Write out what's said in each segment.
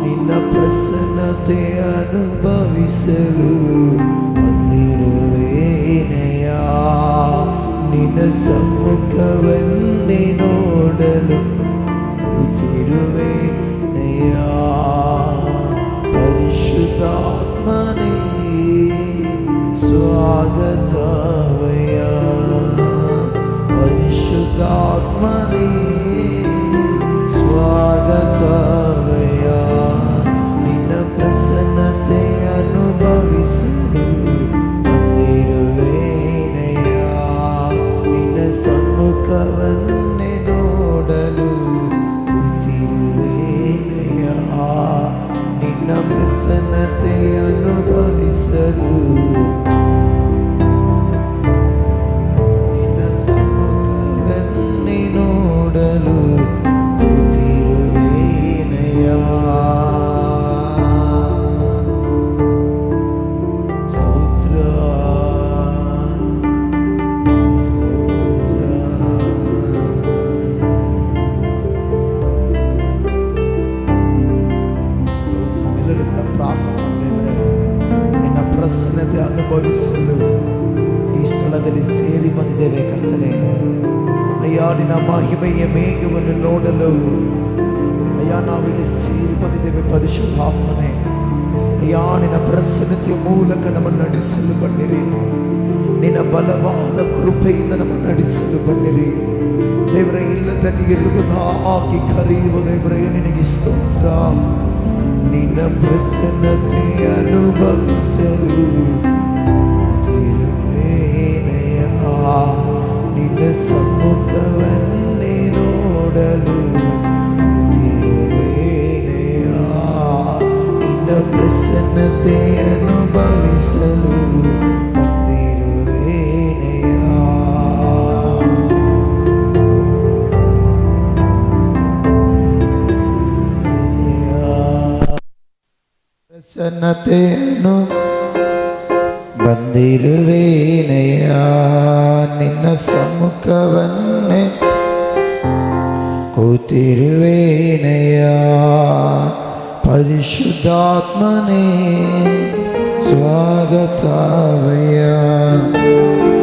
ನಿನ್ನ ಪ್ರಸನ್ನತೆ ಅನುಭವಿಸಲು ಬಂದಿರುವೇನೆಯ. ನಿನ್ನ ಸಮ್ಮುಖವನ್ನೇ ನೋಡಲು ಕೂತಿರುವೇನೆಯ. ಪರಿಶುದ್ಧಾತ್ಮನೇ ಸ್ವಾಗತವಯ್ಯ. ಪರಿಶುದ್ಧಾತ್ಮನೇ ಸ್ವಾಗತವಯ್ಯ. ನಿನ್ನ ಪ್ರಸನ್ನತೆ ಅನುಭವಿಸಲು ಬಂದಿರುವೇನೆಯ. ನಿನ್ನ ಸಮ್ಮುಖವನ್ನೇ ನೋಡಲು ಕೂತಿರುವೇನೆಯ. ನಿನ್ನ ಪ್ರಸನ್ನತೆ ಅನುಭವಿಸಲು ನಿನ್ನ ಸಮ್ಮುಖವನ್ನೇ ನೋಡಲು ಕೂತಿರುವೇನೆಯ. ಸ್ತೋತ್ರ ಸ್ತೋತ್ರ. ಎಲ್ಲರೂ ಕೂಡ ಪ್ರಾರ್ಥನೆ ಮಾಡಿದ್ರೆ ನಿನ್ನ ಪ್ರಸನ್ನತೆ ಅನುಭವಿಸಲು ಈ ಸ್ಥಳದಲ್ಲಿ ಸೇರಿ ಬಂದಿದ್ದೇವೆ ಕರ್ತನೆ. ಅಯ್ಯ, ನಿನ್ನ ಮಹಿಮೆಯ ಮೇಘವನ್ನು ನೋಡಲು ಅಯ್ಯ ನಾವಿಲ್ಲಿ ಸೇರಿ ಬಂದಿದ್ದೇವೆ. ಪರಿಶುದ್ಧಾತ್ಮನೇ ಅಯ್ಯ, ನಿನ್ನ ಪ್ರಸನ್ನತೆಯ ಮೂಲಕ ನಮ್ಮನ್ನು ನಡೆಸಲು ಬನ್ನಿರಿ. ನಿನ್ನ ಬಲವಾದ ಕೃಪೆಯಿಂದ ನಮ್ಮನ್ನು ನಡೆಸಲು ಬನ್ನಿರಿ ದೇವರೇ. ಇಲ್ಲದ ನೀರುವುದಾಗಿ ಕರೆಯುವ ದೇವರೇ ನಿನಗೆ ಸ್ತೋತ್ರ. ನಿನ್ನ ಪ್ರಸನ್ನತೆ ಅನುಭವಿಸಲು ಕೂತಿರುವೇನೆಯ. ನಿನ್ನ ಸಮ್ಮುಖವನ್ನೇ ನೋಡಲು ಕೂತಿರುವೇನೆಯ. ನಿನ್ನ ಪ್ರಸನ್ನತೆ ಅನುಭವಿಸಲು ಬಂದಿರುವೇನೆಯ. ಪ್ರಸನ್ನತೆಯನ್ನು ಬಂದಿರುವೇನೆಯ. ನಿನ್ನ ಸಮ್ಮುಖವನ್ನೇ ಕೂತಿರುವೇನೆಯ. ಪರಿಶುದ್ಧಾತ್ಮನೇ ಸ್ವಾಗತವಯ್ಯ.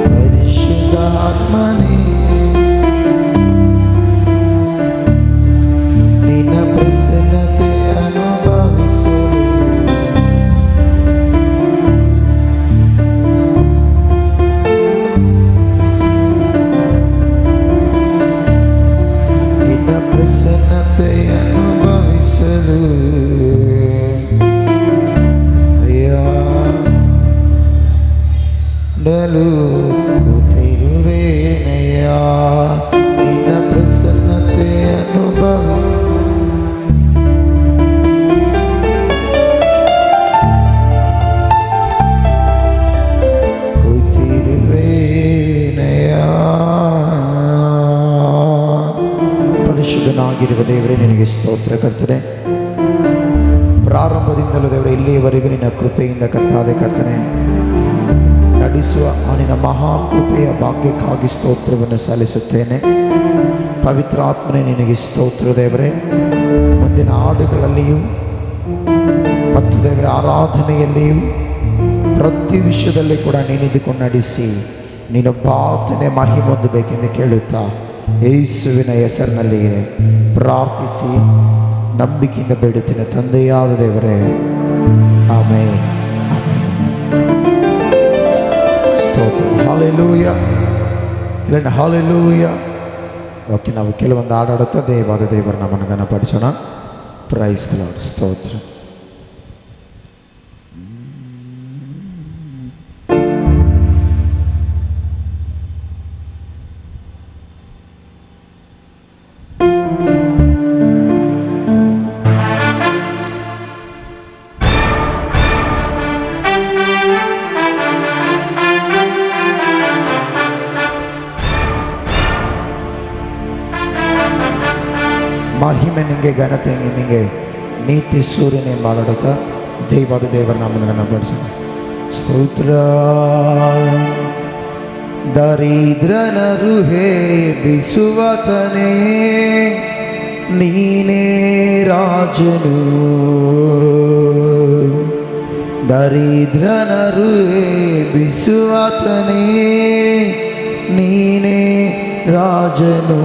ಪರಿಶುದ್ಧಾತ್ಮನೇ ನಿನ್ನ ಪ್ರಸನ್ನತೆ ಅನುಭವಿಸಲು ಪ್ರಸನ್ನತೆ ಅನುಭವಿಸಲು ಡಲು ಕೂತಿರುವೇನೆಯ. ನಿನ್ನ ಪ್ರಸನ್ನತೆ ಕೂತಿರುವೇನೆಯ. ಪರಿಶುದ್ಧನಾಗಿರುವ ದೇವರೇ ನಿನಗೆ ಸ್ತೋತ್ರ ಕರ್ತನೆ. ಪ್ರಾರಂಭದಿಂದಲೂ ದೇವರೇ ಇಲ್ಲಿಯವರೆಗೂ ನಿನ್ನ ಕೃಪೆಯಿಂದ ಕರ್ತಾದೆ ಕರ್ತನೆ ನಡೆಸುವ ಆ ನಿನ್ನ ಮಹಾಕೃಪೆಯ ಭಾಗ್ಯಕ್ಕಾಗಿ ಸ್ತೋತ್ರವನ್ನು ಸಲ್ಲಿಸುತ್ತೇನೆ. ಪವಿತ್ರಾತ್ಮನೇ ನಿನಗೆ ಸ್ತೋತ್ರ ದೇವರೇ. ಮುಂದಿನ ಹಾಡುಗಳಲ್ಲಿಯೂ ಮತ್ತು ದೇವರ ಆರಾಧನೆಯಲ್ಲಿಯೂ ಪ್ರತಿ ವಿಷಯದಲ್ಲಿ ಕೂಡ ನೀನಿದ್ದುಕೊಂಡು ನಡೆಸಿ ನೀನು ಬಾತನೆ ಮಹಿಮೆ ಹೊಂದಬೇಕೆಂದು ಕೇಳುತ್ತಾ ಯೇಸುವಿನ ಹೆಸರಿನಲ್ಲಿಯೇ ಪ್ರಾರ್ಥಿಸಿ ನಂಬಿಕೆಯಿಂದ ಬೇಡುತ್ತೇನೆ ತಂದೆಯಾದ ದೇವರೇ, ಆಮೆನ್. ಸ್ತೋತ್ರ. Hallelujah, hallelujah. ಓಕೆ, ನಾವು ಕೆಲವೊಂದು ಹಾಡಾಡುತ್ತಾ ದೇವಾದ ದೇವರ ನಮ್ಮನ್ನು ಘನಪಡಿಸೋಣ. Price the lord. ಸ್ತೋತ್ರ. ಮಹಿಮೆ ನಿಂಗೆ, ಘನತೆ ನಿಂಗೆ, ನೀತಿ ಸೂರ್ಯನೇ ಮಾಡುತ್ತ ದೈವಾದ ದೇವರ ನಮ್ಮನ್ನು ಘನಪಡಿಸೋಣ. ಸ್ತೋತ್ರ. ದರಿದ್ರನರು ಹೇ ಬಿಸುವತನೇ ನೀನೇ ರಾಜನು, ದರಿದ್ರನರು ಬಿಸುವಾತನೇ ನೀನೇ ರಾಜನು.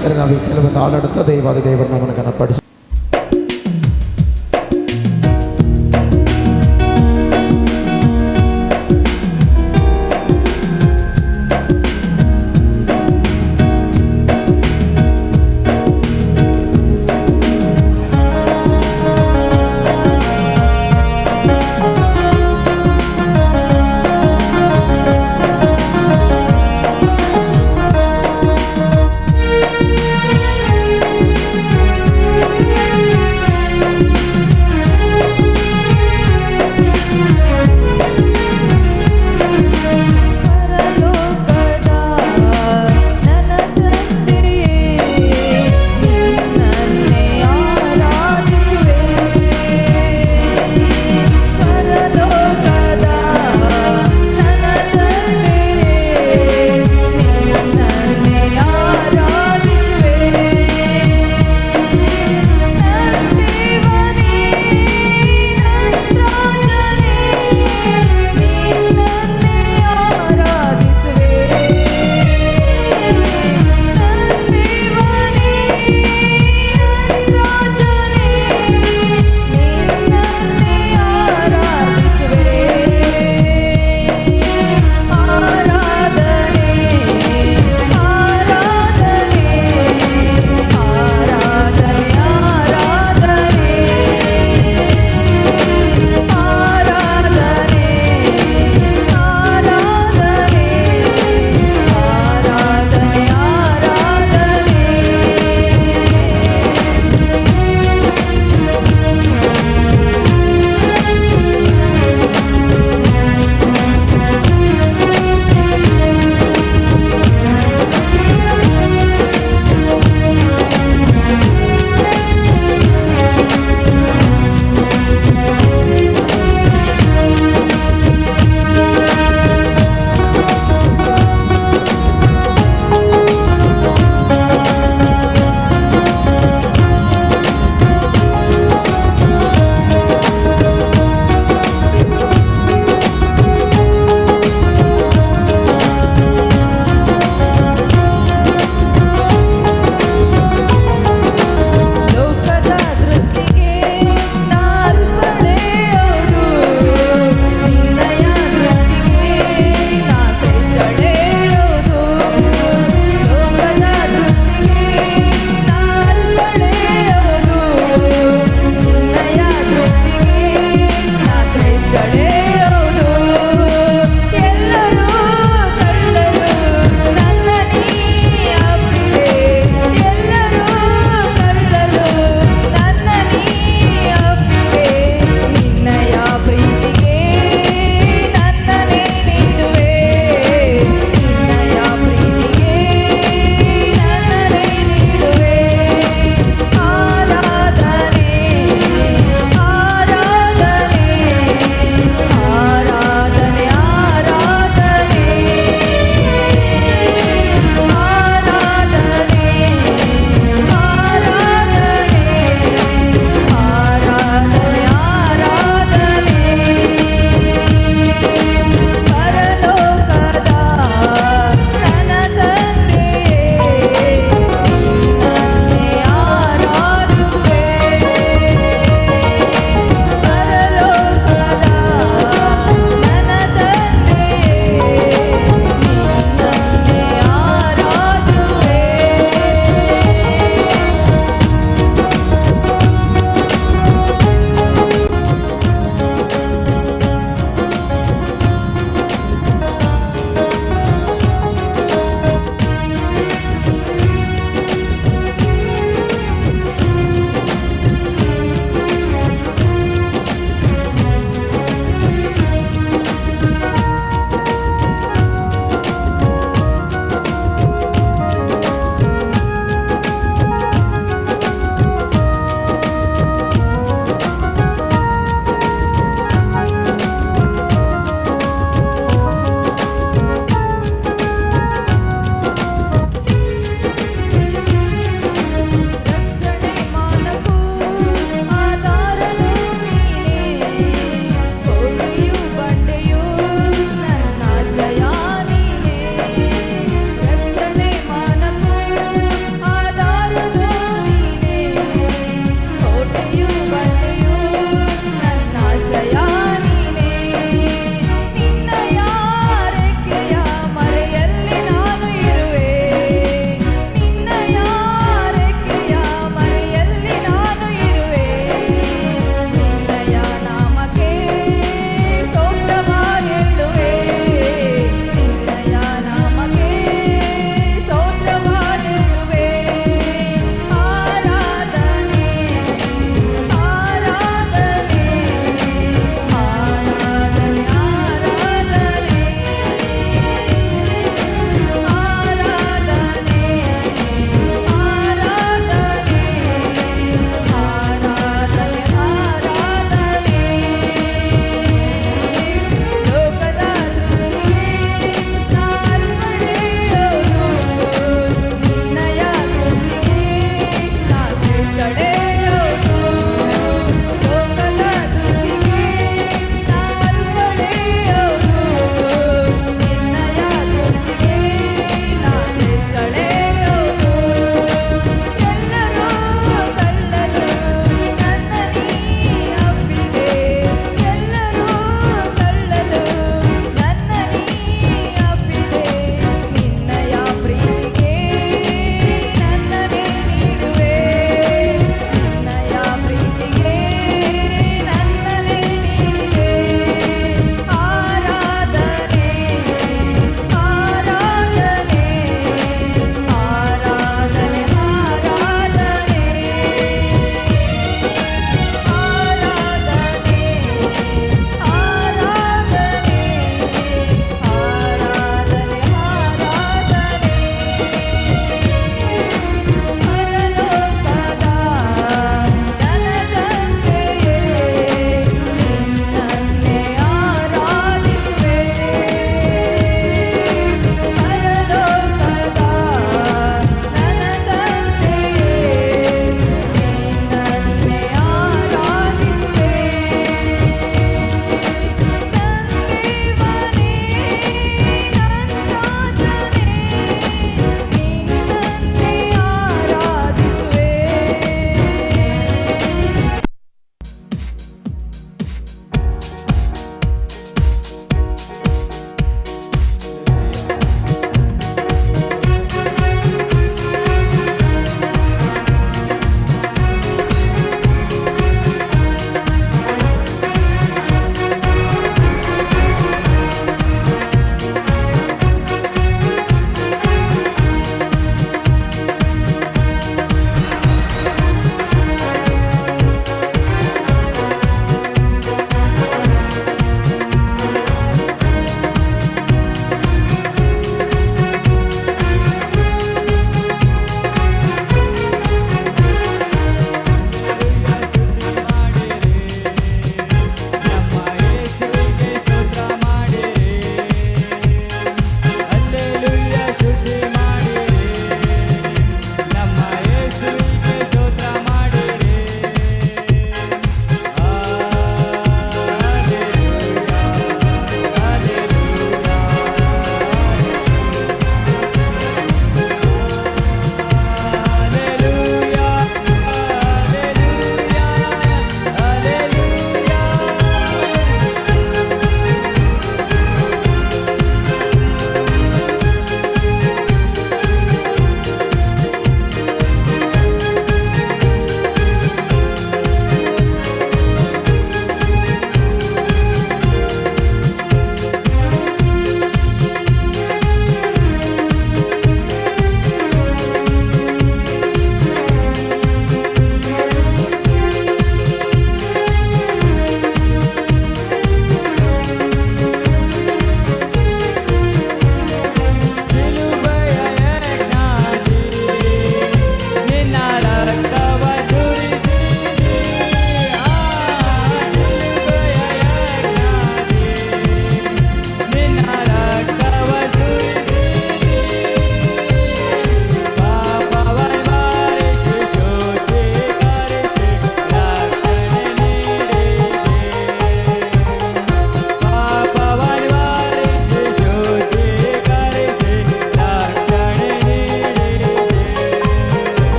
ಸರಿ, ನಾವು ಈ ಕೆಲವೊಂದು ಹಾಡಾಡುತ್ತಾ ದೇವಾದ ದೇವರ ನಮ್ಮನ್ನು ಘನಪಡಿಸೋಣ.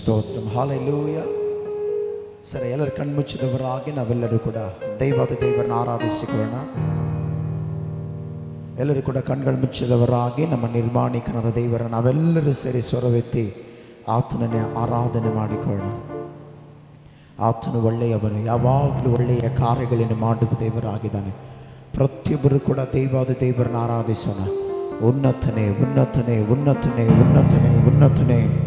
ಸ್ತೋತ್ರಂ. ಹಲ್ಲೆಲೂಯಾ. ಸರಿ, ಎಲ್ಲರೂ ಕಣ್ಮುಚ್ಚಿದವರಾಗಿ ನಾವೆಲ್ಲರೂ ಕೂಡ ದೈವಾದ ದೇವರನ್ನು ಆರಾಧಿಸಿಕೊಳ್ಳೋಣ. ಎಲ್ಲರೂ ಕೂಡ ಕಣ್ಗಳು ಮುಚ್ಚಿದವರಾಗಿ ನಮ್ಮ ನಿರ್ಮಾಣಿಕನಾದ ದೇವರ ನಾವೆಲ್ಲರೂ ಸೇರಿ ಸ್ವರವೆತ್ತಿ ಆತನನ್ನೇ ಆರಾಧನೆ ಮಾಡಿಕೊಳ್ಳೋಣ. ಆತನು ಒಳ್ಳೆಯವನು, ಯಾವಾಗಲೂ ಒಳ್ಳೆಯ ಕಾರ್ಯಗಳನ್ನು ಮಾಡುವ ದೇವರಾಗಿದ್ದಾನೆ. ಪ್ರತಿಯೊಬ್ಬರು ಕೂಡ ದೈವಾದ ದೇವರನ್ನು ಆರಾಧಿಸೋಣ. ಉನ್ನತನೇ ಉನ್ನತನೇ ಉನ್ನತನೇ ಉನ್ನತನೇ ಉನ್ನತನೇ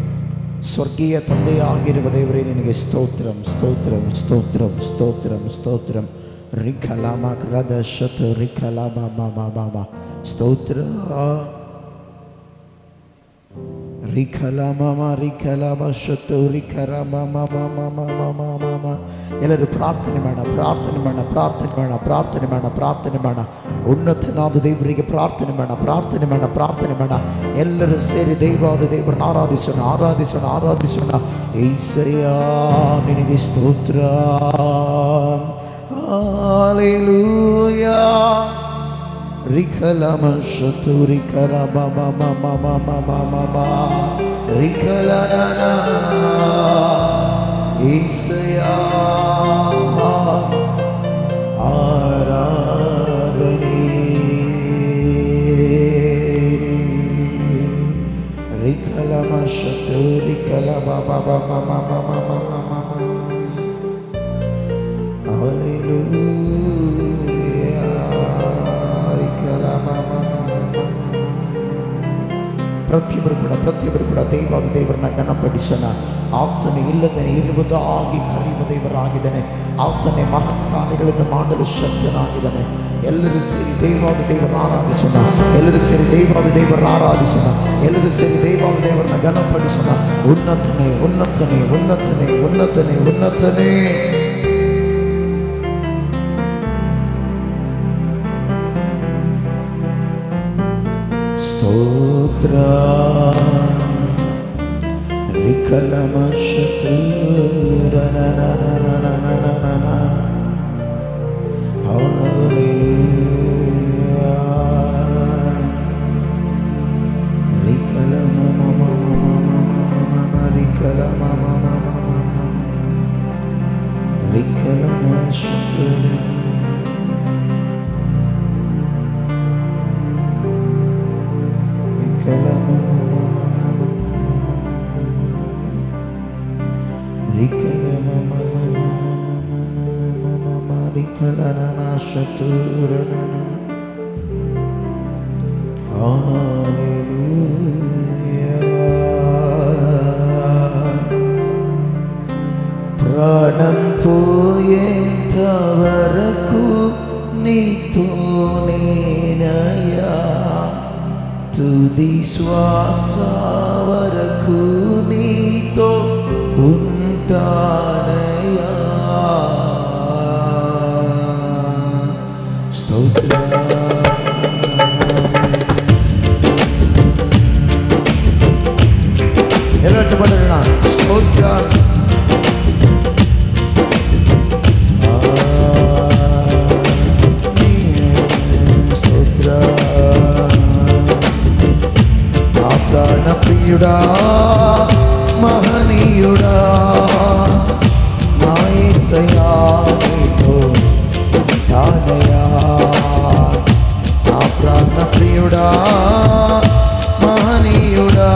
ಸ್ವರ್ಗೀಯ ತಂದೆಯಾಗಿರುವ ದೇವರೇ, ನಿನಗೆ ಸ್ತೋತ್ರಂ ಸ್ತೋತ್ರಂ ಸ್ತೋತ್ರಂ ಸ್ತೋತ್ರಂ ಸ್ತೋತ್ರಂ. ರಿಖಲಾಮ ಕ್ರದ ಶತ ರಿಖಲಾಮ ಮಾಮ ಸ್ತೋತ್ರ. ರಿಖಲಾಮ ರಿಖಲಾಮ ಶತ ರಿಖಲಾಮ ಮಾಮ. ಎಲ್ಲರೂ ಪ್ರಾರ್ಥನೆ ಮಾಡೋಣ, ಪ್ರಾರ್ಥನೆ ಮಾಡೋಣ, ಪ್ರಾರ್ಥನೆ ಮಾಡೋಣ, ಪ್ರಾರ್ಥನೆ ಮಾಡೋಣ, ಪ್ರಾರ್ಥನೆ ಮಾಡೋಣ. ಉನ್ನತನಾದ ದೇವರಿಗೆ ಪ್ರಾರ್ಥನೆ ಮಾಡೋಣ, ಪ್ರಾರ್ಥನೆ ಮಾಡೋಣ, ಪ್ರಾರ್ಥನೆ ಮಾಡೋಣ. ಎಲ್ಲರೂ ಸೇರಿ ದೈವಾದ ದೇವರನ್ನು ಆರಾಧಿಸೋಣ, ಆರಾಧಿಸೋಣ, ಆರಾಧಿಸೋಣ. యేసయ్య ನಿನಗೆ ಸ್ತೋತ್ರ. హల్లెలూయా. రిఖలమ శతురి కరమ మమ మమ మమ మమ రిఖలన యేసయ్య ఆరాధనే. రిఖలమ శతురి కలమ మమ మమ మమ మమ. ಪ್ರತಿಯೊಬ್ಬರು ಕೂಡ ದೈವಾದ ದೇವರನ್ನ ಘನಪಡಿಸೋಣ. ಆತನೇ ಇಲ್ಲದೆ ಇರುವುದಾಗಿ ಕರೆಯುವ ದೇವರಾಗಿದ್ದಾನೆ. ಆತನೇ ಮಹತ್ ಕಾರ್ಯಗಳನ್ನು ಮಾಡಲು ಶಕ್ತನಾಗಿದ್ದಾನೆ. ಎಲ್ಲರೂ ಸೇರಿ ದೈವಾದ ದೇವರನ್ನ ಆರಾಧಿಸೋಣ. ಎಲ್ಲರೂ ಸೇರಿ ದೈವಾದ ದೇವರನ್ನ ಆರಾಧಿಸೋಣ. ಎಲ್ಲರೂ ಸೇರಿ ದೈವಾದ ದೇವರನ್ನ ಘನಪಡಿಸೋಣ. ಉನ್ನತನೇ ಉನ್ನತನೇ ಉನ್ನತನೇ ಉನ್ನತನೇ ಉನ್ನತನೇ. ಸ್ತೋತ್ರ. ರಿಖಲಮ ಶತುರನನನನನನನನ. ಹಲ್ಲೆಲೂಯಾ. ರಿಖಲಮ ಮಮ ಮಮ ಮಮ ರಿಖಲಮ ಮಮ ಮಮ ರಿಖಲಮ ಶತುರ. ప్రాణం పోయేంత వరకు నీతో నేనయ్యా, తుది శ్వాస వరకు నీతో ఉంటానయ్యా. స్తోత్రం. ఎలా చెప్పండి? స్తోత్రం. ప్రాణప్రియుడా మహనీయుడా నా యేసయ్యా నీతో ఉంటానయ్యా. నా ప్రాణప్రియుడా మహనీయుడా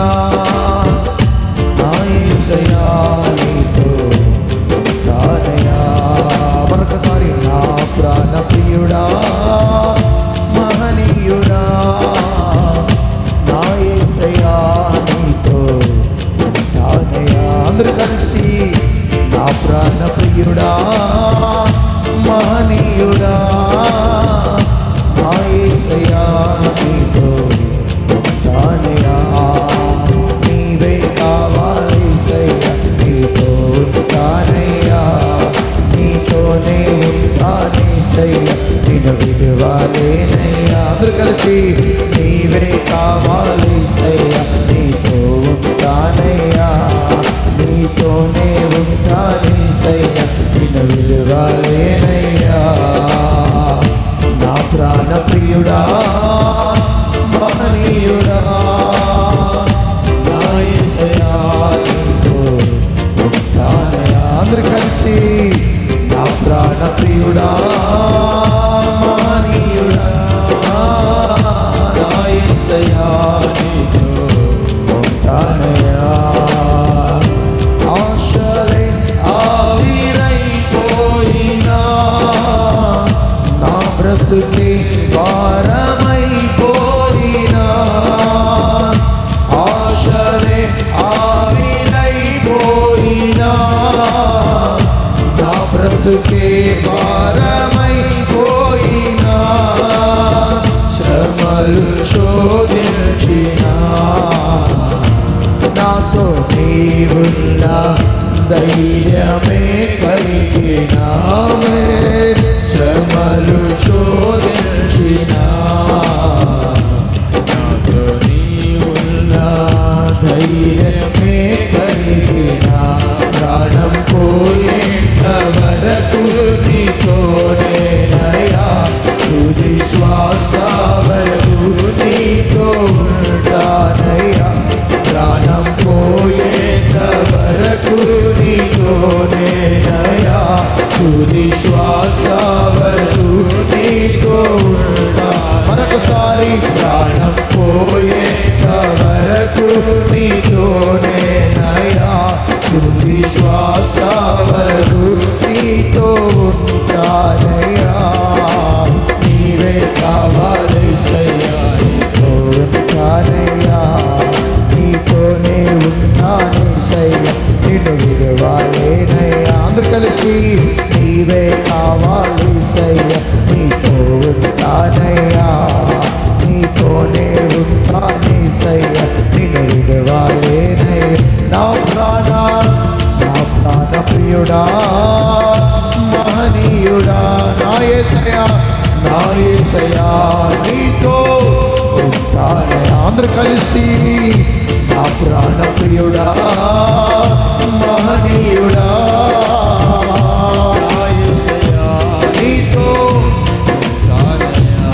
నా యేసయ్యా నీతో ఉంటానయ్యా. మరొకసారి నా ప్రాణప్రియుడా మహనీయుడా అందరూ కలిసి నా ప్రాణ ప్రియుడా మహనీయుడా నా యేసయ్యా నీతో ఉంటానయ్యా. నీవే కావాలి యేసయ్యా, నీతో ఉంటానయ్యా. నీతోనే ఉంటాను యేసయ్యా, నిన్ను విడువలేనయ్యా. అందరూ కలిసి నీవే కావాలి యేసయ్యా, నీతో ఉంటానయ్యా. నీతోనే ఉంటాను యేసయ్యా, నిన్ను విడువలేనయ్యా. నా ప్రాణ ప్రియుడా మహనీయుడా నా యేసయ్యా నీతో ప్రియుడా మహనీయుడా నా యేసయ్యా నీతో ఉంటానయ్యా. ఆశలే ఆవిరైపోయినా నా బ్రతుకే భారమైపోయినా, ఆశలే ఆవిరైపోయినా నా బ్రతుకే భారమైపోయినా, శ్రమలు శోధించినా నాతో నీవున్నా ధైర్యమే కలిగినామే, శ్రమలు శోధించినా నాతో నీవున్నా ధైర్యమే కలిగినా, ప్రాణం పోయేంత వరకు నీతోనేనయ్యా, తుది శ్వాస వరకు నీతో ఉంటానయ్యా, ప్రాణం పోయేంత వరకు నీతోనేనయ్యా, తుది శ్వాస వరకు నీతో ఉంటా. మరొకసారి ప్రాణం పోయేంత వరకు నీతోనేనయ్యా, తుది శ్వాస వరకు నీతో ఉంటానయ్యా. నీవే కావాలేసయ్యా, నీతో ఉంటానయ్యా, నీతోనే ఉంటానేసయ్యా, నిన్ను విడవాలేనయ్యా. అందరూ కలిసి నీవే కావాలేసయ్యా, నీతో ఉంటానయ్యా, నీతోనే ఉంటానేసయ్యా, నిన్ను విడవాలేనయ్యా. నా ప్రాణ ప్రియుడా మహనీయుడా నా యేసయ్యా, నా యేసయ్యా నీతో ఉంటానయ్యా. అందరూ కలిసి నా ప్రాణ ప్రియుడా మహనీయుడా నా యేసయ్యా నీతో ఉంటానయ్యా,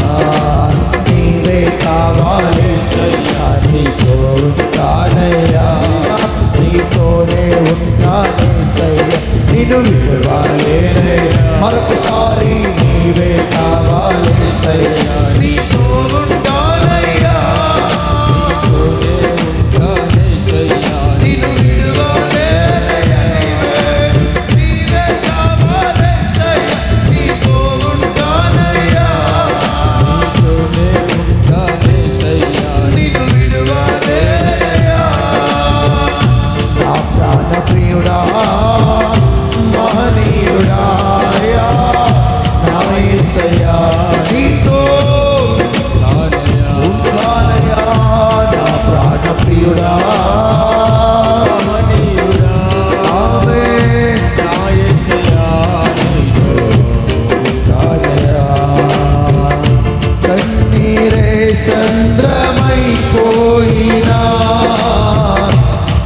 నీవే కావాలేసయ్యా, నీతో ఉంటానయ్యా, నీతోనే ఉంటానేసయ్యా, నిన్ను విడవాలేనయ్యా. మరొకసారి నీవే కావాలేసయ్యా, నీతో ఉంటానయ్యా, నీతోనే ఉంటానేసయ్యా, నిన్ను విడవాలేనయ్యా. నీవే కావాలేసయ్యా, నీతో ఉంటానయ్యా, నీతోనే ఉంటానేసయ్యా, నిన్ను విడవాలేనయ్యా. నా ప్రాణ ప్రియుడా మహనీయుడా నా యేసయ్యా నీతో ఉంటానయ్యా. నా ప్రాణ ప్రియుడా మహనీయుడా ఆమేన్, నా యేసయ్యా నీతో ఉంటానయ్యా. కన్నీరే సంద్రమైపోయినా,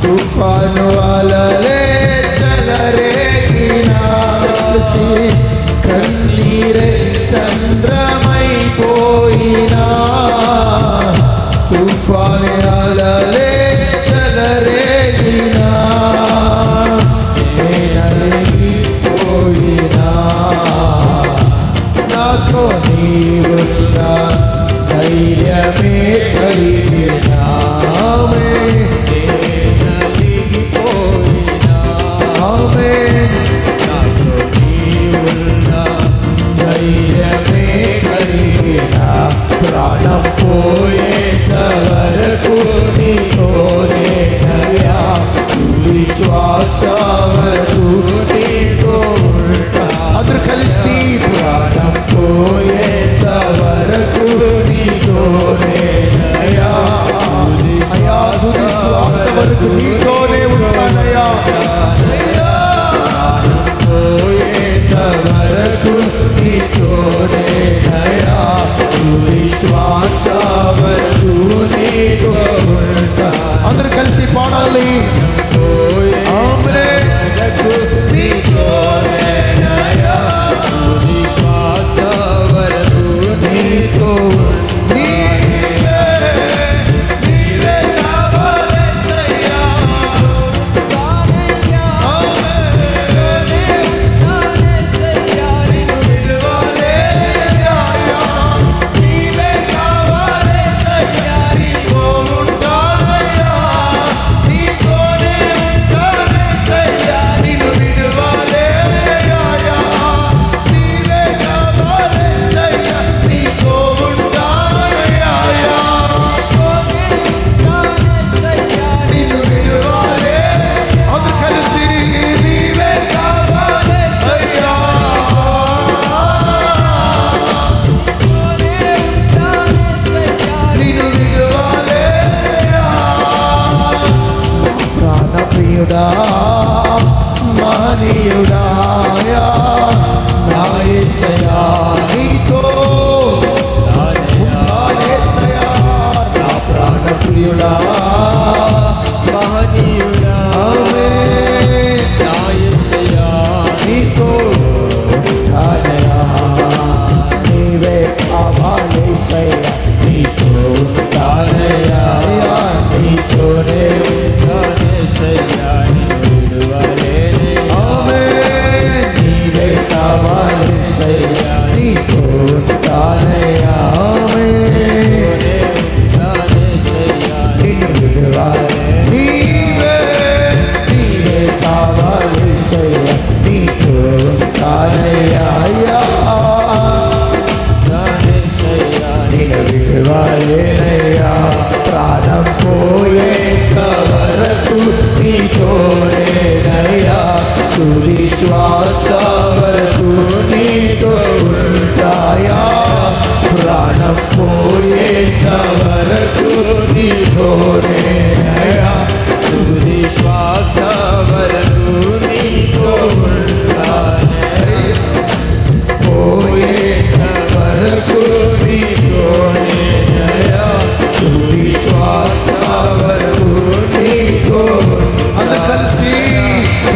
తుఫాను అలలే చెలరేగినా, కన్నీరే సంద్రమైపోయినా, తుఫాను అలలే చెలరేగినా, నలిగిపోయినా నాతో నీవున్నా ధైర్యమే కలిగినామే, నలిగిపోయినా ఆమేన్, నాతో నీవున్నా ధైర్యమే కలిగినా, ప్రాణం పోయేంత వరకు నీతోనేనయ్యా, తుది శ్వాస వరకు నీతో ఉంటా. అందరూ కలిసి ప్రాణం పోయేంత వరకు నీతోనేనయ్యా, అయ్యా తుది శ్వాస వరకు నీతోనే ఉంటానయ్యా, ప్రాణం పోయేంత వరకు నీతోనేనయ్యా, తుది శ్వాస వరకు నీతో ఉంటా. అందరూ కలిసి పాడాలి ఆమేన్. నీతోనేనయ్యా, తుది శ్వాస వరకు నీతో నీవే కావాలేసయ్యా, ఆమేన్, నీవే మహనీయుడా మహనీయుడా నా యేసయ్యా నీతో యేసయ్యా నా ప్రాణప్రియుడా మహనీయుడా నా యేసయ్యా నీతో నీవే కావాలేసయ్యా నీతో తానయ్యా నీతోనే తానేసయ్యా నీవే కావాలేసయ్యా నీతో తానయ్యా నిన్ను విడువాలే నీవే కావాలేసయ్యా నీతో తానయ్యా నిన్ను విడువాలేనయ్యా ప్రాణం పోయేంత వరకు నీతోనేనయ్యా తుది శ్వాస వరకు నీతో ఉంటాయా ప్రాణం పోయేంత వరకు నీతోనేనయ్యా తుది శ్వాస వరకు నీతో ఉంటాయా పోయేంత వరకు నీతోనేనయ్యా తుది శ్వాస వరకు నీతో కలిసి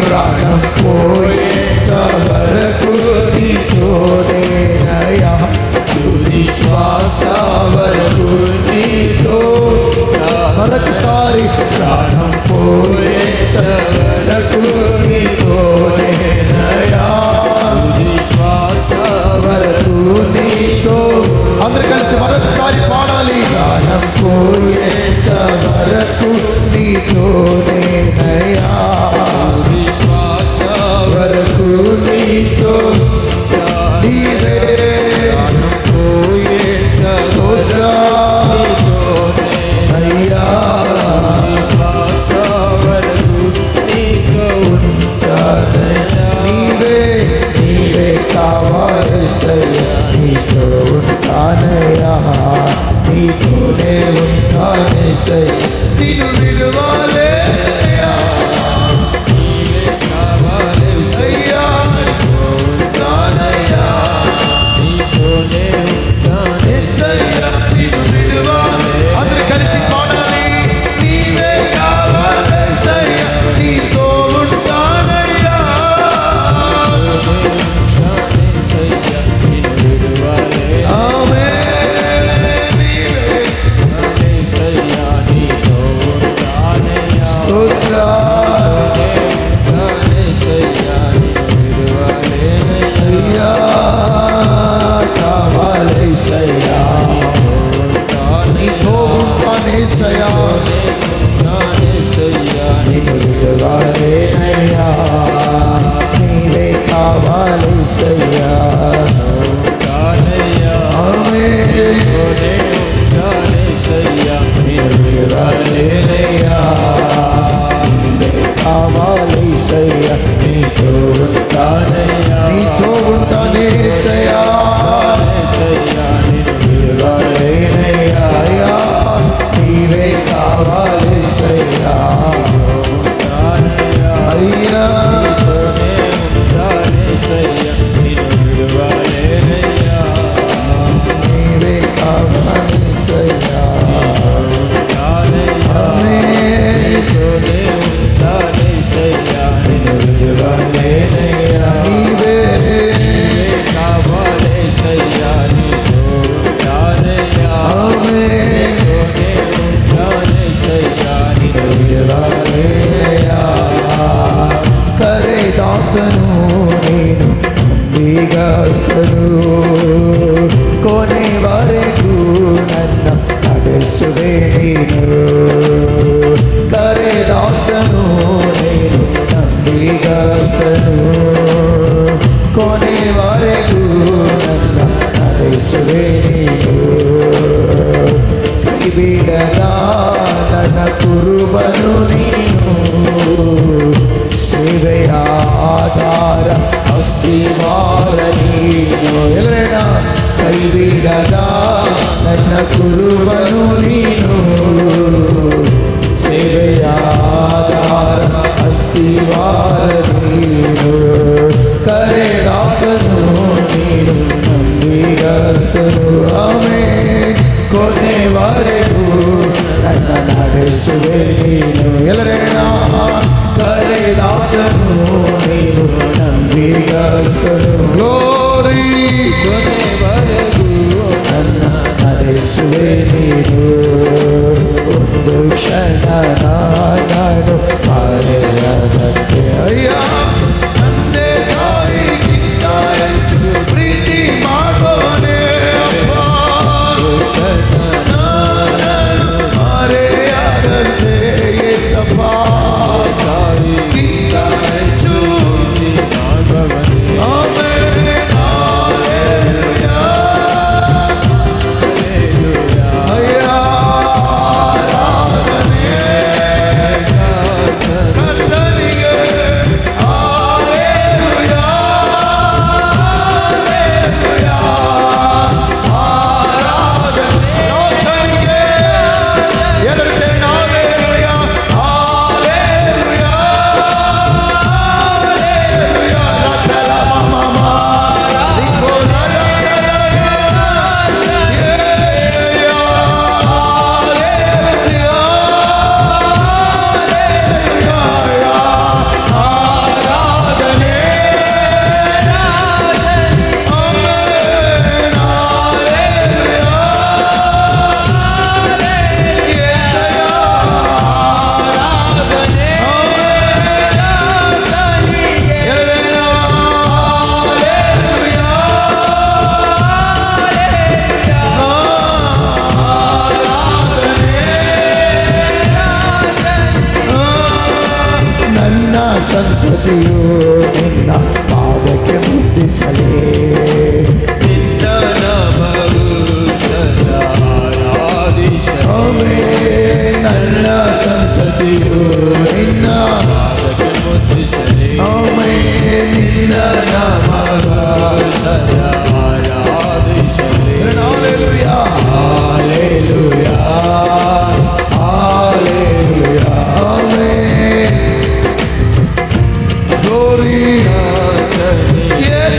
ప్రాణం పోయేంత వరకు నీతోనేనయ్యా తుది శ్వాస వరకు నీతో మరొకసారి ప్రాణం పోయేంత వరకు నీతోనేనయ్యా తుది శ్వాస వరకు నీతో అందరు కలిసి మరొకసారి పాడాలి ప్రాణం పోయేంత వరకు నీతోనేనయ్యా తుది శ్వాస వరకు నీతో నీవే పోయేంత అయ్యా శ్వాస వరకు నీతో ఉంటానయ్యా నీవే కావాలేసయ్యా నీతో ఉంటానయ్యా నీతోనే ఉంటానేసయ్యా నిన్ను విడువాలే నీవే కావాలేసయ్యా ఉంటానయ్యా నీతోనే ఉంటానేసయ్యా నిన్ను విడువాలే అందరూ కలిసి పాడాలి నీవే కావాలేసయ్యా నీతో ఉంటానయ్యా నీవే కావాలేసయ్యా కావాలేసయ్యా నీతో ఉంటానయ్యా నీతో ఉంటానేసయ్యా నీవే కావాలేసయ్యా అయ్యా నీవే కావాలేసయ్యా కరేదాతను నేను దిగస్తను కొనే వరకు నన్ను ನಡೆಸುವೆ ನೀನು ಕರೆದಾತನು ನೀನು ನಂಬಿಗಸ್ತನು ಕೊನೆವರೆಗೂ ನನ್ನ ನಡೆಸುವೆ ನೀನು ಕೈಬಿಡದ ನನ್ನ ಕುರುಬನು ನೀನು ಸೇವೆಯ ಆಧಾರ ಅಸ್ತಿವಾರ ನೀನು ಎಲ್ಲರನ್ನ ಕೈಬಿಡದ ನನ್ನ ಕುರುಬನು ನೀನು ಸೇವೆಯ ಆಧಾರ ಅಸ್ತಿ ಕೊನೆವರೆಗೂ ನನ್ನ ನಡೆಸುವೆ ನೀನು. ಎಲ್ಲರೇನ ಕರೆದಾತನು ನೀನು ನಂಬಿಗಸ್ತನು. ಗ್ಲೋರಿ ಕೊನೆವರೆಗೂ ನನ್ನ ನಡೆಸುವೆ ನೀನು. ಒಂದು ಕ್ಷಣ ನಾನು ಮರೆಯದಂತೆ ಅಯ್ಯ ತಂದೆ ತಾಯಿಗಿಂತ ಹೆಚ್ಚು ಪ್ರೀತಿ ಮಾಡೋನೆ ಅಪ್ಪ. ನಾನು ಮರೆಯದಂತೆ ಯೇಸಪ್ಪ ತಾಯಿಗಿಂತ ಹೆಚ್ಚು ಆಮೆನ್ ಹಲ್ಲೆಲೂಯಾ ಅಯ್ಯ ಸಂತತಿಯು ನಿನ್ನ ಪಾದಕ್ಕೆ ಮುಟ್ಟಿಸಲೇ. ನಿನ್ನ ನಾಮವು ಸದಾ ಆರಾಧಿಸಲೇ. ನನ್ನ ಸಂತತಿಯು ನಿನ್ನ ಪಾದಕ್ಕೆ ಮುಟ್ಟಿಸಲೇ. ನಿನ್ನ ನಾಮವ ಸದಾ ಆರಾಧಿಸಲೇ. Hallelujah hallelujah hallelujah amen. Glory, yes,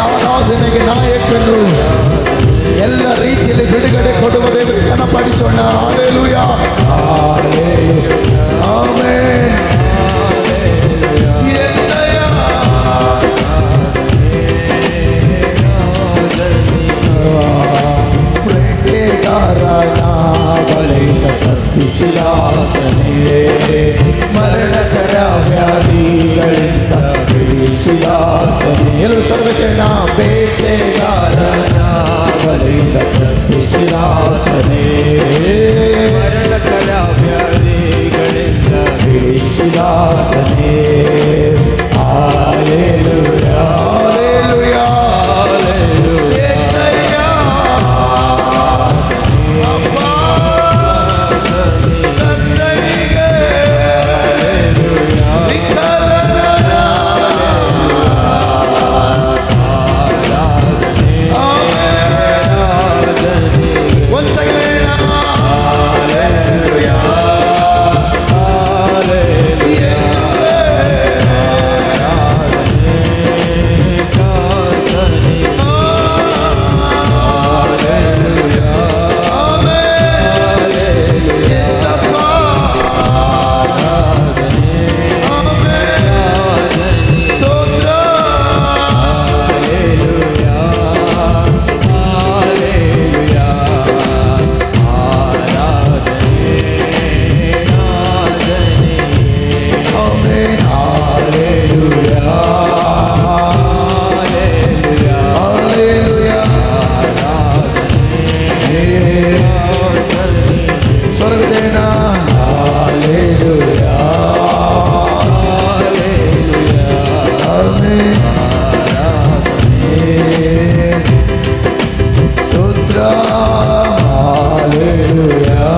ಆರಾಧನೆಗೆ ನಾಯಕನು. ಎಲ್ಲ ರೀತಿಯಲ್ಲಿ ಬಿಡುಗಡೆ ಕೊಡುವ ದೇವರಿಗೆ ಘನಪಡಿಸೋಣ. Hallelujah amen. ಯೆಸಯ್ಯ ಪ್ರೇತೆಗಾರನ ಬಲಿತ ತಪ್ಪಿಸಿದಾತನೇ. ಮರಣಕರ ವ್ಯಾಧಿಗಳಿಂದ ಬಿಡಿಸಿದಾತನೇ. ಎಲ್ಲರೂ ಸರ್ವಕರಣ ಬೇಟೆಗಾರನ ಬಲಿತ ತಪ್ಪಿಸಿದಾತನೇ. ಮರಣಕರ ವ್ಯಾಧಿಗಳಿಂದ ಬಿಡಿಸಿದಾತನೇ. ಹಲ್ಲೆಲೂಯಾ ಹಲ್ಲೆಲೂಯಾ ಹಲ್ಲೆಲೂಯಾ ಯೆಸಯ್ಯ ಅಪ್ಪ ತಂದೆಗೆ once again hallelujah Hallelujah.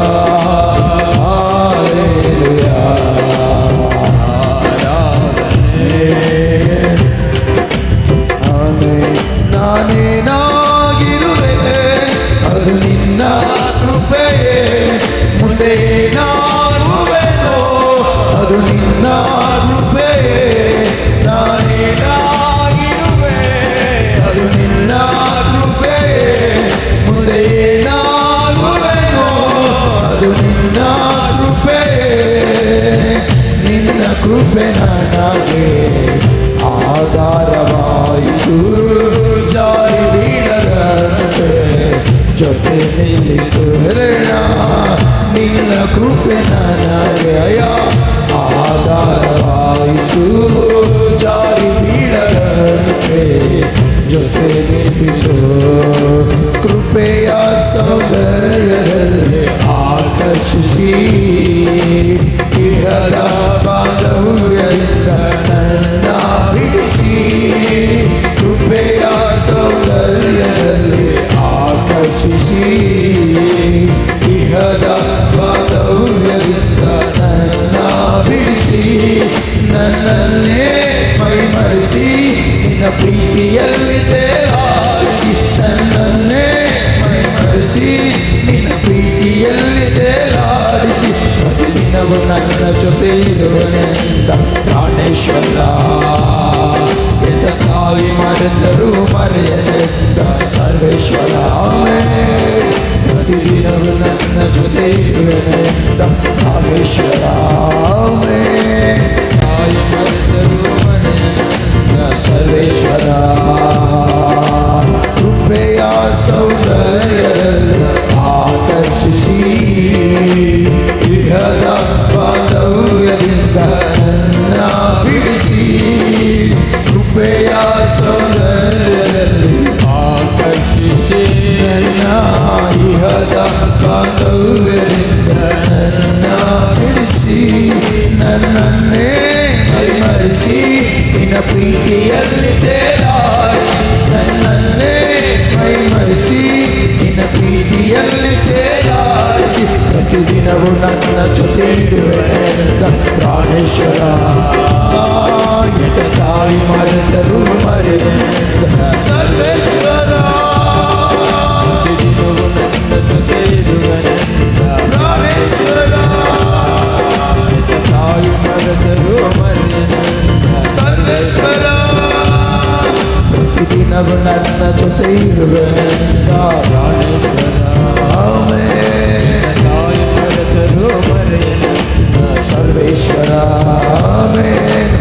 ನಿನ್ನ ಕೃಪೆ, ನಿನ್ನ ಕೃಪೆ ನನಗೆ ಆಧಾರವಾಯಿತು. ಜಾರಿ ಬೀಳದಂತೆ ಜೊತೆ ನಿಲ್ಲಿತು. ನಿನ್ನ ಕೃಪೆ ನನಗೆ ಆಧಾರವಾಯಿತು. ಜಾರಿ ಬೀಳದಂತೆ ಜೊತೆ ನಿಲ್ಲಿತು. ಕೃಪೆಯ ಸೌಂದರ್ಯದಲ್ಲಿ ಆಕರ್ಷಿಸಿ ಇಹದ ಬಾಂಧವ್ಯದಿಂದ ನನ್ನ ಬಿಡಿಸಿ. ಕೃಪೆಯ ಸೌಂದರ್ಯದಲ್ಲಿ ಆಕರ್ಷಿಸಿ ಇಹದ ಬಾಂಧವ್ಯದಿಂದ ನನ್ನ ಬಿಡಿಸಿ. ನನ್ನನ್ನೇ ಮೈಮರೆಸಿ ನಿನ್ನ ಪ್ರೀತಿಯಲ್ಲಿ ತೇಲಾಡಿಸಿ. ನನ್ನನ್ನೇ ಮೈಮರೆಸಿ ನಿನ್ನ ಪ್ರೀತಿಯಲ್ಲಿ ತೇಲಾಡಿಸಿ. ಪ್ರತಿದಿನವೂ ನನ್ನ ಜೊತೆ ಇರುವನೆಂದ ಪ್ರಾಣೇಶ್ವರ. ಎದ ತಾಯಿ ಮರೆತರೂ ಮರೆಯನೆಂದ ಸರ್ವೇಶ್ವರ. ಪ್ರತಿದಿನವೂ ನನ್ನ ಜೊತೆ ಇರುವನೆಂದ ಪ್ರಾಣೇಶ್ವರ. ತಾಯಿ ಮರೆತರೂ ಮರೆಯನೆಂದ ಸರ್ವೇಶ್ವರ. ಕೃಪೆಯ ಸೌಂದರ್ಯದಲ್ಲಿ ಆಕರ್ಷಿಸಿ ಇಹದ ಬಾಂಧವ್ಯದಿಂದ ನನ್ನ ಬಿಡಿಸಿ. ಕೃಪೆಯ ಸೌಂದರ್ಯದಲ್ಲಿ ಆಕರ್ಷಿಸಿ ನನ್ನ ಇಹದ ಬಾಂಧವ್ಯದಿಂದ ನನ್ನ ಬಿಡಿಸಿ. ನನ್ನನ್ನೇ ಮೈಮರೆಸಿ ನಿನ್ನ ಪ್ರೀತಿಯಲ್ಲಿ ತೇಲಾಡಿಸಿ. ನನ್ನನ್ನೇ ಮೈಮರೆಸಿ ನಿನ್ನ ಪ್ರೀತಿಯಲ್ಲಿ ತೇಲಾಡಿಸಿ. ಪ್ರತಿದಿನವೂ ನನ್ನ ಜೊತೆ ಇರುವೆನೆಂದ ಪ್ರಾಣೇಶ್ವರ. ಎದ ತಾಯಿ ಮರೆತರೂ ಮರೆಯನೆಂದ ಸರ್ವೇಶ್ವರ. ಪ್ರತಿದಿನವೂ ನನ್ನ ಜೊತೆ ಇರುವೆನೆಂದ ಪ್ರಾಣೇಶ್ವರ. ಎದ ತಾಯಿ ಮರೆತರೂ ಮರೆಯನೆಂದ ಸರ್ವೇಶ್ವರ. ಪ್ರತಿದಿನವೂ ನನ್ನ ಜೊತೆ ಇರುವೆನೆಂದ ಪ್ರಾಣೇಶ್ವರ. ತಾಯಿ ಮರೆತರೂ ಮರೆಯನೆಂದ ಸರ್ವೇಶ್ವರ.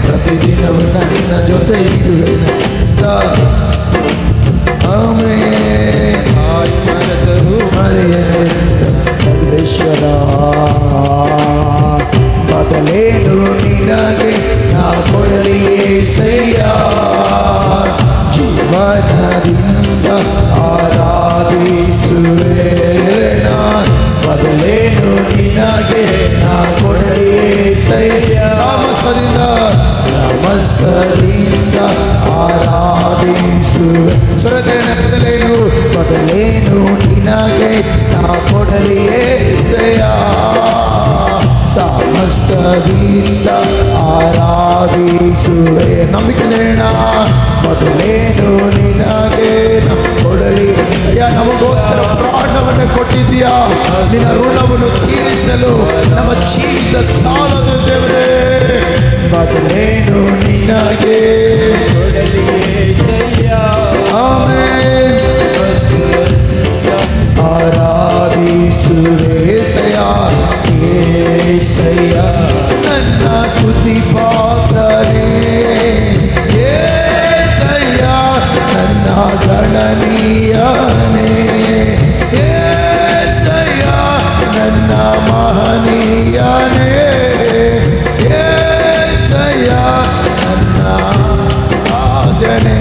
ಪ್ರತಿದಿನವೂ ನನ್ನ ಜೊತೆ ಇರುವೆನೆಂದ ತಾಯಿ ಮರೆತರೂ ಮರೆಯನೆಂದ ಸರ್ವೇಶ್ವರ. ಬದಲೇನು ನಿನಗೆ ನಾ ಕೊಡಲಿ యేసయ్య. ಜೀವನದಿಂದ ಆರಾಧಿಸುವೆನ. ಬದಲೇನು ನಿನಗೆ ನಾ ಕೊಡಲಿ యేసయ్య. ಸಮಸ್ತದಿಂದ ಆರಾಧಿಸುವೆ. ಸ್ವರದೇನ ಬದಲೇನು, ಬದಲೇನು ನಿನಗೆ ನಾ ಕೊಡಲಿ యేసయ్య. ಸಮಸ್ತದಿಂದ ಆರಾಧಿಸುವೆ. ನಂಬಿಕೆನೇಣ ಮೊದಲೇನು ನಿನಗೆ ಕೊಡಲಿ. ನಮಗೋಸ್ಕರ ಪ್ರಾಣವನ್ನು ಕೊಟ್ಟಿದ್ದೀಯಾ. ನಿನ್ನ ಋಣವನ್ನು ತೀರಿಸಲು ನಮ್ಮ ಜೀವಿತ ಸಾಲದು ದೇವರೇ. ಮೊದಲೇನು ನಿನಗೆ ಕೊಡಲಿ యేసయ్య. ಆಮೆನ್. ಆರಾಧಿಸುವೆ యేసయ్య. యేసయ్య ನನ್ನ ಸ್ತುತಿ ಪಾತ್ರನೇ. యేసయ్య ನನ್ನ ಗಣನೀಯನೇ. యేసయ్య ನನ್ನ ಮಹನೀಯನೇ. యేసయ్య ನನ್ನ ಆದ್ಯನೇ.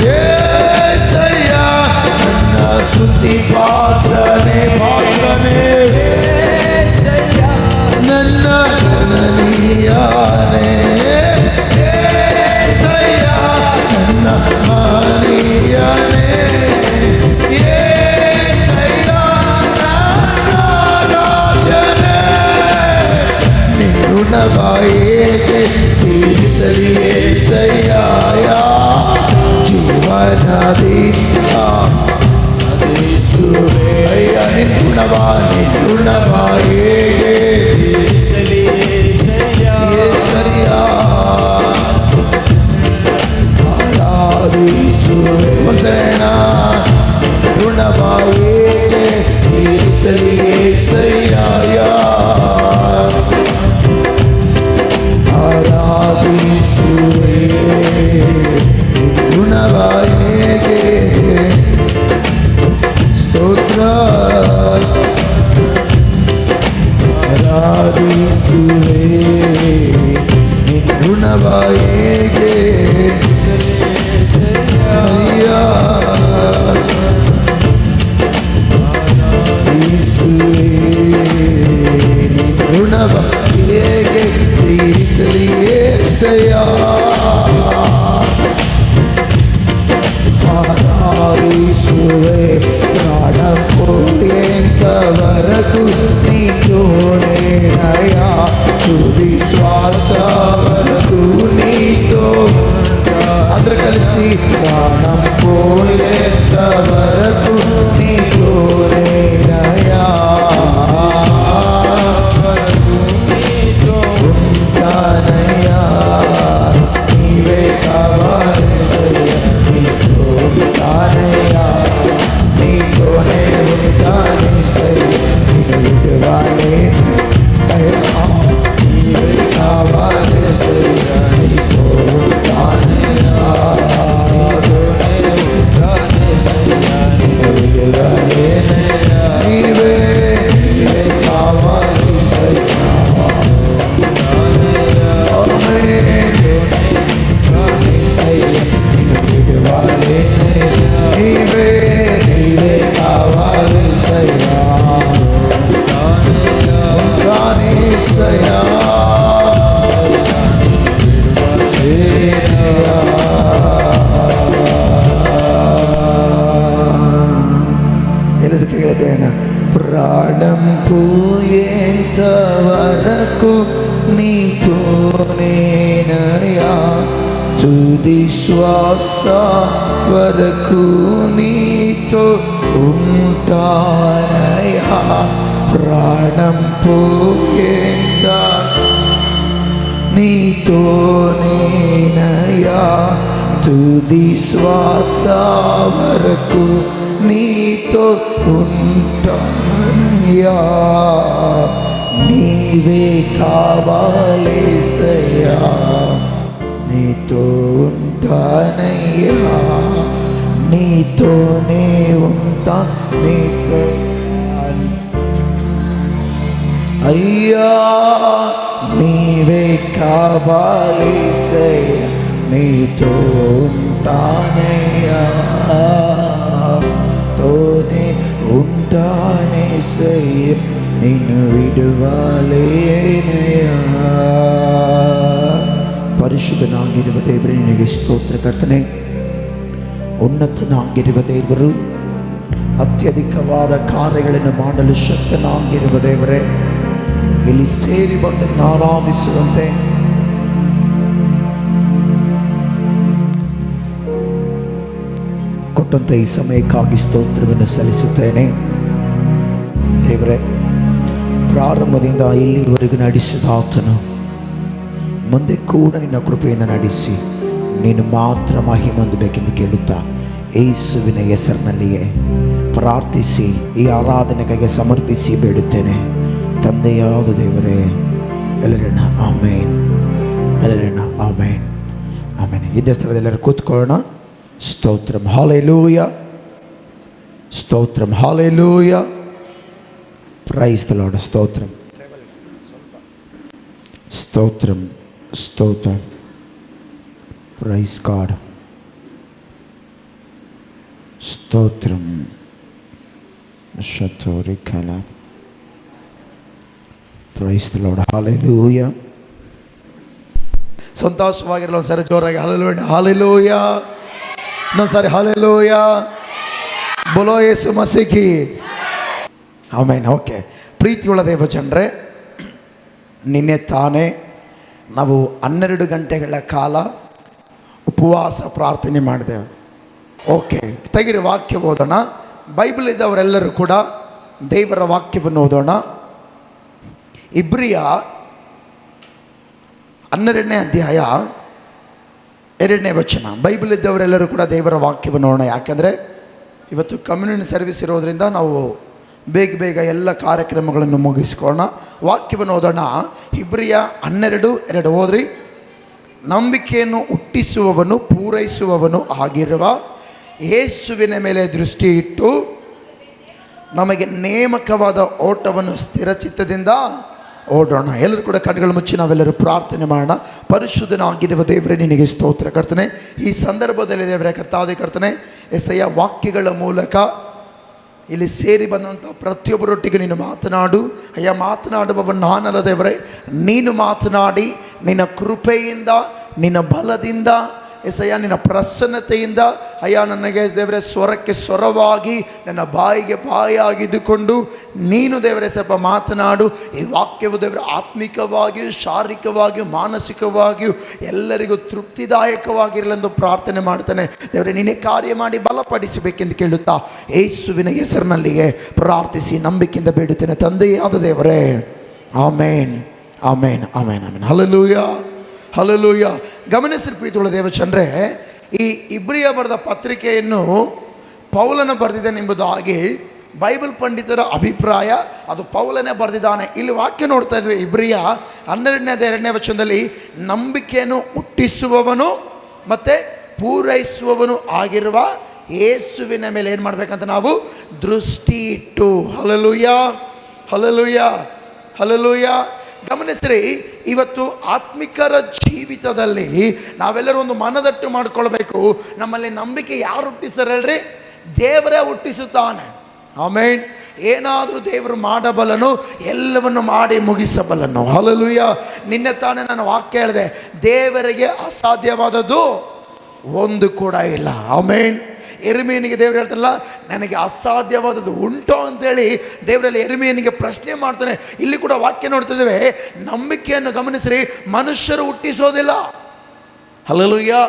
యేసయ్య ನನ್ನ ಸ್ತುತಿ ಪಾತ್ರನೇ. ಪಾತ್ರನೇ ನನ್ನ ಗಣನೀಯನೇ. యేసయ్య ನನ್ನ ಮಹನೀಯನೇ. యేసయ్య ನನ್ನ ಆರಾಧನೆ. ನಿನ್ನ ತೀರಿಸಲಿ యేసయ్య. ಜೀವನದಿಂದ ಅಯ್ಯ ನಿನ್ನವಾಯೇ ಆರಾಧಿಸುವೆನ. ಋಣವಾಯೇ ತೀರಿಸಲಿ యేసయ్య. ಆರಾಧಿಸುವೆ ನಿನ್ನ ಹೇಗೆ ಆರಾಧಿಸುವೆ ನಿನ್ನ ಹೇಗೆ ತೀರಿಸಲಿ యేసయ్య ఆరాధిಸುವೆ ప్రాణం పోయేంత వరకు నీతోనేనయ్యా తుది శ్వాస వరకు నీతో అందరూ కలిసి ప్రాణం పోయేంత వరకు నీతోనేనయ్యా ఉంటానయ్యా నీవే కావాలి ఉంటానయ్యా నీతోనే ఉంటాను సరివాలే నీవే కావాలి నీతో ఉంటానయ్యా నీవే కావాలి ప్రాణం పోయేంత వరకు నీతోనేనయ్యా తుది శ్వాస వరకు నీతో ఉంటానయ్యా ప్రాణం పోయేంత నీతోనేనయ్యా తుది శ్వాస వరకు నీతో ఉంటానయ్యా నీవే కావాలేసయ్యా నీతో ఉంటానయ్యా నీతోనే ఉంటానేసయ్యా అయ్యా నీవే కావాలేసయ్యా నీతో ఉంటానయ్యా తోనే ఉంటానేసయ్యా నిన్ను ವಿಡುವಲೇನಯ್ಯ ಪರಿಶುದ್ಧನಾಗಿರುವ ದೇವರೇ ನಿನಗೆ ಸ್ತೋತ್ರ ಕರ್ತನೆ ಉನ್ನತನಾಗಿರುವ ದೇವರು ಅತ್ಯಧಿಕವಾದ ಕಾರ್ಯಗಳನ್ನು ಮಾಡಲು ಶಕ್ತನಾಗಿರುವ ದೇವರೇ ಇಲ್ಲಿ ಸೇರಿ ಬಂದು ಆರಾಧಿಸುವಂತೆ ಕೊಟ್ಟಂತ ಈ ಸಮಯಕ್ಕಾಗಿ ಸ್ತೋತ್ರವನ್ನು ಸಲ್ಲಿಸುತ್ತೇನೆ ದೇವರೇ ಪ್ರಾರಂಭದಿಂದ ಇಲ್ಲಿವರೆಗೂ ನಡೆಸಿದ ಆತನು ಮುಂದೆ ಕೂಡ ನಿನ್ನ ಕೃಪೆಯಿಂದ ನಡೆಸಿ ನೀನು ಮಾತ್ರ ಮಹಿಮೆ ಹೊಂದಬೇಕೆಂದು ಕೇಳುತ್ತಾ ಯೇಸುವಿನ ಹೆಸರಿನಲ್ಲಿಯೇ ಪ್ರಾರ್ಥಿಸಿ ಈ ಆರಾಧನೆಗೆ ಸಮರ್ಪಿಸಿ ಬೇಡುತ್ತೇನೆ ತಂದೆಯಾದ ದೇವರೇ ಎಲ್ಲರನ್ನ ಆಮೇನ್ ಎಲ್ಲರನ್ನ ಆಮೇನ್ ಆಮೇನ್ ಇದೇ ಸ್ಥಳದೆಲ್ಲರೂ ಕೂತ್ಕೊಳ್ಳೋಣ ಸ್ತೋತ್ರಂ ಹಾಲೆಲೂಯ ಸ್ತೋತ್ರಂ ಹಾಲೆಲೂಯ ಪ್ರೈಸ್ ದ ಲಾರ್ಡ್ ಸ್ತೋತ್ರಂ ಸ್ತೋತ್ರಂ ಸ್ತೋತ್ರಂ ಪ್ರೈಸ್ ಗಾಡ್ ಸ್ತೋತ್ರಂ ಶತೋರಿ ಕಲ ಪ್ರೈಸ್ ದ ಲಾರ್ಡ್ ಹಾಲೆಲೂಯ ಸಂತೋಷವಾಗಿರಲ್ಲ ಒಂದ್ಸರಿ ಜೋರಾಗಿ ಹಾಲೆಲೂಯ ಹಾಲೆಲೂಯ ಇನ್ನೊಂದ್ಸಾರಿ ಹಾಲೆಲೂಯ ಬೋಲೋ ಯೇಸು ಮಸೀಹಿ ಆಮೇನ್. ಓಕೆ, ಪ್ರೀತಿಯುಳ್ಳ ದೇವ ಜನರೇ, ನಿನ್ನೆ ತಾನೇ ನಾವು 12 ಗಂಟೆಗಳ ಕಾಲ ಉಪವಾಸ ಪ್ರಾರ್ಥನೆ ಮಾಡಿದೆವು. ಓಕೆ, ತೆಗಿರಿ ವಾಕ್ಯ ಓದೋಣ. ಬೈಬಲ್ ಇದ್ದವರೆಲ್ಲರೂ ಕೂಡ ದೇವರ ವಾಕ್ಯವನ್ನು ಓದೋಣ. ಇಬ್ರಿಯ 12ನೇ ಅಧ್ಯಾಯ 2ನೇ ವಚನ. ಬೈಬಲ್ ಇದ್ದವರೆಲ್ಲರೂ ಕೂಡ ದೇವರ ವಾಕ್ಯವನ್ನು ನೋಡೋಣ. ಯಾಕೆಂದರೆ ಇವತ್ತು ಕಮ್ಯುನಿಟಿ ಸರ್ವಿಸ್ ಇರೋದರಿಂದ ನಾವು ಬೇಗ ಬೇಗ ಎಲ್ಲ ಕಾರ್ಯಕ್ರಮಗಳನ್ನು ಮುಗಿಸ್ಕೊಳ್ಳೋಣ. ವಾಕ್ಯವನ್ನು ಓದೋಣ. ಇಬ್ರಿಯ 12:2 ಓದ್ರಿ. ನಂಬಿಕೆಯನ್ನು ಹುಟ್ಟಿಸುವವನು ಪೂರೈಸುವವನು ಆಗಿರುವ ಯೇಸುವಿನ ಮೇಲೆ ದೃಷ್ಟಿ ಇಟ್ಟು ನಮಗೆ ನೇಮಕವಾದ ಓಟವನ್ನು ಸ್ಥಿರಚಿತ್ತದಿಂದ ಓಡೋಣ. ಎಲ್ಲರೂ ಕೂಡ ಕಣ್ಣುಗಳು ಮುಚ್ಚಿ ನಾವೆಲ್ಲರೂ ಪ್ರಾರ್ಥನೆ ಮಾಡೋಣ. ಪರಿಶುದ್ಧನಾಗಿರುವ ದೇವರೇ ನಿನಗೆ ಸ್ತೋತ್ರ ಕರ್ತನೆ. ಈ ಸಂದರ್ಭದಲ್ಲಿ ದೇವರೇ ಕರ್ತಾದಿ ಕರ್ತನೆ ಎಸೆಯ ವಾಕ್ಯಗಳ ಮೂಲಕ ಇಲ್ಲಿ ಸೇರಿ ಬಂದಂಥ ಪ್ರತಿಯೊಬ್ಬರೊಟ್ಟಿಗೆ ನೀನು ಮಾತನಾಡು ಅಯ್ಯ. ಮಾತನಾಡುವವ ನಾನಲ್ಲ ದೇವರೇ, ನೀನು ಮಾತನಾಡಿ ನಿನ್ನ ಕೃಪೆಯಿಂದ ನಿನ್ನ ಬಲದಿಂದ ಎಸಯ್ಯ ನಿನ್ನ ಪ್ರಸನ್ನತೆಯಿಂದ ಅಯ್ಯ ನನಗೆ ದೇವರೇ ಸ್ವರಕ್ಕೆ ಸ್ವರವಾಗಿ ನನ್ನ ಬಾಯಿಗೆ ಬಾಯಾಗಿದ್ದುಕೊಂಡು ನೀನು ದೇವರೇ ಸ್ವಲ್ಪ ಮಾತನಾಡು. ಈ ವಾಕ್ಯವು ದೇವರ ಆತ್ಮಿಕವಾಗಿಯೂ ಶಾರೀರಿಕವಾಗಿಯೂ ಮಾನಸಿಕವಾಗಿಯೂ ಎಲ್ಲರಿಗೂ ತೃಪ್ತಿದಾಯಕವಾಗಿರಲೆಂದು ಪ್ರಾರ್ಥನೆ ಮಾಡ್ತಾನೆ. ದೇವರೇ ನೀನೇ ಕಾರ್ಯ ಮಾಡಿ ಬಲಪಡಿಸಬೇಕೆಂದು ಕೇಳುತ್ತಾ ಯೇಸುವಿನ ಹೆಸರಿನಲ್ಲಿಗೆ ಪ್ರಾರ್ಥಿಸಿ ನಂಬಿಕೆಯಿಂದ ಬೇಡುತ್ತೇನೆ ತಂದೆಯಾದ ದೇವರೇ. Amen amen amen amen. Hallelujah hallelujah. ಗಮನಿಸಿದ ಪ್ರೀತಿಯುಳ್ಳ ದೇವಚಂದ್ರೆ, ಈ ಇಬ್ರಿಯ ಬರೆದ ಪತ್ರಿಕೆಯನ್ನು ಪೌಲನ ಬರೆದಿದ್ದಾನೆಂಬುದಾಗಿ ಬೈಬಲ್ ಪಂಡಿತರ ಅಭಿಪ್ರಾಯ. ಅದು ಪೌಲನೇ ಬರೆದಿದ್ದಾನೆ. ಇಲ್ಲಿ ವಾಕ್ಯ ನೋಡ್ತಾ ಇದ್ವಿ, ಇಬ್ರಿಯ 12ನೇ ವಚನದಲ್ಲಿ ನಂಬಿಕೆಯನ್ನು ಹುಟ್ಟಿಸುವವನು ಮತ್ತು ಪೂರೈಸುವವನು ಆಗಿರುವ ಯೇಸುವಿನ ಮೇಲೆ ಏನು ಮಾಡಬೇಕಂತ ನಾವು ದೃಷ್ಟಿ ಇಟ್ಟು. Hallelujah hallelujah hallelujah. ಗಮನಿಸ್ರಿ, ಇವತ್ತು ಆತ್ಮಿಕರ ಜೀವಿತದಲ್ಲಿ ನಾವೆಲ್ಲರೂ ಒಂದು ಮನದಟ್ಟು ಮಾಡಿಕೊಳ್ಬೇಕು. ನಮ್ಮಲ್ಲಿ ನಂಬಿಕೆ ಯಾರು ಹುಟ್ಟಿಸ್ತಾರೆ ಹೇಳ್ರಿ? ದೇವರೇ ಹುಟ್ಟಿಸುತ್ತಾನೆ. ಆಮೇನ್. ಏನಾದರೂ ದೇವರು ಮಾಡಬಲ್ಲನು, ಎಲ್ಲವನ್ನು ಮಾಡಿ ಮುಗಿಸಬಲ್ಲನು. ಹಲ್ಲೆಲೂಯಾ. ನಿನ್ನೆ ತಾನೇ ನಾನು ವಾಕ್ಯ ಹೇಳಿದೆ, ದೇವರಿಗೆ ಅಸಾಧ್ಯವಾದದ್ದು ಒಂದು ಕೂಡ ಇಲ್ಲ. ಆಮೇನ್. ಎರ್ಮೀಯನಿಗೆ ದೇವರು ಹೇಳ್ತಾರಲ್ಲ, ನನಗೆ ಅಸಾಧ್ಯವಾದದ್ದು ಉಂಟೋ ಅಂತೇಳಿ ದೇವರಲ್ಲಿ ಎರ್ಮೀಯನಿಗೆ ಪ್ರಶ್ನೆ ಮಾಡ್ತಾನೆ. ಇಲ್ಲಿ ಕೂಡ ವಾಕ್ಯ ನೋಡ್ತಿದ್ದೇವೆ, ನಂಬಿಕೆಯನ್ನು ಗಮನಿಸ್ರಿ, ಮನುಷ್ಯರು ಹುಟ್ಟಿಸೋದಿಲ್ಲ. ಹಲ್ಲೆಲೂಯಾ.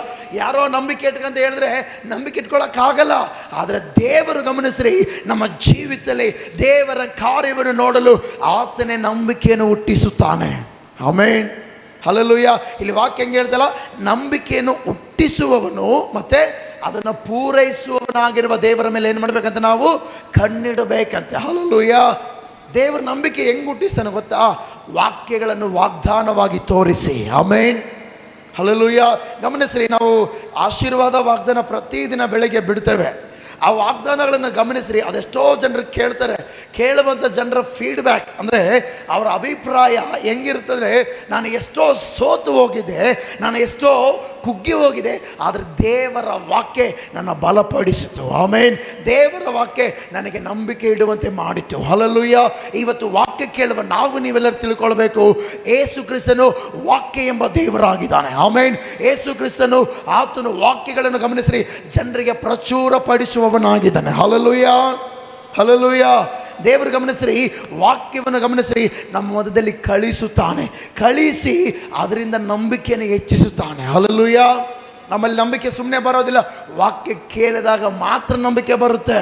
ಯಾರೋ ನಂಬಿಕೆ ಇಟ್ಕಂತ ಹೇಳಿದ್ರೆ ನಂಬಿಕೆ ಇಟ್ಕೊಳ್ಳೋಕ್ಕಾಗಲ್ಲ. ಆದರೆ ದೇವರು ಗಮನಿಸ್ರಿ, ನಮ್ಮ ಜೀವಿತದಲ್ಲಿ ದೇವರ ಕಾರ್ಯವನ್ನು ನೋಡಲು ಆತನೇ ನಂಬಿಕೆಯನ್ನು ಹುಟ್ಟಿಸುತ್ತಾನೆ. ಆಮೇನ್. ಹಲ್ಲೆಲೂಯಾ. ಇಲ್ಲಿ ವಾಕ್ಯ ಹೆಂಗೆ ಹೇಳ್ತಲ್ಲ, ನಂಬಿಕೆಯನ್ನು ಹುಟ್ಟಿಸುವವನು ಮತ್ತು ಅದನ್ನು ಪೂರೈಸುವವನಾಗಿರುವ ದೇವರ ಮೇಲೆ ಏನು ಮಾಡಬೇಕಂತ ನಾವು ಕಣ್ಣಿಡಬೇಕಂತೆ. ಹಲ್ಲೆಲೂಯಾ. ದೇವರ ನಂಬಿಕೆ ಹೆಂಗೆ ಹುಟ್ಟಿಸ್ತಾನೆ ಗೊತ್ತಾ? ವಾಕ್ಯಗಳನ್ನು ವಾಗ್ದಾನವಾಗಿ ತೋರಿಸಿ. ಆಮೇನ್. ಹಲ್ಲೆಲೂಯಾ. ಗಮನಿಸ್ರಿ, ನಾವು ಆಶೀರ್ವಾದ ವಾಗ್ದಾನ ಪ್ರತಿದಿನ ಬೆಳಗ್ಗೆ ಬಿಡ್ತೇವೆ. ಆ ವಾಗ್ದಾನಗಳನ್ನು ಗಮನಿಸ್ರಿ, ಅದೆಷ್ಟೋ ಜನರು ಕೇಳ್ತಾರೆ. ಕೇಳುವಂಥ ಜನರ ಫೀಡ್ಬ್ಯಾಕ್ ಅಂದರೆ ಅವರ ಅಭಿಪ್ರಾಯ ಹೆಂಗಿರ್ತದೆ, ನಾನು ಎಷ್ಟೋ ಸೋತು ಹೋಗಿದ್ದೆ, ನಾನು ಎಷ್ಟೋ ಕುಗ್ಗಿ ಹೋಗಿದೆ, ಆದರೆ ದೇವರ ವಾಕ್ಯ ನನ್ನ ಬಲಪಡಿಸಿತು. ಆಮೇನ್. ದೇವರ ವಾಕ್ಯ ನನಗೆ ನಂಬಿಕೆ ಇಡುವಂತೆ ಮಾಡಿತು. ಹಲ್ಲೆಲೂಯಾ. ಇವತ್ತು ವಾಕ್ಯ ಕೇಳುವ ನಾವು ನೀವೆಲ್ಲರೂ ತಿಳ್ಕೊಳ್ಬೇಕು, ಯೇಸು ಕ್ರಿಸ್ತನು ವಾಕ್ಯ ಎಂಬ ದೇವರಾಗಿದ್ದಾನೆ. ಆಮೇನ್. ಯೇಸು ಕ್ರಿಸ್ತನು ಆತನು ವಾಕ್ಯಗಳನ್ನು ಗಮನಿಸ್ರಿ ಜನರಿಗೆ ಪ್ರಚುರಪಡಿಸುವವನಾಗಿದ್ದಾನೆ. Hallelujah hallelujah. ದೇವರು ಗಮನಿಸ್ರಿ, ವಾಕ್ಯವನ್ನು ಗಮನಿಸ್ರಿ, ನಮ್ಮ ಮಧ್ಯದಲ್ಲಿ ಕಳಿಸುತ್ತಾನೆ. ಕಳಿಸಿ ಅದರಿಂದ ನಂಬಿಕೆಯನ್ನು ಹೆಚ್ಚಿಸುತ್ತಾನೆ. ಹಲ್ಲೆಲೂಯಾ. ನಮ್ಮಲ್ಲಿ ನಂಬಿಕೆ ಸುಮ್ಮನೆ ಬರೋದಿಲ್ಲ, ವಾಕ್ಯ ಕೇಳಿದಾಗ ಮಾತ್ರ ನಂಬಿಕೆ ಬರುತ್ತೆ.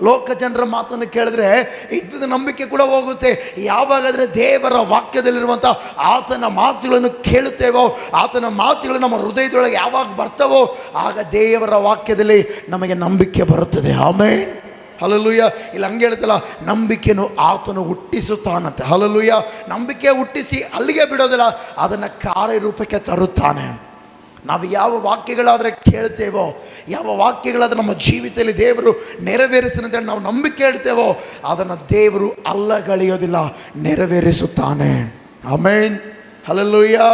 ಲೋಕ ಜನರ ಮಾತನ್ನು ಕೇಳಿದ್ರೆ ಇದ್ದದ ನಂಬಿಕೆ ಕೂಡ ಹೋಗುತ್ತೆ. ಯಾವಾಗಾದರೆ ದೇವರ ವಾಕ್ಯದಲ್ಲಿರುವಂಥ ಆತನ ಮಾತುಗಳನ್ನು ಕೇಳುತ್ತೇವೋ, ಆತನ ಮಾತುಗಳು ನಮ್ಮ ಹೃದಯದೊಳಗೆ ಯಾವಾಗ ಬರ್ತವೋ ಆಗ ದೇವರ ವಾಕ್ಯದಲ್ಲಿ ನಮಗೆ ನಂಬಿಕೆ ಬರುತ್ತದೆ. ಆಮೇನ್. ಹಲ್ಲೆಲೂಯಾ. ಇಲ್ಲಿ ಹಂಗೆ ಹೇಳ್ತಲ್ಲ, ನಂಬಿಕೆಯನ್ನು ಆತನು ಹುಟ್ಟಿಸುತ್ತಾನಂತೆ. ಹಲ್ಲೆಲೂಯಾ. ನಂಬಿಕೆ ಹುಟ್ಟಿಸಿ ಅಲ್ಲಿಗೆ ಬಿಡೋದಿಲ್ಲ, ಅದನ್ನು ಕಾರ್ಯರೂಪಕ್ಕೆ ತರುತ್ತಾನೆ. ನಾವು ಯಾವ ವಾಕ್ಯಗಳಾದರೆ ಕೇಳ್ತೇವೋ, ಯಾವ ವಾಕ್ಯಗಳಾದರೆ ನಮ್ಮ ಜೀವಿತದಲ್ಲಿ ದೇವರು ನೆರವೇರಿಸಿದಂತೇಳಿ ನಾವು ನಂಬಿಕೆ ಇಡ್ತೇವೋ, ಅದನ್ನು ದೇವರು ಅಲ್ಲಗಳೆಯೋದಿಲ್ಲ, ನೆರವೇರಿಸುತ್ತಾನೆ. ಆಮೇನ್. Hallelujah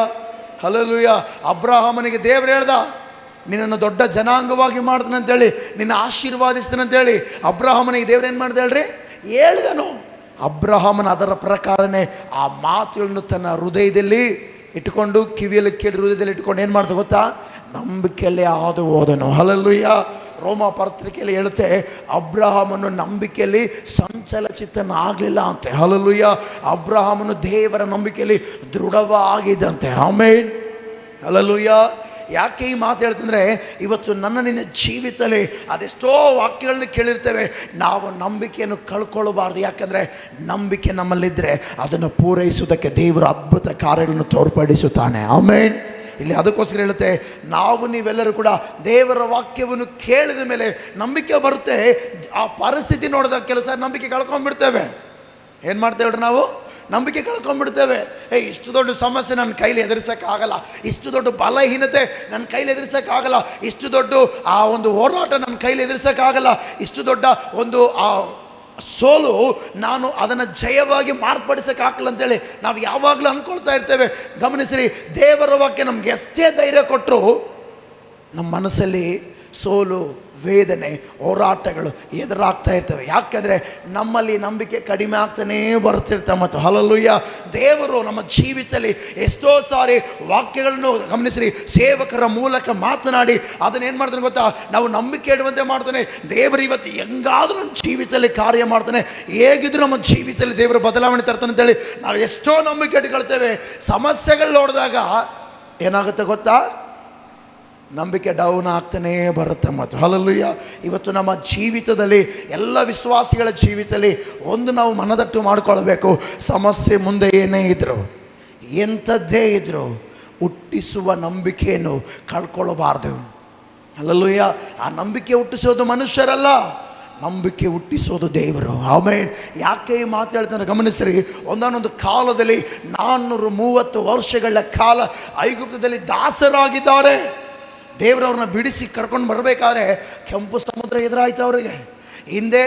hallelujah. ಅಬ್ರಹಾಮನಿಗೆ ದೇವರು ಹೇಳ್ದ, ನಿನ್ನನ್ನು ದೊಡ್ಡ ಜನಾಂಗವಾಗಿ ಮಾಡ್ತಾನೆ ಅಂತೇಳಿ, ನಿನ್ನ ಆಶೀರ್ವಾದಿಸ್ತಾನೆ ಅಂತೇಳಿ ಅಬ್ರಹಾಮನಿಗೆ ದೇವ್ರು ಏನು ಮಾಡ್ದೆ ಹೇಳ್ರಿ? ಹೇಳಿದನು. ಅಬ್ರಹಾಮನ ಅದರ ಪ್ರಕಾರನೇ ಆ ಮಾತುಗಳನ್ನು ತನ್ನ ಹೃದಯದಲ್ಲಿ ಇಟ್ಕೊಂಡು, ಕಿವಿಯಲ್ಲಿ ಕೇಳಿ ಹೃದಯದಲ್ಲಿ ಇಟ್ಕೊಂಡು ಏನು ಮಾಡ್ತಾ ಗೊತ್ತಾ? ನಂಬಿಕೆಯಲ್ಲೇ ಹಾದು ಹೋದನು. ಹಲ್ಲೆಲೂಯಾ. ರೋಮ ಪತ್ರಿಕೆಯಲ್ಲಿ ಹೇಳುತ್ತೆ, ಅಬ್ರಹಾಮನು ನಂಬಿಕೆಯಲ್ಲಿ ಸಂಚಲಚಿತನಾಗಲಿಲ್ಲ ಅಂತೆ. ಹಲ್ಲೆಲೂಯಾ. ಅಬ್ರಹಾಮನು ದೇವರ ನಂಬಿಕೆಯಲ್ಲಿ ದೃಢವಾಗಿದ್ದಂತೆ. ಆಮೇನ್. ಹಲ್ಲೆಲೂಯಾ. ಯಾಕೆ ಈ ಮಾತು ಹೇಳ್ತಂದರೆ, ಇವತ್ತು ನಿನ್ನ ಜೀವಿತದಲ್ಲಿ ಅದೆಷ್ಟೋ ವಾಕ್ಯಗಳನ್ನ ಕೇಳಿರ್ತೇವೆ, ನಾವು ನಂಬಿಕೆಯನ್ನು ಕಳ್ಕೊಳ್ಳಬಾರ್ದು. ಯಾಕಂದರೆ ನಂಬಿಕೆ ನಮ್ಮಲ್ಲಿದ್ದರೆ ಅದನ್ನು ಪೂರೈಸುವುದಕ್ಕೆ ದೇವರು ಅದ್ಭುತ ಕಾರ್ಯಗಳನ್ನು ತೋರ್ಪಡಿಸುತ್ತಾನೆ. ಆಮೇನ್. ಇಲ್ಲಿ ಅದಕ್ಕೋಸ್ಕರ ಹೇಳುತ್ತೆ, ನಾವು ನೀವೆಲ್ಲರೂ ಕೂಡ ದೇವರ ವಾಕ್ಯವನ್ನು ಕೇಳಿದ ಮೇಲೆ ನಂಬಿಕೆ ಬರುತ್ತೆ. ಆ ಪರಿಸ್ಥಿತಿ ನೋಡಿದಾಗ ಕೆಲಸ ನಂಬಿಕೆ ಕಳ್ಕೊಂಡ್ಬಿಡ್ತೇವೆ. ಏನು ಮಾಡ್ತೇವೆ ನಾವು? ನಂಬಿಕೆ ಕಳ್ಕೊಂಡ್ಬಿಡ್ತೇವೆ. ಇಷ್ಟು ದೊಡ್ಡ ಸಮಸ್ಯೆ ನನ್ನ ಕೈಲಿ ಎದುರಿಸೋಕ್ಕಾಗಲ್ಲ, ಇಷ್ಟು ದೊಡ್ಡ ಬಲಹೀನತೆ ನನ್ನ ಕೈಲಿ ಎದುರಿಸೋಕ್ಕಾಗಲ್ಲ, ಇಷ್ಟು ದೊಡ್ಡ ಆ ಒಂದು ಹೋರಾಟ ನನ್ನ ಕೈಲಿ ಎದುರಿಸೋಕ್ಕಾಗಲ್ಲ, ಇಷ್ಟು ದೊಡ್ಡ ಒಂದು ಆ ಸೋಲು ನಾನು ಅದನ್ನು ಜಯವಾಗಿ ಮಾರ್ಪಡಿಸೋಕ್ಕಾಗಲ್ಲ ಅಂತೇಳಿ ನಾವು ಯಾವಾಗಲೂ ಅಂದ್ಕೊಳ್ತಾ ಇರ್ತೇವೆ. ಗಮನಿಸಿರಿ, ದೇವರ ವಾಕ್ಯ ನಮ್ಗೆ ಎಷ್ಟೇ ಧೈರ್ಯ ಕೊಟ್ಟರು ನಮ್ಮ ಮನಸ್ಸಲ್ಲಿ ಸೋಲು, ವೇದನೆ, ಹೋರಾಟಗಳು ಎದುರಾಗ್ತಾ ಇರ್ತವೆ. ಯಾಕೆಂದರೆ ನಮ್ಮಲ್ಲಿ ನಂಬಿಕೆ ಕಡಿಮೆ ಆಗ್ತಾನೇ ಬರ್ತಿರ್ತವೆ. ಮತ್ತು ಹಲ್ಲೆಲೂಯಾ, ದೇವರು ನಮ್ಮ ಜೀವಿತದಲ್ಲಿ ಎಷ್ಟೋ ಸಾರಿ ವಾಕ್ಯಗಳನ್ನು ಗಮನಿಸಿರಿ ಸೇವಕರ ಮೂಲಕ ಮಾತನಾಡಿ ಅದನ್ನೇನು ಮಾಡ್ತಾನೆ ಗೊತ್ತಾ, ನಾವು ನಂಬಿಕೆ ಇಡುವಂತೆ ಮಾಡ್ತಾನೆ. ದೇವರು ಇವತ್ತು ಹೆಂಗಾದ್ರೂ ನಮ್ಮ ಜೀವಿತದಲ್ಲಿ ಕಾರ್ಯ ಮಾಡ್ತಾನೆ, ಹೇಗಿದ್ರು ನಮ್ಮ ಜೀವಿತದಲ್ಲಿ ದೇವರು ಬದಲಾವಣೆ ತರ್ತಾನೆ ಅಂತೇಳಿ ನಾವು ಎಷ್ಟೋ ನಂಬಿಕೆ ಇಟ್ಕೊಳ್ತೇವೆ. ಸಮಸ್ಯೆಗಳು ನೋಡಿದಾಗ ಏನಾಗುತ್ತೆ ಗೊತ್ತಾ, ನಂಬಿಕೆ ಡೌನ್ ಆಗ್ತಾನೇ ಬರುತ್ತೆ. ಮತ್ತು ಹಲ್ಲೆಲೂಯಾ, ಇವತ್ತು ನಮ್ಮ ಜೀವಿತದಲ್ಲಿ ಎಲ್ಲ ವಿಶ್ವಾಸಿಗಳ ಜೀವಿತದಲ್ಲಿ ಒಂದು ನಾವು ಮನದಟ್ಟು ಮಾಡಿಕೊಳ್ಬೇಕು, ಸಮಸ್ಯೆ ಮುಂದೆ ಏನೇ ಇದ್ದರು, ಎಂಥದ್ದೇ ಇದ್ದರು, ಹುಟ್ಟಿಸುವ ನಂಬಿಕೆಯನ್ನು ಕಳ್ಕೊಳ್ಳಬಾರ್ದು. ಹಲ್ಲೆಲೂಯಾ, ಆ ನಂಬಿಕೆ ಹುಟ್ಟಿಸೋದು ಮನುಷ್ಯರಲ್ಲ, ನಂಬಿಕೆ ಹುಟ್ಟಿಸೋದು ದೇವರು. ಆಮೇಲೆ ಯಾಕೆ ಈ ಮಾತು ಹೇಳ್ತಾನೆ ಗಮನಿಸ್ರಿ, ಒಂದಾನೊಂದು ಕಾಲದಲ್ಲಿ 430 ವರ್ಷಗಳ ಕಾಲ ಐಗುಪ್ತದಲ್ಲಿ ದಾಸರಾಗಿದ್ದಾರೆ. ದೇವರವ್ರನ್ನ ಬಿಡಿಸಿ ಕರ್ಕೊಂಡು ಬರಬೇಕಾದ್ರೆ ಕೆಂಪು ಸಮುದ್ರ ಎದುರಾಯ್ತು ಅವರಿಗೆ. ಹಿಂದೆ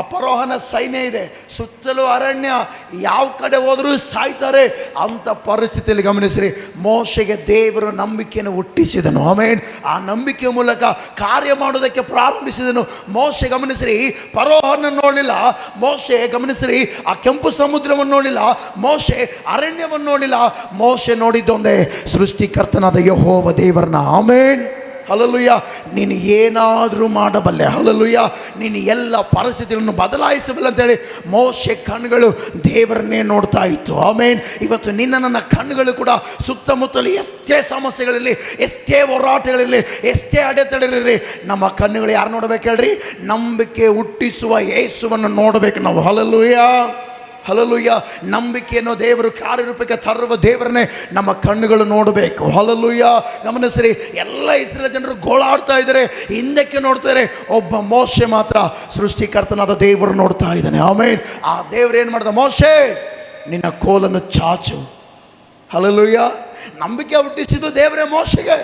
ಅಪರೋಹನ ಸೈನ್ಯ ಇದೆ, ಸುತ್ತಲೂ ಅರಣ್ಯ, ಯಾವ ಕಡೆ ಹೋದರೂ ಸಾಯ್ತಾರೆ. ಅಂಥ ಪರಿಸ್ಥಿತಿಯಲ್ಲಿ ಗಮನಿಸಿರಿ, ಮೋಶೆಗೆ ದೇವರು ನಂಬಿಕೆಯನ್ನು ಹುಟ್ಟಿಸಿದನು. ಆಮೇಲೆ ಆ ನಂಬಿಕೆಯ ಮೂಲಕ ಕಾರ್ಯ ಮಾಡೋದಕ್ಕೆ ಪ್ರಾರಂಭಿಸಿದನು. ಮೋಶೆ ಗಮನಿಸಿರಿ ಫರೋಹನ ನೋಡಲಿಲ್ಲ, ಮೋಶೆ ಗಮನಿಸಿರಿ ಆ ಕೆಂಪು ಸಮುದ್ರವನ್ನು ನೋಡಲಿಲ್ಲ, ಮೋಶೆ ಅರಣ್ಯವನ್ನು ನೋಡಲಿಲ್ಲ. ಮೋಶೆ ನೋಡಿದ್ದೊಂದೇ ಸೃಷ್ಟಿಕರ್ತನಾದ ಯೆಹೋವ ದೇವರನ್ನ. ಆಮೇನ್, ಹಲ್ಲೆಲೂಯಾ, ನೀನು ಏನಾದರೂ ಮಾಡಬಲ್ಲೆ. ಹಲ್ಲೆಲೂಯಾ, ನೀನು ಎಲ್ಲ ಪರಿಸ್ಥಿತಿಗಳನ್ನು ಬದಲಾಯಿಸಬಲ್ಲ ಅಂತೇಳಿ ಮೋಶೆ ಕಣ್ಣುಗಳು ದೇವರನ್ನೇ ನೋಡ್ತಾ ಇತ್ತು. ಆಮೇನ್, ಇವತ್ತು ನಿನ್ನ ನನ್ನ ಕಣ್ಣುಗಳು ಕೂಡ ಸುತ್ತಮುತ್ತಲು ಎಷ್ಟೇ ಸಮಸ್ಯೆಗಳಿರಲಿ, ಎಷ್ಟೇ ಹೋರಾಟಗಳಿರಲಿ, ಎಷ್ಟೇ ಅಡೆತಡೆಗಳಿರಲಿ, ನಮ್ಮ ಕಣ್ಣುಗಳು ಯಾರು ನೋಡಬೇಕು ಹೇಳ್ರಿ, ನಂಬಿಕೆ ಹುಟ್ಟಿಸುವ ಯೇಸುವನ್ನು ನೋಡಬೇಕು ನಾವು. ಹಲ್ಲೆಲೂಯಾ, ಹಲ್ಲೆಲೂಯಾ, ನಂಬಿಕೆಯನ್ನು ದೇವರು ಕಾರ್ಯರೂಪಕ್ಕೆ ತರುವ ದೇವರನ್ನೇ ನಮ್ಮ ಕಣ್ಣುಗಳು ನೋಡಬೇಕು. ಹಲ್ಲೆಲೂಯಾ, ಗಮನಿಸ್ರಿ, ಎಲ್ಲ ಇಸ್ರಾಯೇಲ್ ಜನರು ಗೋಳಾಡ್ತಾ ಇದ್ದಾರೆ, ಹಿಂದಕ್ಕೆ ನೋಡ್ತಾರೆ, ಒಬ್ಬ ಮೋಶೆ ಮಾತ್ರ ಸೃಷ್ಟಿಕರ್ತನಾದ ದೇವರು ನೋಡ್ತಾ ಇದ್ದಾನೆ. ಆಮೇಲೆ ಆ ದೇವರು ಏನು ಮಾಡ್ದ, ಮೋಶೆ ನಿನ್ನ ಕೋಲನ್ನು ಚಾಚು. ಹಲ್ಲೆಲೂಯಾ, ನಂಬಿಕೆ ಹುಟ್ಟಿಸಿದ್ದು ದೇವರೇ ಮೋಶೆಗೆ.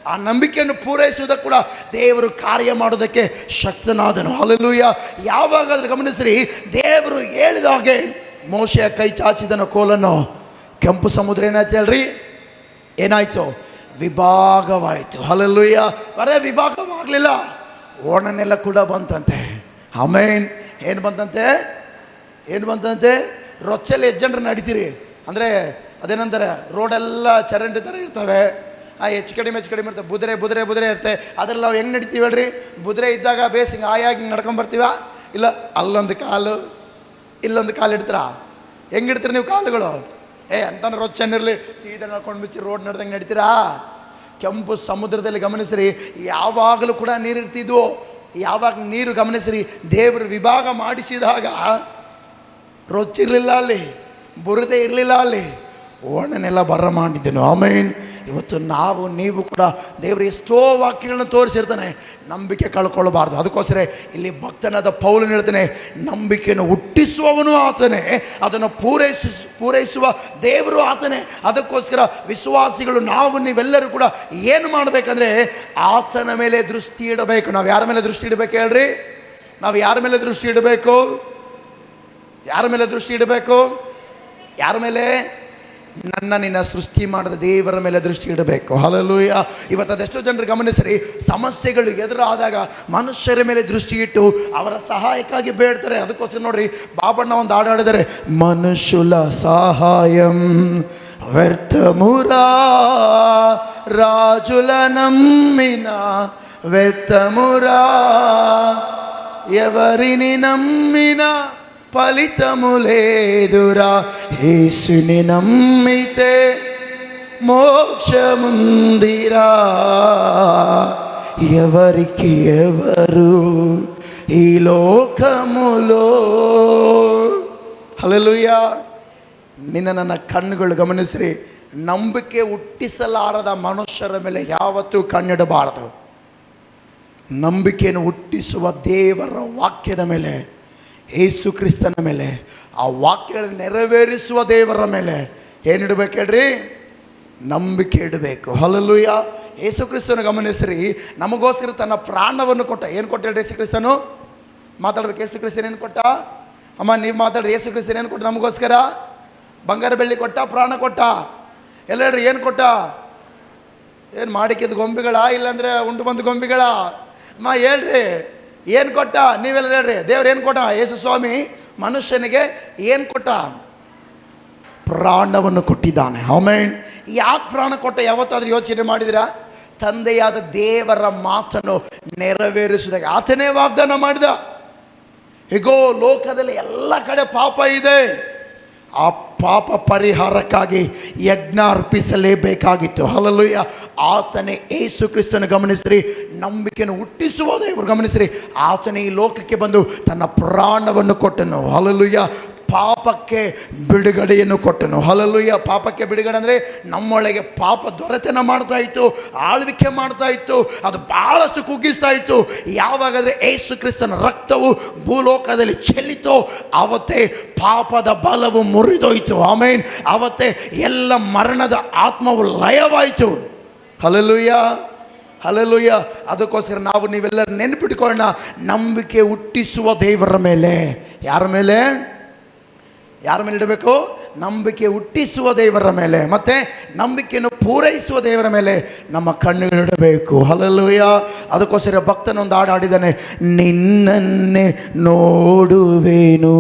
ಆ ನಂಬಿಕೆಯನ್ನು ಪೂರೈಸುವುದಕ್ಕೆ ಕೂಡ ದೇವರು ಕಾರ್ಯ ಮಾಡೋದಕ್ಕೆ ಶಕ್ತನಾದನು. ಹಲ್ಲೆಲೂಯಾ, ಯಾವಾಗಾದ್ರೂ ಗಮನಿಸ್ರಿ, ದೇವರು ಹೇಳಿದ ಹಾಗೆ ಮೋಶೆಯ ಕೈ ಚಾಚಿದನು ಕೋಲನ್ನು, ಕೆಂಪು ಸಮುದ್ರ ಏನಾಯ್ತು ಹೇಳ್ರಿ, ಏನಾಯ್ತು, ವಿಭಾಗವಾಯಿತು. ಹಲ್ಲೆಲೂಯಾ, ಬರೇ ವಿಭಾಗವಾಗಲಿಲ್ಲ, ಓಣನೆಲ್ಲ ಕೂಡ ಬಂತಂತೆ. ಆಮೇನ್, ಏನು ಬಂತಂತೆ, ಏನು ಬಂತಂತೆ, ರೊಚ್ಚಲ್ಲಿ ಎಷ್ಟು ಜನರು ನಡಿತೀರಿ ಅಂದರೆ ಅದೇನಂತಾರೆ, ರೋಡೆಲ್ಲ ಚರಂಡಿ ಥರ ಇರ್ತವೆ, ಹೆಚ್ಚು ಕಡಿಮೆ ಇರ್ತವೆ, ಬುದ್ರೆ ಇರುತ್ತೆ. ಅದರಲ್ಲಿ ನಾವು ಹೆಂಗೆ ನಡಿತೀವಿ ಹೇಳ್ರಿ, ಬುದ್ರೆ ಇದ್ದಾಗ ಬೇಸ್ ಹಿಂಗೆ ಆಯಾಗಿ ಹಿಂಗೆ ನಡ್ಕೊಂಬರ್ತೀವ, ಇಲ್ಲ ಅಲ್ಲೊಂದು ಕಾಲು ಇಲ್ಲೊಂದು ಕಾಲು ಇಡ್ತೀರಾ, ಹೆಂಗೆ ಇಡ್ತೀರಿ ನೀವು ಕಾಲುಗಳು, ಅಂತ ರೊಚ್ಚನ್ನಿರಲಿ ಸೀದಾ ನಡ್ಕೊಂಡು ಬಿಚ್ಚಿ ರೋಡ್ ನಡ್ದಂಗೆ ನಡಿತೀರಾ. ಕೆಂಪು ಸಮುದ್ರದಲ್ಲಿ ಗಮನಿಸಿರಿ, ಯಾವಾಗಲೂ ಕೂಡ ನೀರಿರ್ತಿದ್ವು. ಯಾವಾಗ ನೀರು ಗಮನಿಸಿರಿ, ದೇವರು ವಿಭಾಗ ಮಾಡಿಸಿದಾಗ ರೊಚ್ಚಿರಲಿಲ್ಲ, ಅಲ್ಲಿ ಬುರದೆ ಇರಲಿಲ್ಲ, ಅಲ್ಲಿ ಓಣನೆಲ್ಲ ಬರ ಮಾಡಿದ್ದೆನು. ಆಮೇನ್, ಇವತ್ತು ನಾವು ನೀವು ಕೂಡ ದೇವರು ಎಷ್ಟೋ ವಾಕ್ಯಗಳನ್ನು ತೋರಿಸಿರ್ತಾನೆ, ನಂಬಿಕೆ ಕಳ್ಕೊಳ್ಳಬಾರ್ದು. ಅದಕ್ಕೋಸ್ಕರ ಇಲ್ಲಿ ಭಕ್ತನಾದ ಪೌಲನು ಹೇಳ್ತಾನೆ, ನಂಬಿಕೆಯನ್ನು ಹುಟ್ಟಿಸುವವನು ಆತನೇ, ಅದನ್ನು ಪೂರೈಸುವ ದೇವರು ಆತನೇ. ಅದಕ್ಕೋಸ್ಕರ ವಿಶ್ವಾಸಿಗಳು ನಾವು ನೀವೆಲ್ಲರೂ ಕೂಡ ಏನು ಮಾಡಬೇಕಂದ್ರೆ ಆತನ ಮೇಲೆ ದೃಷ್ಟಿ ಇಡಬೇಕು. ನಾವು ಯಾರ ಮೇಲೆ ದೃಷ್ಟಿ ಇಡಬೇಕು ಹೇಳ್ರಿ, ನಾವು ಯಾರ ಮೇಲೆ ದೃಷ್ಟಿ ಇಡಬೇಕು, ಯಾರ ಮೇಲೆ ದೃಷ್ಟಿ ಇಡಬೇಕು, ಯಾರ ಮೇಲೆ, ನಿನ್ನ ಸೃಷ್ಟಿ ಮಾಡಿದ ದೇವರ ಮೇಲೆ ದೃಷ್ಟಿ ಇಡಬೇಕು. ಹಲ್ಲೆಲೂಯಾ, ಇವತ್ತು ಅದೆಷ್ಟೋ ಜನರು ಗಮನಿಸ್ರಿ, ಸಮಸ್ಯೆಗಳು ಎದುರಾದಾಗ ಮನುಷ್ಯರ ಮೇಲೆ ದೃಷ್ಟಿ ಇಟ್ಟು ಅವರ ಸಹಾಯಕ್ಕಾಗಿ ಬೇಡ್ತಾರೆ. ಅದಕ್ಕೋಸ್ಕರ ನೋಡ್ರಿ, ಬಾಬಣ್ಣ ಒಂದು ಹಾಡಾಡಿದರೆ, ಮನುಷ್ಯುಲ ಸಹಾಯಂ వ్యర్థమురా రాజుల నమ్మిన వ్యర్థమురా ఎవరిని నమ్మిన ఫలితము లేదురా యేసుని నమ్మితే మోక్షముందిరా ఎవరికి ఎవరు ఈ లోకములో. హల్లెలూయా. ನಿನ್ನ ನನ್ನ ಕಣ್ಣುಗಳು ಗಮನಿಸ್ರಿ, ನಂಬಿಕೆ ಹುಟ್ಟಿಸಲಾರದ ಮನುಷ್ಯರ ಮೇಲೆ ಯಾವತ್ತೂ ಕಣ್ಣಿಡಬಾರದು. ನಂಬಿಕೆಯನ್ನು ಹುಟ್ಟಿಸುವ ದೇವರ ವಾಕ್ಯದ ಮೇಲೆ, ಯೇಸು ಕ್ರಿಸ್ತನ ಮೇಲೆ, ಆ ವಾಕ್ಯಗಳನ್ನು ನೆರವೇರಿಸುವ ದೇವರ ಮೇಲೆ ಏನಿಡಬೇಕು ಹೇಳ್ರಿ, ನಂಬಿಕೆ ಇಡಬೇಕು. ಹಲ್ಲೆಲೂಯಾ. ಯೇಸು ಕ್ರಿಸ್ತನ ಗಮನಿಸ್ರಿ, ನಮಗೋಸ್ಕರ ತನ್ನ ಪ್ರಾಣವನ್ನು ಕೊಟ್ಟ. ಏನು ಕೊಟ್ಟ ಹೇಳ್ರಿ ಯೇಸು ಕ್ರಿಸ್ತನು? ಮಾತಾಡ್ಬೇಕು. ಯೇಸು ಕ್ರಿಸ್ತನ್ ಏನು ಕೊಟ್ಟ? ಅಮ್ಮ ನೀವು ಮಾತಾಡ್ರಿ. ಯೇಸು ಕ್ರಿಸ್ತನ್ ಏನು ಕೊಟ್ಟ ನಮಗೋಸ್ಕರ? ಬಂಗಾರ ಬೆಳ್ಳಿ ಕೊಟ್ಟ, ಪ್ರಾಣ ಕೊಟ್ಟ. ಎಲ್ಲ ಹೇಳ್ರಿ, ಏನು ಕೊಟ್ಟ? ಏನು ಮಾಡಿಕಿದ ಗೊಂಬೆಗಳ, ಇಲ್ಲಾಂದರೆ ಉಂಡು ಬಂದು ಗೊಂಬೆಗಳ? ಅಮ್ಮ ಹೇಳ್ರಿ, ಏನು ಕೊಟ್ಟ? ನೀವೆಲ್ಲ ಹೇಳ್ರಿ. ದೇವ್ರು ಏನು ಕೊಟ್ಟ? ಯೇಸು ಸ್ವಾಮಿ ಮನುಷ್ಯನಿಗೆ ಏನು ಕೊಟ್ಟ? ಪ್ರಾಣವನ್ನು ಕೊಟ್ಟಿದ್ದಾನೆ. ಆಮೆನ್. ಯಾಕೆ ಪ್ರಾಣ ಕೊಟ್ಟ? ಯಾವತ್ತಾದ್ರೂ ಯೋಚನೆ ಮಾಡಿದಿರಾ? ತಂದೆಯಾದ ದೇವರ ಮಾತನ್ನು ನೆರವೇರಿಸಿದಾಗ ಆತನೇ ವಾಗ್ದಾನ ಮಾಡಿದ. ಹೀಗೋ ಲೋಕದಲ್ಲಿ ಎಲ್ಲ ಕಡೆ ಪಾಪ ಇದೆ, ಆ ಪಾಪ ಪರಿಹಾರಕ್ಕಾಗಿ ಯಜ್ಞ ಅರ್ಪಿಸಲೇಬೇಕಾಗಿತ್ತು. ಹಲ್ಲೆಲೂಯಾ. ಆತನೇ ಯೇಸು ಕ್ರಿಸ್ತನ ಗಮನಿಸ್ರಿ, ನಂಬಿಕೆಯನ್ನು ಹುಟ್ಟಿಸುವ ದೇವರು ಗಮನಿಸ್ರಿ, ಆತನೇ ಈ ಲೋಕಕ್ಕೆ ಬಂದು ತನ್ನ ಪ್ರಾಣವನ್ನು ಕೊಟ್ಟನು. ಹಲ್ಲೆಲೂಯಾ. ಪಾಪಕ್ಕೆ ಬಿಡುಗಡೆಯನ್ನು ಕೊಟ್ಟನು. ಹಲ್ಲೆಲೂಯಾ. ಪಾಪಕ್ಕೆ ಬಿಡುಗಡೆ ಅಂದರೆ ನಮ್ಮೊಳಗೆ ಪಾಪ ದೊರೆತನ ಮಾಡ್ತಾ ಇತ್ತು, ಆಳ್ವಿಕೆ ಮಾಡ್ತಾ ಇತ್ತು, ಅದು ಭಾಳಷ್ಟು ಕುಗ್ಗಿಸ್ತಾ ಇತ್ತು. ಯಾವಾಗಾದರೆ ಯೇಸು ಕ್ರಿಸ್ತನ ರಕ್ತವು ಭೂಲೋಕದಲ್ಲಿ ಚೆಲ್ಲಿತೋ ಅವತ್ತೇ ಪಾಪದ ಬಲವು ಮುರಿದೋಯ್ತು. ಆಮೇನ್. ಅವತ್ತೇ ಎಲ್ಲ ಮರಣದ ಆತ್ಮವು ಲಯವಾಯಿತು. Hallelujah, hallelujah. ಅದಕ್ಕೋಸ್ಕರ ನಾವು ನೀವೆಲ್ಲರೂ ನೆನ್ಪಿಟ್ಕೊಳ್ಳೋಣ, ನಂಬಿಕೆ ಹುಟ್ಟಿಸುವ ದೇವರ ಮೇಲೆ. ಯಾರ ಮೇಲೆ? ಯಾರ ಮೇಲೆ ಇಡಬೇಕು? ನಂಬಿಕೆ ಹುಟ್ಟಿಸುವ ದೇವರ ಮೇಲೆ, ಮತ್ತು ನಂಬಿಕೆಯನ್ನು ಪೂರೈಸುವ ದೇವರ ಮೇಲೆ ನಮ್ಮ ಕಣ್ಣುಗಳಿಡಬೇಕು. ಹಲ್ಲೆಲೂಯಾ. ಅದಕ್ಕೋಸ್ಕರ ಭಕ್ತನೊಂದು ಹಾಡು ಹಾಡಿದ್ದಾನೆ, ನಿನ್ನನ್ನೇ ನೋಡುವೆನು,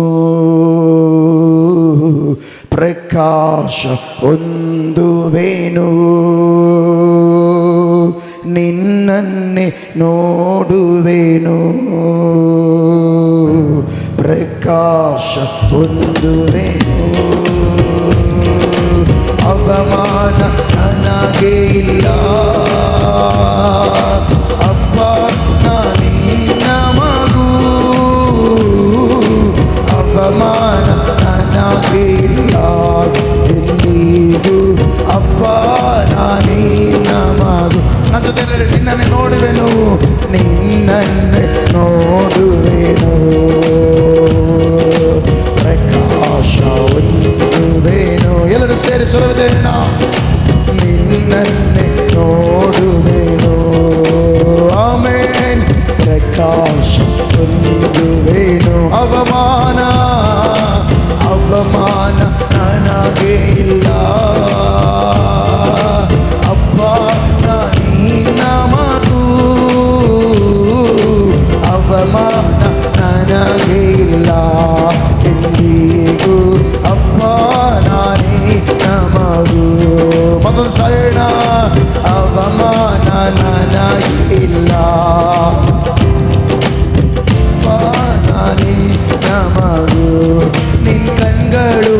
ಪ್ರಕಾಶ ಹೊಂದುವೆನು, ನಿನ್ನನ್ನೇ ನೋಡುವೆನು, ಪ್ರಕಾಶ ಹೊಂದುವೆನು, ಅವಮಾನ ನನಗೆ ಇಲ್ಲ, ಅಪ್ಪ ನಿನ್ನ ಮಗು, ಅವಮಾನ ನನಗೆ ಇಲ್ಲ ಎಂದಿಗೂ, ಅಪ್ಪ ನಿನ್ನ ಮಗು. ನನ್ನ ಜೊತೆ ನಿನ್ನನ್ನೇ ನೋಡುವೆನು, ನಿನ್ನನ್ನೇ ನೋಡುವೆನು, ಪ್ರಕಾಶ ಹೊಂದುವೆನು. ಎಲ್ಲರೂ ಸೇರಿ ಸುರವಿದೇನ, ನಿನ್ನನ್ನೇ ನೋಡುವೆನು, ಆಮೇನ್, ಪ್ರಕಾಶ ಹೊಂದುವೆನು, ಅವಮಾನ ಅವಮಾನ ನನಗೆ ಇಲ್ಲ, ಅಪ್ಪ ನಿನ್ನ ಮಗು, ಅವಮಾನ ನನಗೆ ಇಲ್ಲ ಎಂದಿಗೂ, ಅಪ್ಪ ನಿನ್ನ ಮಗು. ಮಗು ಸರಣ, ಅವಮಾನ ನನಗೆ ಇಲ್ಲ, ನಮಗೂ. ನಿನ್ ಕಣ್ಗಳು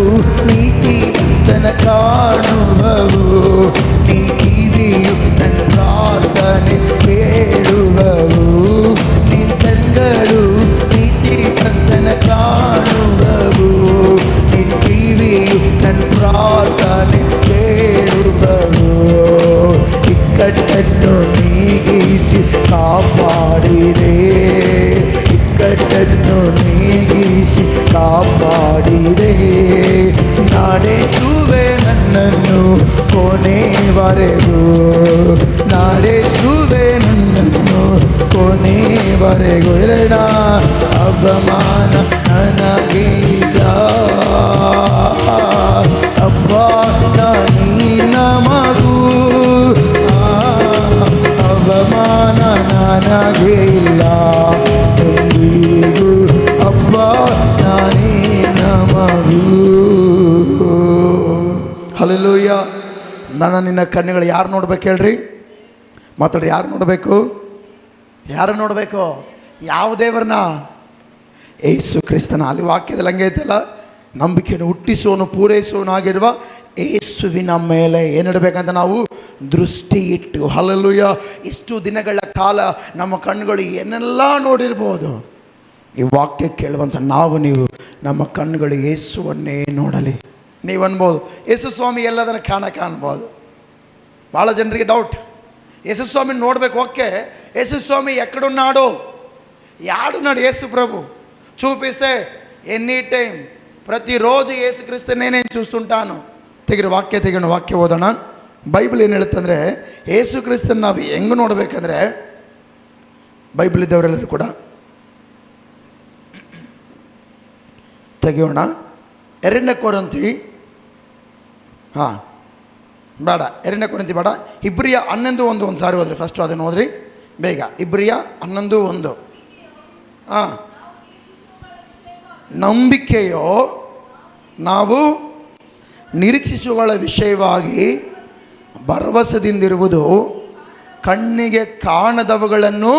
ನೀತಿವಂತನ ಕಾಣುವವು, ನಿನ್ ಕಿವಿಯು ನನ್ನ ಪ್ರಾರ್ಥನೆ ಕೇಳುವವು, ನಿನ್ ಕಣ್ಗಳು ನೀತಿವಂತನ ಕಾಣುವವು, ನಿನ್ ಕಿವಿಯು ನನ್ನ ಪ್ರಾರ್ಥನೆ ಕೇಳುವವು. ಇಕ್ಕಟ್ಟನ್ನು ನೀಗಿಸಿ ಕಾಪಾಡಿದೆ, ಇಕ್ಕಟ್ಟನ್ನು ನೀಗಿಸಿ ಕಾಪಾಡಿದೆ, ನಡೆಸುವೆ ನನ್ನನ್ನು ಕೊನೆವರೆಗೂ, ನಡೆಸುವೆ ನನ್ನನ್ನು ಕೊನೆವರೆಗೂ. ಎರಡ ಅವಮಾನ ನನಗೆ ಇಲ್ಲ, ಅಪ್ಪ ನಿನ್ನ ಮಗು, ಅವಮಾನ ನನಗೆ ಇಲ್ಲ ಎಂದಿಗೂ, ಅಪ್ಪ ನಿನ್ನ ಮಗು. ಹಲ್ಲೆಲೂಯಾ. ನನ್ನ ನಿನ್ನ ಕಣ್ಣುಗಳು ಯಾರು ನೋಡ್ಬೇಕು ಹೇಳ್ರಿ? ಮಾತಾಡ್ರಿ. ಯಾರು ನೋಡಬೇಕು? ಯಾರು ನೋಡಬೇಕು? ಯಾವ ದೇವರನ್ನ? ಯೇಸು ಕ್ರಿಸ್ತನ. ಅಲ್ಲಿ ವಾಕ್ಯದಲ್ಲಿ ಹಂಗೆ ಐತಲ್ಲ, ನಂಬಿಕೆಯನ್ನು ಹುಟ್ಟಿಸುವನು ಪೂರೈಸುವನಾಗಿರುವ ಯೇಸುವಿನ ಮೇಲೆ ಏನಿಡಬೇಕಂತ ನಾವು ದೃಷ್ಟಿ ಇಟ್ಟು. ಹಲ್ಲೆಲೂಯಾ. ಇಷ್ಟು ದಿನಗಳ ಕಾಲ ನಮ್ಮ ಕಣ್ಣುಗಳು ಏನೆಲ್ಲ ನೋಡಿರ್ಬೋದು, ಈ ವಾಕ್ಯ ಕೇಳುವಂಥ ನಾವು ನೀವು ನಮ್ಮ ಕಣ್ಣುಗಳು ಯೇಸುವನ್ನೇ ನೋಡಲಿ. ನೀವು ಅನ್ಬೋದು, ಯೇಸು ಸ್ವಾಮಿ ಎಲ್ಲದನ್ನು ಕಾಣ್ಬೋದು. ಭಾಳ ಜನರಿಗೆ ಡೌಟ್, ಯೇಸು ಸ್ವಾಮಿ ನೋಡಬೇಕು. ಓಕೆ, ಯೇಸು స్వామి ఎక్కడున్నాడు? యాడున్నాడు యేసు ప్రభు? చూపిస్తే ఎనీ టైం ప్రతిరోజు యేసుక్రీస్తునే నేను చూస్తుంటాను. ತೆಗೆದು ವಾಕ್ಯ ಓದೋಣ. ಬೈಬಲ್ ಏನು ಹೇಳುತ್ತಂದರೆ, ಯೇಸು ಕ್ರಿಸ್ತನ ನಾವು ಹೆಂಗೆ ನೋಡಬೇಕಂದ್ರೆ, ಬೈಬಲ್ ಇದ್ದವರೆಲ್ಲರೂ ಕೂಡ ತೆಗೆಯೋಣ. 2 ಕೊರಿಂಥಿ, ಹಾಂ ಬೇಡ, 2 ಕೊರಿಂಥಿ ಬೇಡ, ಇಬ್ರಿಯ 11:1 ಒಂದು ಸಾರಿ ಹೋದ್ರಿ, ಫಸ್ಟು ಅದನ್ನು ಹೋದ್ರಿ ಬೇಗ. ಇಬ್ರಿಯ 11:1. ಹಾಂ, ನಂಬಿಕೆಯೋ ನಾವು ನಿರೀಕ್ಷಿಸುವಗಳ ವಿಷಯವಾಗಿ ಭರವಸೆದಿಂದಿರುವುದು, ಕಣ್ಣಿಗೆ ಕಾಣದವುಗಳನ್ನು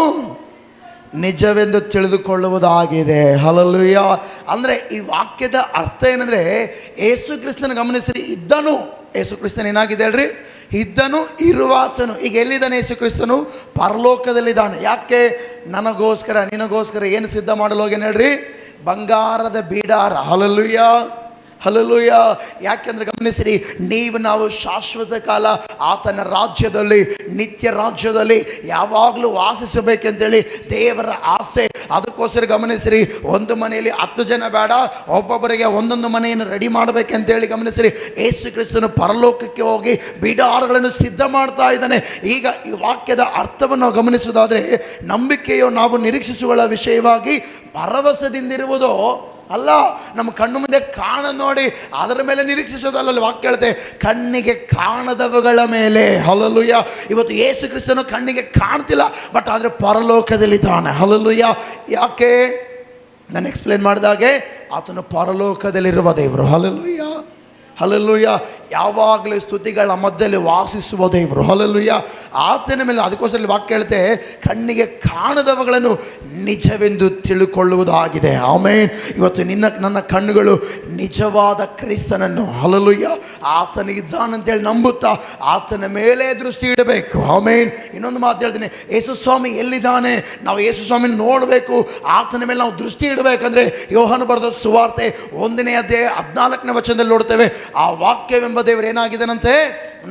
ನಿಜವೆಂದು ತಿಳಿದುಕೊಳ್ಳುವುದಾಗಿದೆ. ಹಲ್ಲೆಲೂಯಾ. ಅಂದರೆ ಈ ವಾಕ್ಯದ ಅರ್ಥ ಏನಂದರೆ, ಯೇಸು ಕ್ರಿಸ್ತನ ಗಮನಿಸಿರಿ, ಇದ್ದನು. ಯೇಸು ಕ್ರಿಸ್ತನ ಏನಾಗಿದೆ ಹೇಳ್ರಿ? ಇದ್ದನು, ಇರುವಾತನು. ಈಗ ಎಲ್ಲಿದ್ದಾನೆ ಯೇಸು ಕ್ರಿಸ್ತನು? ಪರಲೋಕದಲ್ಲಿದ್ದಾನೆ. ಯಾಕೆ? ನನಗೋಸ್ಕರ ನಿನಗೋಸ್ಕರ ಏನು ಸಿದ್ಧ ಮಾಡಲು ಹೋಗೇನು ಹೇಳ್ರಿ? ಬಂಗಾರದ ಬೀಡಾರ. Hallelujah, hallelujah. ಯಾಕೆಂದರೆ ಗಮನಿಸಿರಿ, ನಾವು ಶಾಶ್ವತ ಕಾಲ ಆತನ ರಾಜ್ಯದಲ್ಲಿ, ನಿತ್ಯ ರಾಜ್ಯದಲ್ಲಿ ಯಾವಾಗಲೂ ವಾಸಿಸಬೇಕೆಂತೇಳಿ ದೇವರ ಆಸೆ. ಅದಕ್ಕೋಸ್ಕರ ಗಮನಿಸಿರಿ, ಒಂದು ಮನೆಯಲ್ಲಿ 10 ಜನ ಬೇಡ, ಒಬ್ಬೊಬ್ಬರಿಗೆ ಒಂದೊಂದು ಮನೆಯನ್ನು ರೆಡಿ ಮಾಡಬೇಕಂತೇಳಿ ಗಮನಿಸಿರಿ, ಯೇಸು ಕ್ರಿಸ್ತನು ಪರಲೋಕಕ್ಕೆ ಹೋಗಿ ಬೀಡಾರಗಳನ್ನು ಸಿದ್ಧ ಮಾಡ್ತಾ ಇದ್ದಾನೆ. ಈಗ ಈ ವಾಕ್ಯದ ಅರ್ಥವನ್ನು ನಾವು ಗಮನಿಸುವುದಾದರೆ, ನಂಬಿಕೆಯು ನಾವು ನಿರೀಕ್ಷಿಸುವ ವಿಷಯವಾಗಿ ಭರವಸೆದಿಂದಿರುವುದು ಅಲ್ಲ, ನಮ್ಮ ಕಣ್ಣು ಮುಂದೆ ಕಾಣ ನೋಡಿ ಅದರ ಮೇಲೆ ನಿರೀಕ್ಷಿಸೋದಲ್ಲ. ವಾಕ್ಯ ಹೇಳುತ್ತೆ, ಕಣ್ಣಿಗೆ ಕಾಣದವುಗಳ ಮೇಲೆ. ಹಲ್ಲೆಲೂಯಾ. ಇವತ್ತು ಯೇಸು ಕ್ರಿಸ್ತನು ಕಣ್ಣಿಗೆ ಕಾಣ್ತಿಲ್ಲ, ಬಟ್ ಆದರೆ ಪರಲೋಕದಲ್ಲಿದ್ದಾನೆ. ಹಲ್ಲೆಲೂಯಾ. ಯಾಕೆ? ನಾನು ಎಕ್ಸ್ಪ್ಲೇನ್ ಮಾಡಿದಾಗೆ, ಆತನು ಪರಲೋಕದಲ್ಲಿರುವ ದೇವರು. Hallelujah, hallelujah. ಯಾವಾಗಲೂ ಸ್ತುತಿಗಳ ಮಧ್ಯದಲ್ಲಿ ವಾಸಿಸುವ ದೇವರು. ಹಲ್ಲೆಲೂಯಾ. ಆತನ ಮೇಲೆ, ಅದಕ್ಕೋಸ್ಕರ ವಾಕ್ಯ ಹೇಳುತ್ತೆ, ಕಣ್ಣಿಗೆ ಕಾಣದವುಗಳನ್ನು ನಿಜವೆಂದು ತಿಳ್ಕೊಳ್ಳುವುದಾಗಿದೆ. ಆಮೇನ್. ಇವತ್ತು ನನ್ನ ಕಣ್ಣುಗಳು ನಿಜವಾದ ಕ್ರಿಸ್ತನನ್ನು, ಹಲ್ಲೆಲೂಯಾ, ಆತನಿಗಿದ್ದಾನಂತೇಳಿ ನಂಬುತ್ತಾ ಆತನ ಮೇಲೆ ದೃಷ್ಟಿ ಇಡಬೇಕು. ಆಮೇನ್. ಇನ್ನೊಂದು ಮಾತು ಹೇಳ್ತೀನಿ, ಯೇಸು ಸ್ವಾಮಿ ಎಲ್ಲಿದ್ದಾನೆ? ನಾವು ಯೇಸು ಸ್ವಾಮಿ ನೋಡಬೇಕು, ಆತನ ಮೇಲೆ ನಾವು ದೃಷ್ಟಿ ಇಡಬೇಕಂದ್ರೆ ಯೋಹಾನ ಬರೆದ ಸುವಾರ್ತೆ 1ನೇ ಅಧ್ಯಾಯ 14ನೇ ವಚನದಲ್ಲಿ ನೋಡ್ತೇವೆ. ಆ ವಾಕ್ಯವೆಂಬ ದೇವರು ಏನಾಗಿದ್ದಾನಂತೆ?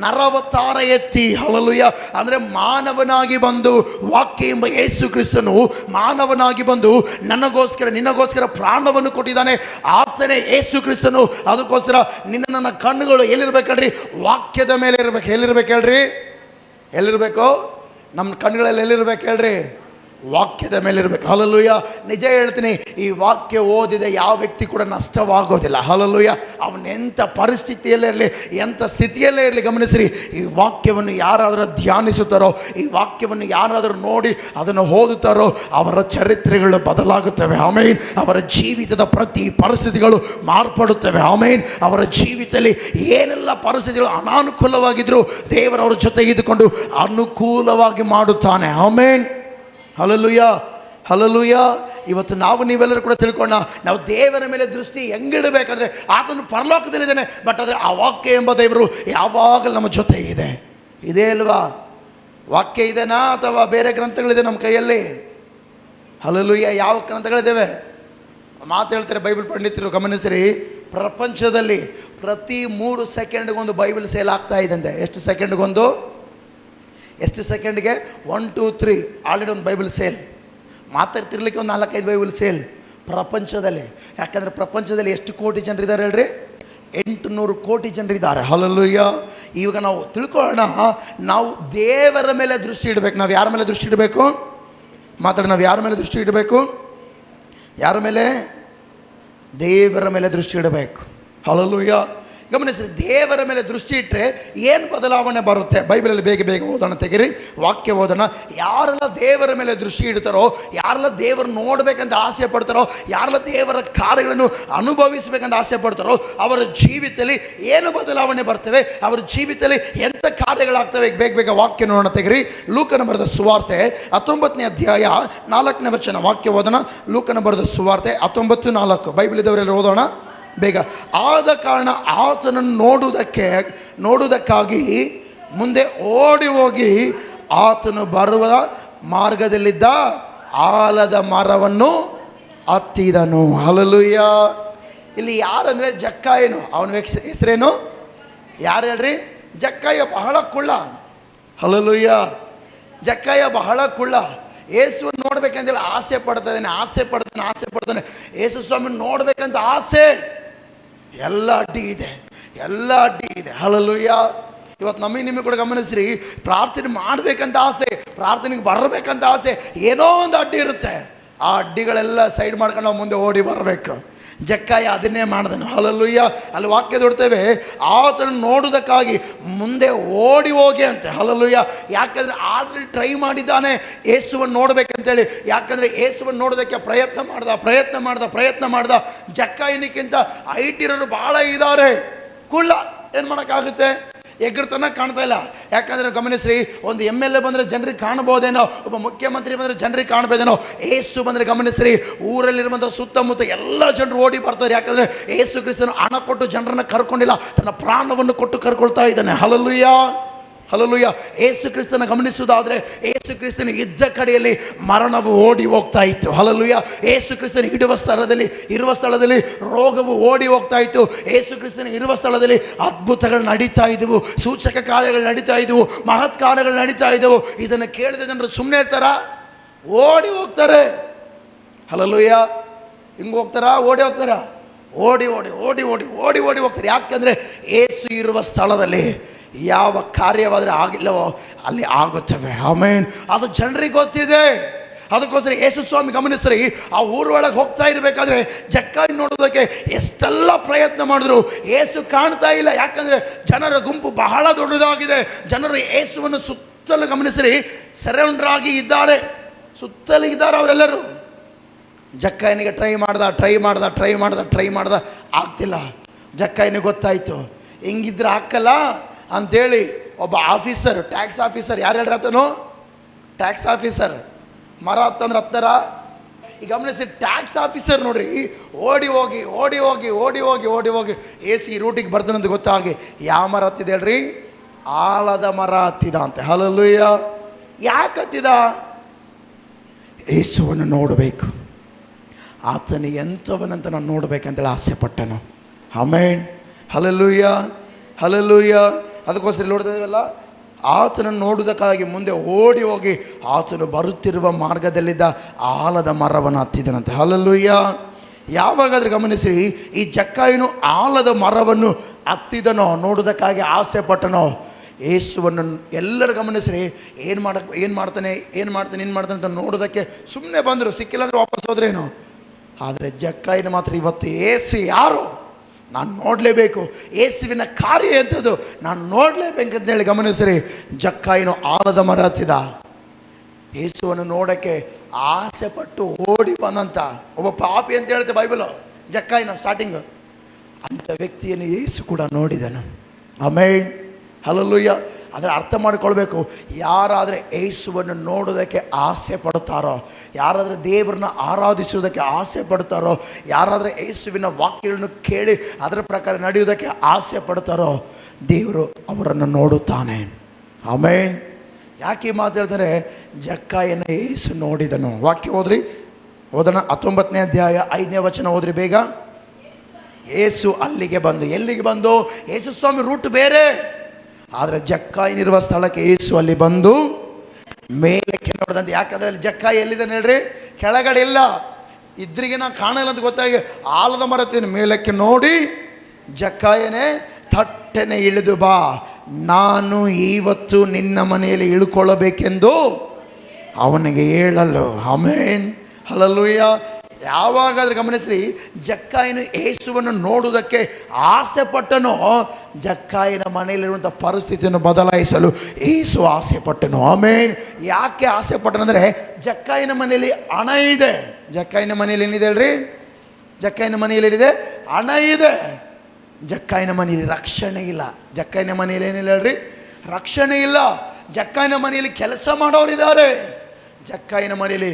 ನರವತಾರ ಎತ್ತಿ. ಹಲ್ಲೆಲೂಯಾ. ಅಂದರೆ ಮಾನವನಾಗಿ ಬಂದು, ವಾಕ್ಯ ಎಂಬ ಯೇಸು ಕ್ರಿಸ್ತನು ಮಾನವನಾಗಿ ಬಂದು ನನಗೋಸ್ಕರ ನಿನಗೋಸ್ಕರ ಪ್ರಾಣವನ್ನು ಕೊಟ್ಟಿದ್ದಾನೆ. ಆತನೇ ಯೇಸು ಕ್ರಿಸ್ತನು. ಅದಕ್ಕೋಸ್ಕರ ನನ್ನ ಕಣ್ಣುಗಳು ಎಲ್ಲಿರ್ಬೇಕಲ್ರಿ? ವಾಕ್ಯದ ಮೇಲೆ ಇರಬೇಕು. ಎಲ್ಲಿರ್ಬೇಕು ಹೇಳ್ರಿ? ಎಲ್ಲಿರಬೇಕು? ನಮ್ಮ ಕಣ್ಣುಗಳಲ್ಲಿ ಎಲ್ಲಿರ್ಬೇಕು ಹೇಳ್ರಿ? ವಾಕ್ಯದ ಮೇಲೆ ಇರಬೇಕು. ಹಲ್ಲೆಲೂಯಾ. ನಿಜ ಹೇಳ್ತೀನಿ, ಈ ವಾಕ್ಯ ಓದಿದ ಯಾವ ವ್ಯಕ್ತಿ ಕೂಡ ನಷ್ಟವಾಗೋದಿಲ್ಲ. ಹಲ್ಲೆಲೂಯಾ. ಅವನೆಂಥ ಪರಿಸ್ಥಿತಿಯಲ್ಲೇ ಇರಲಿ, ಎಂಥ ಸ್ಥಿತಿಯಲ್ಲೇ ಇರಲಿ, ಗಮನಿಸಿರಿ, ಈ ವಾಕ್ಯವನ್ನು ಯಾರಾದರೂ ಧ್ಯಾನಿಸುತ್ತಾರೋ, ಈ ವಾಕ್ಯವನ್ನು ಯಾರಾದರೂ ನೋಡಿ ಅದನ್ನು ಓದುತ್ತಾರೋ, ಅವರ ಚರಿತ್ರೆಗಳು ಬದಲಾಗುತ್ತವೆ. ಆಮೇನ್. ಅವರ ಜೀವಿತದ ಪ್ರತಿ ಪರಿಸ್ಥಿತಿಗಳು ಮಾರ್ಪಡುತ್ತವೆ. ಆಮೇನ್. ಅವರ ಜೀವಿತದಲ್ಲಿ ಏನೆಲ್ಲ ಪರಿಸ್ಥಿತಿಗಳು ಅನಾನುಕೂಲವಾಗಿದ್ದರೂ ದೇವರವರ ಜೊತೆ ಇದ್ದುಕೊಂಡು ಅನುಕೂಲವಾಗಿ ಮಾಡುತ್ತಾನೆ. ಆಮೇನ್. Hallelujah, hallelujah. ಇವತ್ತು ನೀವೆಲ್ಲರೂ ಕೂಡ ತಿಳ್ಕೊಂಡ, ನಾವು ದೇವರ ಮೇಲೆ ದೃಷ್ಟಿ ಹೆಂಗಿಡಬೇಕಂದ್ರೆ, ಆತನು ಪರಲೋಕದಲ್ಲಿದ್ದಾನೆ, ಬಟ್ ಆದರೆ ಆ ವಾಕ್ಯ ಎಂಬ ದೇವರು ಯಾವಾಗಲೂ ನಮ್ಮ ಜೊತೆ ಇದೆ. ಇದೇ ಅಲ್ವಾ? ವಾಕ್ಯ ಇದೆನಾ ಅಥವಾ ಬೇರೆ ಗ್ರಂಥಗಳಿದೆ ನಮ್ಮ ಕೈಯಲ್ಲಿ? ಹಲ್ಲೆಲೂಯಾ. ಯಾವ ಗ್ರಂಥಗಳಿದ್ದಾವೆ? ಮಾತು ಹೇಳ್ತಾರೆ ಬೈಬಲ್ ಪಂಡಿತರು, ಗಮನಿಸಿರಿ, ಪ್ರಪಂಚದಲ್ಲಿ ಪ್ರತಿ 3 ಸೆಕೆಂಡ್ಗೊಂದು ಬೈಬಲ್ ಸೇಲ್ ಆಗ್ತಾ ಇದ್ದಂತೆ. ಎಷ್ಟು ಸೆಕೆಂಡ್ಗೊಂದು? ಎಷ್ಟು ಸೆಕೆಂಡ್ಗೆ? 1 2 3 ಆಲ್ರೆಡಿ ಒಂದು ಬೈಬಲ್ ಸೇಲ್. ಮಾತಾಡ್ತಿರ್ಲಿಕ್ಕೆ ಒಂದು 4-5 ಬೈಬಲ್ ಸೇಲ್ ಪ್ರಪಂಚದಲ್ಲಿ. ಯಾಕಂದರೆ ಪ್ರಪಂಚದಲ್ಲಿ ಎಷ್ಟು ಕೋಟಿ ಜನರಿದ್ದಾರೆ ಹೇಳ್ರಿ? 800 ಕೋಟಿ ಜನರಿದ್ದಾರೆ. ಹಲ್ಲೆಲೂಯಾ. ಈಗ ನಾವು ತಿಳ್ಕೊಳ್ಳೋಣ, ನಾವು ದೇವರ ಮೇಲೆ ದೃಷ್ಟಿ ಇಡಬೇಕು. ನಾವು ಯಾರ ಮೇಲೆ ದೃಷ್ಟಿ ಇಡಬೇಕು? ಮಾತಾಡಿ. ನಾವು ಯಾರ ಮೇಲೆ ದೃಷ್ಟಿ ಇಡಬೇಕು? ಯಾರ ಮೇಲೆ? ದೇವರ ಮೇಲೆ ದೃಷ್ಟಿ ಇಡಬೇಕು. ಹಲ್ಲೆಲೂಯಾ. ಗಮನಿಸಿರಿ, ದೇವರ ಮೇಲೆ ದೃಷ್ಟಿ ಇಟ್ಟರೆ ಏನು ಬದಲಾವಣೆ ಬರುತ್ತೆ? ಬೈಬಲಲ್ಲಿ ಬೇಗ ಬೇಗ ಓದೋಣ, ತೆಗಿರಿ, ವಾಕ್ಯ ಓದೋಣ. ಯಾರೆಲ್ಲ ದೇವರ ಮೇಲೆ ದೃಷ್ಟಿ ಇಡ್ತಾರೋ, ಯಾರೆಲ್ಲ ದೇವರು ನೋಡಬೇಕಂತ ಆಸೆ ಪಡ್ತಾರೋ, ಯಾರೆಲ್ಲ ದೇವರ ಕಾರ್ಯಗಳನ್ನು ಅನುಭವಿಸಬೇಕಂತ ಆಸೆ ಪಡ್ತಾರೋ, ಅವರ ಜೀವಿತದಲ್ಲಿ ಏನು ಬದಲಾವಣೆ ಬರ್ತವೆ, ಅವರ ಜೀವಿತದಲ್ಲಿ ಎಂಥ ಕಾರ್ಯಗಳಾಗ್ತವೆ? ಬೇಗ ಬೇಗ ವಾಕ್ಯ ನೋಡೋಣ, ತೆಗಿರಿ. ಲೂಕನ ಬರೆದ ಸುವಾರ್ತೆ 19ನೇ ಅಧ್ಯಾಯ 4ನೇ ವಚನ. ವಾಕ್ಯ ಓದೋಣ. ಲೂಕನ ಬರೆದ ಸುವಾರ್ತೆ 19:4. ಬೈಬಲ್ ಇದ್ದವರೆಲ್ಲ ಓದೋಣ ಬೇಗ. ಆದ ಕಾರಣ ಆತನನ್ನು ನೋಡುವುದಕ್ಕಾಗಿ ಮುಂದೆ ಓಡಿ ಹೋಗಿ ಆತನು ಬರುವ ಮಾರ್ಗದಲ್ಲಿದ್ದ ಆಲದ ಮರವನ್ನು ಹತ್ತಿದನು. ಹಲ್ಲೆಲೂಯಾ. ಇಲ್ಲಿ ಯಾರಂದರೆ ಜಕ್ಕಾಯನು. ಅವನ ಹೆಸರೇನು? ಯಾರು ಹೇಳ್ರಿ? ಜಕ್ಕಾಯ ಬಹಳ ಕುಳ್ಳ. ಹಲ್ಲೆಲೂಯಾ. ಜಕ್ಕಾಯ ಬಹಳ ಕುಳ್ಳ. ಯೇಸುವನ್ನು ನೋಡ್ಬೇಕಂತೇಳಿ ಆಸೆ ಪಡ್ತಾನೆ. ಯೇಸು ಸ್ವಾಮಿ ನೋಡ್ಬೇಕಂತ ಆಸೆ. ಎಲ್ಲ ಅಡ್ಡಿ ಇದೆ. ಹಲ್ಲೆಲೂಯಾ. ಇವತ್ತು ನಿಮಗೆ ಕೂಡ ಗಮನಿಸ್ರಿ, ಪ್ರಾರ್ಥನೆ ಮಾಡಬೇಕಂತ ಆಸೆ, ಪ್ರಾರ್ಥನೆಗೆ ಬರಬೇಕಂತ ಆಸೆ, ಏನೋ ಒಂದು ಅಡ್ಡಿ ಇರುತ್ತೆ. ಆ ಅಡ್ಡಿಗಳೆಲ್ಲ ಸೈಡ್ ಮಾಡ್ಕೊಂಡು ನಾವು ಮುಂದೆ ಓಡಿ ಬರಬೇಕು. ಜಕ್ಕಾಯ ಅದನ್ನೇ ಮಾಡಿದನು. ಹಲ್ಲೆಲೂಯಾ. ಅಲ್ಲಿ ವಾಕ್ಯ ನೋಡ್ತೇವೆ, ಆತನನ್ನು ನೋಡುವುದಕ್ಕಾಗಿ ಮುಂದೆ ಓಡಿ ಹೋಗಿ ಅಂತೆ. ಹಲ್ಲೆಲೂಯಾ. ಯಾಕಂದರೆ ಆಲ್ರೆಡಿ ಟ್ರೈ ಮಾಡಿದ್ದಾನೆ ಯೇಸುವನ್ನು ನೋಡಬೇಕಂತೇಳಿ. ಯಾಕಂದರೆ ಯೇಸುವನ್ನು ನೋಡೋದಕ್ಕೆ ಪ್ರಯತ್ನ ಮಾಡ್ದ. ಜಕ್ಕಾಯನಿಕ್ಕಿಂತ ಹೈಟ್ ಇರೋರು ಭಾಳ ಇದ್ದಾರೆ. ಕುಳ್ಳ ಏನು ಮಾಡೋಕ್ಕಾಗುತ್ತೆ, ಎಗ್ರತನ ಕಾಣ್ತಾ ಇಲ್ಲ. ಯಾಕಂದರೆ ಗಮನಿಸ್ರಿ, ಒಂದು MLA ಬಂದರೆ ಜನರಿಗೆ ಕಾಣ್ಬೋದೇನೋ, ಒಬ್ಬ ಮುಖ್ಯಮಂತ್ರಿ ಬಂದರೆ ಜನರಿಗೆ ಕಾಣ್ಬೋದೇನೋ. ಏಸು ಬಂದರೆ ಗಮನಿಸ್ರಿ, ಊರಲ್ಲಿರುವಂಥ ಸುತ್ತಮುತ್ತ ಎಲ್ಲ ಜನರು ಓಡಿ ಬರ್ತಾರೆ. ಯಾಕಂದರೆ ಏಸು ಕ್ರಿಸ್ತನು ಹಣ ಕೊಟ್ಟು ಜನರನ್ನು ಕರ್ಕೊಂಡಿಲ್ಲ, ತನ್ನ ಪ್ರಾಣವನ್ನು ಕೊಟ್ಟು ಕರ್ಕೊಳ್ತಾ ಇದ್ದಾನೆ. Hallelujah, hallelujah. ಏಸು ಕ್ರಿಸ್ತನ ಗಮನಿಸುವುದಾದರೆ, ಏಸು ಕ್ರಿಸ್ತನ ಇದ್ದ ಕಡೆಯಲ್ಲಿ ಮರಣವು ಓಡಿ ಹೋಗ್ತಾ ಇತ್ತು. ಹಲ್ಲೆಲೂಯಾ. ಏಸು ಕ್ರಿಸ್ತನ ಇರುವ ಸ್ಥಳದಲ್ಲಿ ರೋಗವು ಓಡಿ ಹೋಗ್ತಾ ಇತ್ತು. ಏಸು ಕ್ರಿಸ್ತನ ಇರುವ ಸ್ಥಳದಲ್ಲಿ ಅದ್ಭುತಗಳು ನಡೀತಾ ಇದ್ದವು, ಸೂಚಕ ಕಾರ್ಯಗಳು ನಡೀತಾ ಇದ್ದವು, ಮಹತ್ ಕಾರ್ಯಗಳು ನಡೀತಾ ಇದ್ದವು. ಇದನ್ನು ಕೇಳಿದ ಜನರು ಸುಮ್ಮನೆ ಇರ್ತಾರ? ಓಡಿ ಹೋಗ್ತಾರೆ. ಹಲ್ಲೆಲೂಯಾ. ಹಿಂಗೆ ಹೋಗ್ತಾರಾ? ಓಡಿ ಹೋಗ್ತಾರಾ? ಓಡಿ ಹೋಗ್ತಾರೆ. ಯಾಕಂದರೆ ಏಸು ಇರುವ ಸ್ಥಳದಲ್ಲಿ ಯಾವ ಕಾರ್ಯವಾದರೆ ಆಗಿಲ್ಲವೋ ಅಲ್ಲಿ ಆಗುತ್ತವೆ. ಆಮೇನ್. ಅದು ಜನರಿಗೆ ಗೊತ್ತಿದೆ. ಅದಕ್ಕೋಸ್ಕರ ಯೇಸು ಸ್ವಾಮಿ ಗಮನಿಸ್ರಿ, ಆ ಊರೊಳಗೆ ಹೋಗ್ತಾ ಇರಬೇಕಾದ್ರೆ ಜಕ್ಕಾಯಿ ನೋಡೋದಕ್ಕೆ ಎಷ್ಟೆಲ್ಲ ಪ್ರಯತ್ನ ಮಾಡಿದ್ರು, ಏಸು ಕಾಣ್ತಾ ಇಲ್ಲ. ಯಾಕಂದರೆ ಜನರ ಗುಂಪು ಬಹಳ ದೊಡ್ಡದಾಗಿದೆ. ಜನರು ಯೇಸುವನ್ನು ಸುತ್ತಲೂ ಗಮನಿಸ್ರಿ ಸರೌಂಡರ್ ಆಗಿ ಇದ್ದಾರೆ, ಸುತ್ತಲೂ ಇದ್ದಾರೆ ಅವರೆಲ್ಲರೂ. ಜಕ್ಕಾಯನಿಗೆ ಟ್ರೈ ಮಾಡ್ದ, ಆಗ್ತಿಲ್ಲ. ಜಕ್ಕಾಯನಿಗೆ ಗೊತ್ತಾಯಿತು, ಹಿಂಗಿದ್ರೆ ಹಾಕಲ್ಲ ಅಂಥೇಳಿ ಒಬ್ಬ ಆಫೀಸರ್, ಟ್ಯಾಕ್ಸ್ ಆಫೀಸರ್, ಯಾರು ಹೇಳ್ರತನು? Tax officer. ಮರ ಹತ್ತಂದ್ರೆ ಹತ್ತಾರ? ಈಗ ಗಮನಿಸಿ, ಟ್ಯಾಕ್ಸ್ ಆಫೀಸರ್ ನೋಡ್ರಿ, ಓಡಿ ಹೋಗಿ ಏಸಿ ರೂಟಿಗೆ ಬರ್ತಾನಂತ ಗೊತ್ತಾಗಿ ಯಾವ ಮರ ಹತ್ತಿದೆ ಹೇಳ್ರಿ? ಆಲದ ಮರ ಹತ್ತಿದ ಅಂತೆ. ಹಲ್ಲೆಲೂಯಾ. ಯಾಕೆ ಹತ್ತಿದ? ಯೇಸುವನ್ನು ನೋಡಬೇಕು, ಆತನ ಎಂಥವನಂತ ನಾನು ನೋಡಬೇಕಂತೇಳಿ ಆಸೆ ಪಟ್ಟನು. ಆಮೇನ್. Hallelujah, hallelujah. ಅದಕ್ಕೋಸ್ಕರ ನೋಡ್ತಿದ್ದೀವಲ್ಲ, ಆತನನ್ನು ನೋಡುವುದಕ್ಕಾಗಿ ಮುಂದೆ ಓಡಿ ಹೋಗಿ ಆತನು ಬರುತ್ತಿರುವ ಮಾರ್ಗದಲ್ಲಿದ್ದ ಆಲದ ಮರವನ್ನು ಹತ್ತಿದನಂತೆ. ಹಲ್ಲೆಲೂಯಾ. ಯಾವಾಗಾದ್ರೂ ಗಮನಿಸಿರಿ, ಈ ಜಕ್ಕಾಯನು ಆಲದ ಮರವನ್ನು ಹತ್ತಿದನೋ, ನೋಡುವುದಕ್ಕಾಗಿ ಆಸೆ ಪಟ್ಟನೋ, ಯೇಸುವನ್ನು ಎಲ್ಲರೂ ಗಮನಿಸ್ರಿ, ಏನು ಮಾಡ್ತಾನೆ ಅಂತ ನೋಡೋದಕ್ಕೆ ಸುಮ್ಮನೆ ಬಂದರು. ಸಿಕ್ಕಿಲ್ಲ ಅಂದರೆ ವಾಪಸ್ ಹೋದ್ರೇನು. ಆದರೆ ಜಕ್ಕಾಯನ ಮಾತ್ರ ಇವತ್ತು ಏಸು ಯಾರು ನಾನು ನೋಡಲೇಬೇಕು, ಯೇಸುವಿನ ಕಾರ್ಯ ಎಂಥದ್ದು ನಾನು ನೋಡಲೇಬೇಕಂತೇಳಿ ಗಮನಿಸ್ರಿ, ಜಕ್ಕಾಯನು ಆಲದ ಮರ ಹತ್ತಿದ. ಯೇಸುವನ್ನು ನೋಡೋಕ್ಕೆ ಆಸೆ ಪಟ್ಟು ಓಡಿ ಬಂದಂಥ ಒಬ್ಬ ಪಾಪಿ ಅಂತ ಹೇಳುತ್ತೆ ಬೈಬಲು. ಜಕ್ಕಾಯನ ಸ್ಟಾರ್ಟಿಂಗು ಅಂಥ ವ್ಯಕ್ತಿಯನ್ನು ಯೇಸು ಕೂಡ ನೋಡಿದನು. ಆಮೇನ್. ಹಲ್ಲೆಲೂಯಾ. ಅದರ ಅರ್ಥ ಮಾಡಿಕೊಳ್ಬೇಕು, ಯಾರಾದರೆ ಯೇಸುವನ್ನು ನೋಡೋದಕ್ಕೆ ಆಸೆ ಪಡ್ತಾರೋ, ಯಾರಾದರೆ ದೇವರನ್ನ ಆರಾಧಿಸುವುದಕ್ಕೆ ಆಸೆ ಪಡ್ತಾರೋ, ಯಾರಾದರೆ ಯೇಸುವಿನ ವಾಕ್ಯಗಳನ್ನು ಕೇಳಿ ಅದರ ಪ್ರಕಾರ ನಡೆಯುವುದಕ್ಕೆ ಆಸೆ ಪಡ್ತಾರೋ, ದೇವರು ಅವರನ್ನು ನೋಡುತ್ತಾನೆ. ಆಮೇನ್. ಯಾಕೆ ಮಾತಾಡ್ತಾರೆ? ಜಕ್ಕಾಯನ ಯೇಸು ನೋಡಿದನು. ವಾಕ್ಯ ಓದೋಣ. 19ನೇ ಅಧ್ಯಾಯ 5ನೇ ವಚನ ಓದ್ರಿ ಬೇಗ. ಯೇಸು ಅಲ್ಲಿಗೆ ಬಂದು, ಎಲ್ಲಿಗೆ ಬಂದು? ಯೇಸು ಸ್ವಾಮಿ ರೂಟ್ ಬೇರೆ, ಆದರೆ ಜಕ್ಕಾಯನಿರುವ ಸ್ಥಳಕ್ಕೆ ಯೇಸು ಅಲ್ಲಿ ಬಂದು ಮೇಲಕ್ಕೆ ನೋಡಿದಂತೆ. ಯಾಕಂದರೆ ಅಲ್ಲಿ ಜಕ್ಕಾಯಿ ಎಲ್ಲಿದ್ದಾನೆ ಹೇಳ್ರಿ? ಕೆಳಗಡೆ ಇಲ್ಲ, ಇದ್ರಿಗೆ ನಾವು ಕಾಣಲ್ಲ ಅಂತ ಗೊತ್ತಾಗಿ ಆಲದ ಮರത്തിന് ಮೇಲಕ್ಕೆ ನೋಡಿ, ಜಕ್ಕಾಯನೇ ಥಟ್ಟನೆ ಇಳಿದು ಬಾ, ನಾನು ಇವತ್ತು ನಿನ್ನ ಮನೆಯಲ್ಲಿ ಇಳ್ಕೊಳ್ಳಬೇಕೆಂದು ಅವನಿಗೆ ಹೇಳಲು. ಆಮೇನ್. ಹಲ್ಲೆಲೂಯಾ. ಯಾವಾಗಾದ್ರೂ ಗಮನಿಸ್ರಿ, ಜಕ್ಕಾಯನು ಯೇಸುವನ್ನು ನೋಡುವುದಕ್ಕೆ ಆಸೆ ಪಟ್ಟನು, ಜಕ್ಕಾಯನ ಮನೆಯಲ್ಲಿರುವಂಥ ಪರಿಸ್ಥಿತಿಯನ್ನು ಬದಲಾಯಿಸಲು ಯೇಸು ಆಸೆ ಪಟ್ಟನು. ಆಮೇನ್. ಯಾಕೆ ಆಸೆ ಪಟ್ಟನಂದರೆ, ಜಕ್ಕಾಯನ ಮನೆಯಲ್ಲಿ ಹಣ ಇದೆ. ಜಕ್ಕಾಯನ ಮನೆಯಲ್ಲಿ ಏನಿದೆ ಹೇಳ್ರಿ? ಜಕ್ಕಾಯನ ಮನೆಯಲ್ಲಿ ಏನಿದೆ? ಹಣ ಇದೆ. ಜಕ್ಕಾಯನ ಮನೆಯಲ್ಲಿ ರಕ್ಷಣೆ ಇಲ್ಲ. ಜಕ್ಕಾಯನ ಮನೆಯಲ್ಲಿ ಏನಿಲ್ಲ ಹೇಳ್ರಿ? ರಕ್ಷಣೆ ಇಲ್ಲ. ಜಕ್ಕಾಯನ ಮನೆಯಲ್ಲಿ ಕೆಲಸ ಮಾಡೋರಿದ್ದಾರೆ, ಜಕ್ಕಾಯನ ಮನೆಯಲ್ಲಿ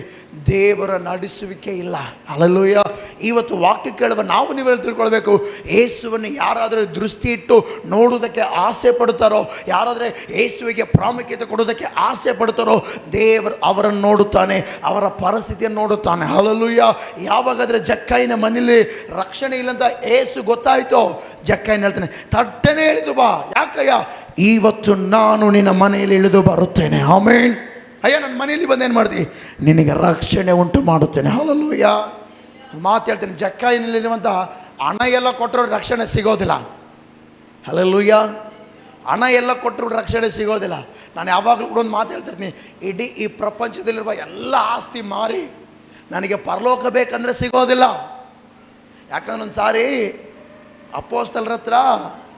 ದೇವರ ನಡೆಸುವಿಕೆ ಇಲ್ಲ. ಹಲ್ಲೆಲೂಯಾ. ಇವತ್ತು ವಾಕ್ಯ ಕೇಳುವ ನಾವು ನೀವೆಲ್ಲ ತಿಳ್ಕೊಳ್ಬೇಕು, ಯೇಸುವನ್ನು ಯಾರಾದರೂ ದೃಷ್ಟಿ ಇಟ್ಟು ನೋಡುವುದಕ್ಕೆ ಆಸೆ ಪಡ್ತಾರೋ, ಯಾರಾದರೆ ಯೇಸುವಿಗೆ ಪ್ರಾಮುಖ್ಯತೆ ಕೊಡೋದಕ್ಕೆ ಆಸೆ ಪಡ್ತಾರೋ, ದೇವರು ಅವರನ್ನು ನೋಡುತ್ತಾನೆ, ಅವರ ಪರಿಸ್ಥಿತಿಯನ್ನು ನೋಡುತ್ತಾನೆ. ಹಲ್ಲೆಲೂಯಾ. ಯಾವಾಗಾದರೆ ಜಕ್ಕಾಯನ ಮನೆಯಲ್ಲಿ ರಕ್ಷಣೆ ಇಲ್ಲಂತ ಯೇಸು ಗೊತ್ತಾಯಿತೋ, ಜಕ್ಕಾಯನ ಹೇಳ್ತಾನೆ, ತಟ್ಟನೆ ಇಳಿದು ಬಾ. ಯಾಕಯ್ಯ? ಇವತ್ತು ನಾನು ನಿನ್ನ ಮನೆಯಲ್ಲಿ ಇಳಿದು ಬರುತ್ತೇನೆ. ಆಮೇನ್. ಅಯ್ಯ, ನನ್ನ ಮನೆಯಲ್ಲಿ ಬಂದೇನು ಮಾಡ್ತೀನಿ? ನಿನಗೆ ರಕ್ಷಣೆ ಉಂಟು ಮಾಡುತ್ತೇನೆ. ಹಲ್ಲೆಲೂಯಾ. ಮಾತು ಹೇಳ್ತೇನೆ, ಜಕ್ಕಾಯನಲ್ಲಿರುವಂಥ ಹಣ ಎಲ್ಲ ಕೊಟ್ಟರು ರಕ್ಷಣೆ ಸಿಗೋದಿಲ್ಲ. ಹಲ್ಲೆಲೂಯಾ. ಹಣ ಎಲ್ಲ ಕೊಟ್ಟರು ರಕ್ಷಣೆ ಸಿಗೋದಿಲ್ಲ. ನಾನು ಯಾವಾಗಲೂ ಕೂಡ ಒಂದು ಮಾತು ಹೇಳ್ತಿರ್ತೀನಿ, ಇಡೀ ಈ ಪ್ರಪಂಚದಲ್ಲಿರುವ ಎಲ್ಲ ಆಸ್ತಿ ಮಾರಿ ನನಗೆ ಪರಲೋಕ ಬೇಕಂದರೆ ಸಿಗೋದಿಲ್ಲ. ಯಾಕಂದ್ರೆ ಒಂದು ಸಾರಿ ಅಪೊಸ್ತಲರ ಹತ್ರ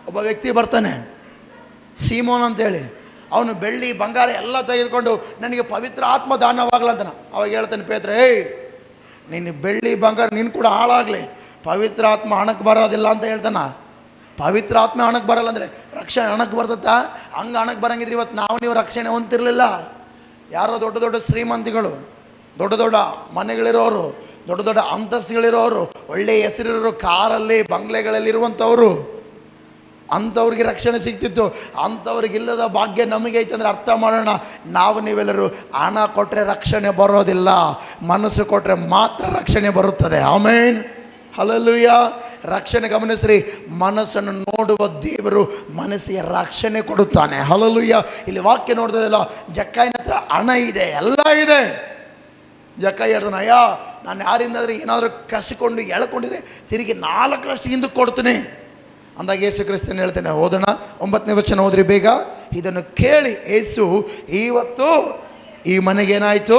ಒಬ್ಬ ವ್ಯಕ್ತಿ ಬರ್ತಾನೆ, ಸೀಮೋನ್ ಅಂತೇಳಿ. ಅವನು ಬೆಳ್ಳಿ ಬಂಗಾರ ಎಲ್ಲ ತೆಗೆದುಕೊಂಡು ನನಗೆ ಪವಿತ್ರ ಆತ್ಮ ದಾನವಾಗಲಂತನ. ಅವಾಗ ಹೇಳ್ತಾನೆ ಪೇತ್ರ, ನಿನ್ನ ಬೆಳ್ಳಿ ಬಂಗಾರ ನಿನ್ನ ಕೂಡ ಹಾಳಾಗಲಿ, ಪವಿತ್ರ ಆತ್ಮ ಹಣಕ್ಕೆ ಬರೋದಿಲ್ಲ ಅಂತ ಹೇಳ್ತಾನ. ಪವಿತ್ರ ಆತ್ಮ ಹಣಕ್ಕೆ ಬರಲ್ಲ ಅಂದರೆ ರಕ್ಷಣೆ ಹಣಕ್ಕೆ ಬರ್ತತ್ತ? ಹಂಗೆ ಹಣಕ್ಕೆ ಬರಂಗಿದ್ರೆ ಇವತ್ತು ನೀವು ರಕ್ಷಣೆ ಹೊಂದಿರಲಿಲ್ಲ. ಯಾರೋ ದೊಡ್ಡ ದೊಡ್ಡ ಶ್ರೀಮಂತಿಗಳು, ದೊಡ್ಡ ದೊಡ್ಡ ಮನೆಗಳಿರೋರು, ದೊಡ್ಡ ದೊಡ್ಡ ಅಂತಸ್ತುಗಳಿರೋರು, ಒಳ್ಳೆಯ ಹೆಸರಿರೋರು, ಕಾರಲ್ಲಿ ಬಂಗ್ಲೆಗಳಲ್ಲಿರುವಂಥವ್ರು, ಅಂಥವ್ರಿಗೆ ರಕ್ಷಣೆ ಸಿಗ್ತಿತ್ತು. ಅಂಥವ್ರಿಗಿಲ್ಲದ ಭಾಗ್ಯ ನಮಗೆ ಐತಂದ್ರೆ ಅರ್ಥ ಮಾಡೋಣ. ನೀವೆಲ್ಲರೂ ಹಣ ಕೊಟ್ಟರೆ ರಕ್ಷಣೆ ಬರೋದಿಲ್ಲ, ಮನಸ್ಸು ಕೊಟ್ಟರೆ ಮಾತ್ರ ರಕ್ಷಣೆ ಬರುತ್ತದೆ. ಆಮೇನ್, ಹಲ್ಲೆಲೂಯ. ರಕ್ಷಣೆ ಗಮನಿಸ್ರಿ, ಮನಸ್ಸನ್ನು ನೋಡುವ ದೇವರು ಮನಸ್ಸಿಗೆ ರಕ್ಷಣೆ ಕೊಡುತ್ತಾನೆ. ಹಲ್ಲೆಲೂಯ. ಇಲ್ಲಿ ವಾಕ್ಯ ನೋಡ್ತದಲ್ಲ, ಜಕ್ಕಾಯನ ಹತ್ರ ಹಣ ಇದೆ, ಎಲ್ಲ ಇದೆ. ಜಕ್ಕಾಯಿ ಹೇಳ್ತಾನೆ, ಅಯ್ಯ ನಾನು ಯಾರಿಂದಾದ್ರೆ ಏನಾದರೂ ಕಸಿಕೊಂಡು ಎಳ್ಕೊಂಡಿದ್ರೆ ತಿರುಗಿ 4ರಷ್ಟು ಹಿಂದಕ್ಕೆ ಕೊಡ್ತೀನಿ ಅಂದಾಗ ಯೇಸು ಕ್ರಿಸ್ತನ ಹೇಳ್ತೇನೆ. ಓದೋಣ, 9ನೇ ವಚನ ಓದ್ರಿ ಬೇಗ. ಇದನ್ನು ಕೇಳಿ ಯೇಸು, ಇವತ್ತು ಈ ಮನೆಗೇನಾಯಿತು?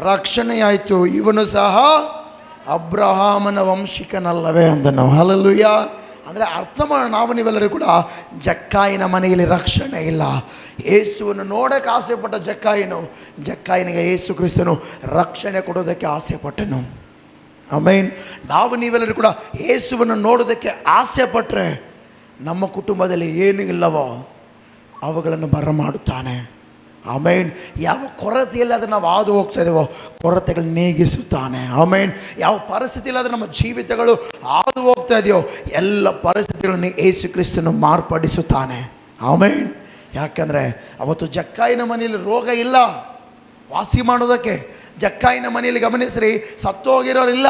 ರಕ್ಷಣೆಯಾಯಿತು, ಇವನು ಸಹ ಅಬ್ರಹಾಮನ ವಂಶಿಕನಲ್ಲವೇ ಅಂದನು. ಹಲ್ಲೆಲೂಯ. ಅಂದರೆ ಅರ್ಥ ಮಾಡೋಣ, ನೀವೆಲ್ಲರೂ ಕೂಡ ಜಕ್ಕಾಯಿನ ಮನೆಯಲ್ಲಿ ರಕ್ಷಣೆ ಇಲ್ಲ. ಯೇಸುವನ್ನು ನೋಡೋಕ್ಕೆ ಆಸೆಪಟ್ಟ ಜಕ್ಕಾಯಿನಿಗೆ ಯೇಸು ಕ್ರಿಸ್ತನು ರಕ್ಷಣೆ ಕೊಡೋದಕ್ಕೆ ಆಸೆಪಟ್ಟನು. ಆಮೇನ್. ನೀವೆಲ್ಲರೂ ಕೂಡ ಯೇಸುವನ್ನು ನೋಡೋದಕ್ಕೆ ಆಸೆ ಪಟ್ಟರೆ ನಮ್ಮ ಕುಟುಂಬದಲ್ಲಿ ಏನು ಇಲ್ಲವೋ ಅವುಗಳನ್ನು ಬರಮಾಡುತ್ತಾನೆ. ಆಮೇನ್. ಯಾವ ಕೊರತೆಯಲ್ಲಿ ಅದನ್ನು ನಾವು ಹಾದು ಹೋಗ್ತಾ ಇದ್ದೇವೋ ಕೊರತೆಗಳು ನೀಗಿಸುತ್ತಾನೆ. ಆಮೇನ್. ಯಾವ ಪರಿಸ್ಥಿತಿಯಲ್ಲಿ ಅದು ನಮ್ಮ ಜೀವಿತಗಳು ಹಾದು ಹೋಗ್ತಾ ಇದೆಯೋ ಎಲ್ಲ ಪರಿಸ್ಥಿತಿಗಳನ್ನು ಯೇಸು ಕ್ರಿಸ್ತನು ಮಾರ್ಪಡಿಸುತ್ತಾನೆ. ಆಮೇನ್. ಯಾಕಂದರೆ ಅವತ್ತು ಜಕ್ಕಾಯಿನ ಮನೆಯಲ್ಲಿ ರೋಗ ಇಲ್ಲ ವಾಸಿ ಮಾಡೋದಕ್ಕೆ. ಜಕ್ಕಾಯಿನ ಮನೆಯಲ್ಲಿ ಗಮನಿಸ್ರಿ, ಸತ್ತು ಹೋಗಿರೋರಿಲ್ಲ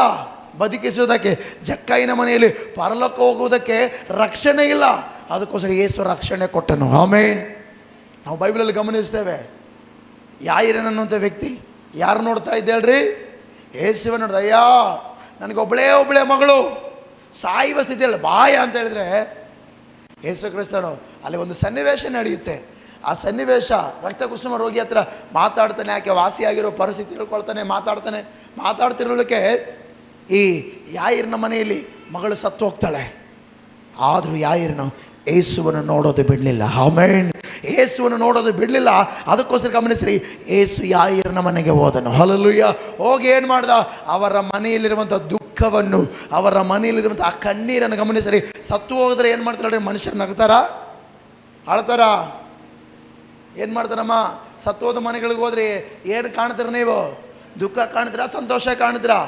ಬದುಕಿಸೋದಕ್ಕೆ. ಜಕ್ಕಾಯಿನ ಮನೆಯಲ್ಲಿ ಪರಲೋಕ ಹೋಗುವುದಕ್ಕೆ ರಕ್ಷಣೆ ಇಲ್ಲ. ಅದಕ್ಕೋಸ್ಕರ ಯೇಸು ರಕ್ಷಣೆ ಕೊಟ್ಟನು. ಆಮೇನ್. ನಾವು ಬೈಬಲಲ್ಲಿ ಗಮನಿಸ್ತೇವೆ, ಯಾಯಿರನನ್ನುವಂಥ ವ್ಯಕ್ತಿ ಯಾರು ನೋಡ್ತಾ ಇದ್ದೆ ಹೇಳ್ರಿ? ಯೇಸುವೆ ನೋಡ್ದ. ಅಯ್ಯ ನನಗೆ ಒಬ್ಬಳೇ ಮಗಳು, ಸಾಯುವ ಸ್ಥಿತಿಯಲ್ಲಿ ಬಾಯ ಅಂತ ಹೇಳಿದ್ರೆ ಯೇಸು ಕ್ರಿಸ್ತನು ಅಲ್ಲಿ ಒಂದು ಸನ್ನಿವೇಶ ನಡೆಯುತ್ತೆ. ಆ ಸನ್ನಿವೇಶ, ರಕ್ತ ಕುಸುಮ ರೋಗಿ ಹತ್ರ ಮಾತಾಡ್ತಾನೆ, ಯಾಕೆ ವಾಸಿಯಾಗಿರೋ ಪರಿಸ್ಥಿತಿ ತಿಳ್ಕೊಳ್ತಾನೆ, ಮಾತಾಡ್ತಿರೋದಕ್ಕೆ ಈ ಯಾಯಿರನ ಮನೆಯಲ್ಲಿ ಮಗಳು ಸತ್ತು ಹೋಗ್ತಾಳೆ. ಆದರೂ ಯಾಯಿರನು ಯೇಸುವನ್ನು ನೋಡೋದು ಬಿಡಲಿಲ್ಲ. ಆಮೇನ್. ಯೇಸುವನ್ನು ನೋಡೋದು ಬಿಡಲಿಲ್ಲ. ಅದಕ್ಕೋಸ್ಕರ ಗಮನಿಸ್ರಿ, ಯೇಸು ಯಾಯಿರನ ಮನೆಗೆ ಹೋದನು. ಹಲ್ಲೆಲೂಯ. ಹೋಗಿ ಏನು ಮಾಡ್ದ? ಅವರ ಮನೆಯಲ್ಲಿರುವಂಥ ದುಃಖವನ್ನು, ಅವರ ಮನೆಯಲ್ಲಿರುವಂಥ ಆ ಕಣ್ಣೀರನ್ನು ಗಮನಿಸ್ರಿ. ಸತ್ತು ಹೋಗಿದ್ರೆ ಏನು ಮಾಡ್ತಾಳೆ? ಮನುಷ್ಯರು ನಗ್ತಾರ, ಅಳ್ತಾರ? ಏನು ಮಾಡ್ತಾರಮ್ಮ? ಸತ್ತೋದ ಮನೆಗಳಿಗೆ ಹೋದ್ರಿ ಏನು ಕಾಣ್ತೀರ ನೀವು? ದುಃಖ ಕಾಣ್ತೀರಾ, ಸಂತೋಷ ಕಾಣ್ತೀರಾ?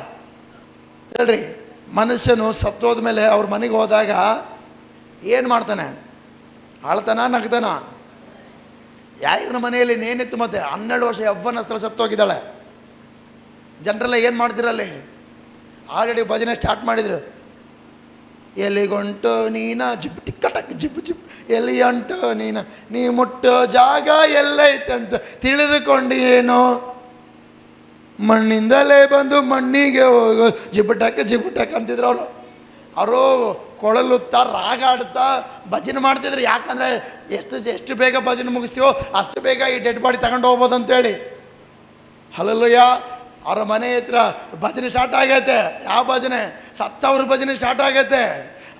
ಹೇಳ್ರಿ. ಮನುಷ್ಯನು ಸತ್ತೋದ ಮೇಲೆ ಅವ್ರ ಮನೆಗೆ ಹೋದಾಗ ಏನು ಮಾಡ್ತಾನೆ? ಅಳ್ತಾನ, ನಗ್ತಾನ? ಯಾಯಿರನ ಮನೆಯಲ್ಲಿ ನೇನಿತ್ತು, ಮತ್ತೆ 12 ವರ್ಷ ಯವ್ವನಸ್ಥಳು ಸತ್ತೋಗಿದ್ದಾಳೆ. ಜನರೆಲ್ಲ ಏನು ಮಾಡ್ತಿರಲ್ಲಿ? ಆಲ್ರೆಡಿ ಭಜನೆ ಸ್ಟಾರ್ಟ್ ಮಾಡಿದ್ರು. ಎಲ್ಲಿಗೊಂಟು ನೀನ ಜಿಪ್ ಟಿಕ್ಕಟಕ್ ಜಿಪ್ ಜಿಪ್, ಎಲ್ಲಿ ಅಂಟು ನೀ ಮುಟ್ಟೋ ಜಾಗ ಎಲ್ಲೈತಂತ ತಿಳಿದುಕೊಂಡು ಏನು, ಮಣ್ಣಿಂದಲೇ ಬಂದು ಮಣ್ಣಿಗೆ ಹೋಗೋ ಜಿಬುಟಕ್ ಅಂತಿದ್ರು ಅವರು ಕೊಳಲುತ್ತಾ ರಾಗ ಆಡ್ತಾ ಭಜನೆ ಮಾಡ್ತಿದ್ರು. ಯಾಕಂದರೆ ಎಷ್ಟು ಬೇಗ ಭಜನೆ ಮುಗಿಸ್ತೀವೋ ಅಷ್ಟು ಬೇಗ ಈ ಡೆಡ್ ಬಾಡಿ ತಗೊಂಡು ಹೋಗ್ಬೋದು ಅಂತೇಳಿ. ಹಲ್ಲೆಲೂಯ. ಅವರ ಮನೆ ಹತ್ರ ಭಜನೆ ಸ್ಟಾರ್ಟ್ ಆಗೈತೆ. ಯಾವ ಭಜನೆ? ಸತ್ತವ್ರ ಭಜನೆ ಸ್ಟಾರ್ಟ್ ಆಗೈತೆ.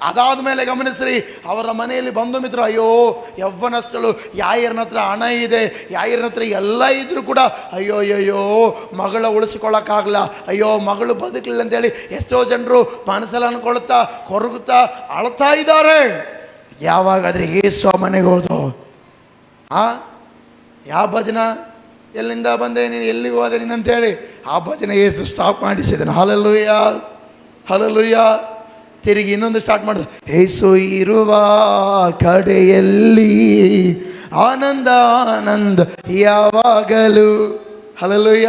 ಅದಾದ ಮೇಲೆ ಗಮನಿಸ್ರಿ, ಅವರ ಮನೆಯಲ್ಲಿ ಬಂಧು ಮಿತ್ರ, ಅಯ್ಯೋ ಯವ್ವನಸ್ಥಳು, ಯಾಯಿರನ ಹತ್ರ ಹಣ ಇದೆ, ಯಾಯಿರನ ಹತ್ರ ಎಲ್ಲ ಇದ್ದರೂ ಕೂಡ ಅಯ್ಯೋ ಮಗಳ ಉಳಿಸ್ಕೊಳ್ಳೋಕ್ಕಾಗಲ್ಲ, ಅಯ್ಯೋ ಮಗಳು ಬದುಕಲಿಲ್ಲ ಅಂತೇಳಿ ಎಷ್ಟೋ ಜನರು ಮನಸ್ಸಲ್ಲಿ ಅಂದ್ಕೊಳ್ತಾ ಕೊರಗುತ್ತಾ ಅಳ್ತಾ ಇದ್ದಾರೆ. ಯಾವಾಗಾದರೆ ಯೇಸು ಮನೆಗೆ ಹೋದು, ಯಾವ ಭಜನ? ಎಲ್ಲಿಂದ ಬಂದೆ ನೀನು, ಎಲ್ಲಿಗೆ ಹೋದೆ ನೀನು ಅಂತೇಳಿ ಆ ಭಜನೆ ಯೇಸು ಸ್ಟಾಪ್ ಮಾಡಿಸಿದನು. Hallelujah, hallelujah. ತಿರುಗಿ ಇನ್ನೊಂದು ಸ್ಟಾರ್ಟ್ ಮಾಡಿದ, ಯೇಸು ಇರುವ ಕಡೆಯಲ್ಲಿ ಆನಂದ ಯಾವಾಗಲೂ. ಹಲ್ಲೆಲೂಯ.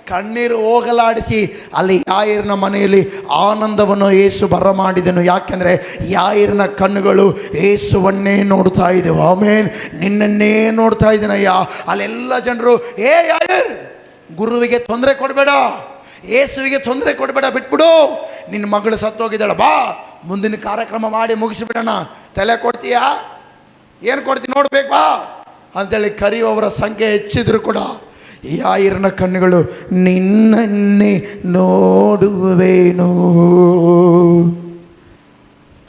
ಕಣ್ಣೀರು ಹೋಗಲಾಡಿಸಿ ಅಲ್ಲಿ ಯಾಯಿರನ ಮನೆಯಲ್ಲಿ ಆನಂದವನ್ನು ಯೇಸು ಬರಮಾಡಿದನು. ಯಾಕೆಂದರೆ ಯಾಯಿರನ ಕಣ್ಣುಗಳು ಯೇಸುವನ್ನೇ ನೋಡ್ತಾ ಇದ್ದವು. ಆಮೇನ್. ನಿನ್ನನ್ನೇ ನೋಡ್ತಾ ಇದ್ದೀನಯ್ಯ. ಅಲ್ಲೆಲ್ಲ ಜನರು, ಯಾಯಿರ್, ಗುರುವಿಗೆ ತೊಂದರೆ ಕೊಡಬೇಡ, ಯೇಸುವಿಗೆ ತೊಂದರೆ ಕೊಡಬೇಡ, ಬಿಟ್ಬಿಡು, ನಿನ್ನ ಮಗಳು ಸತ್ತೋಗಿದ್ದಾಳೆ, ಬಾ ಮುಂದಿನ ಕಾರ್ಯಕ್ರಮ ಮಾಡಿ ಮುಗಿಸಿಬಿಡೋಣ. ತಲೆ ಕೊಡ್ತೀಯಾ? ಏನು ಕೊಡ್ತೀನಿ ನೋಡ್ಬೇಕು ಬಾ ಅಂತೇಳಿ ಕರೆಯುವವರ ಸಂಖ್ಯೆ ಹೆಚ್ಚಿದ್ರು ಕೂಡ ಯಾಯಿರನ ಕಣ್ಣುಗಳು ನಿನ್ನನ್ನೇ ನೋಡುವೆನು,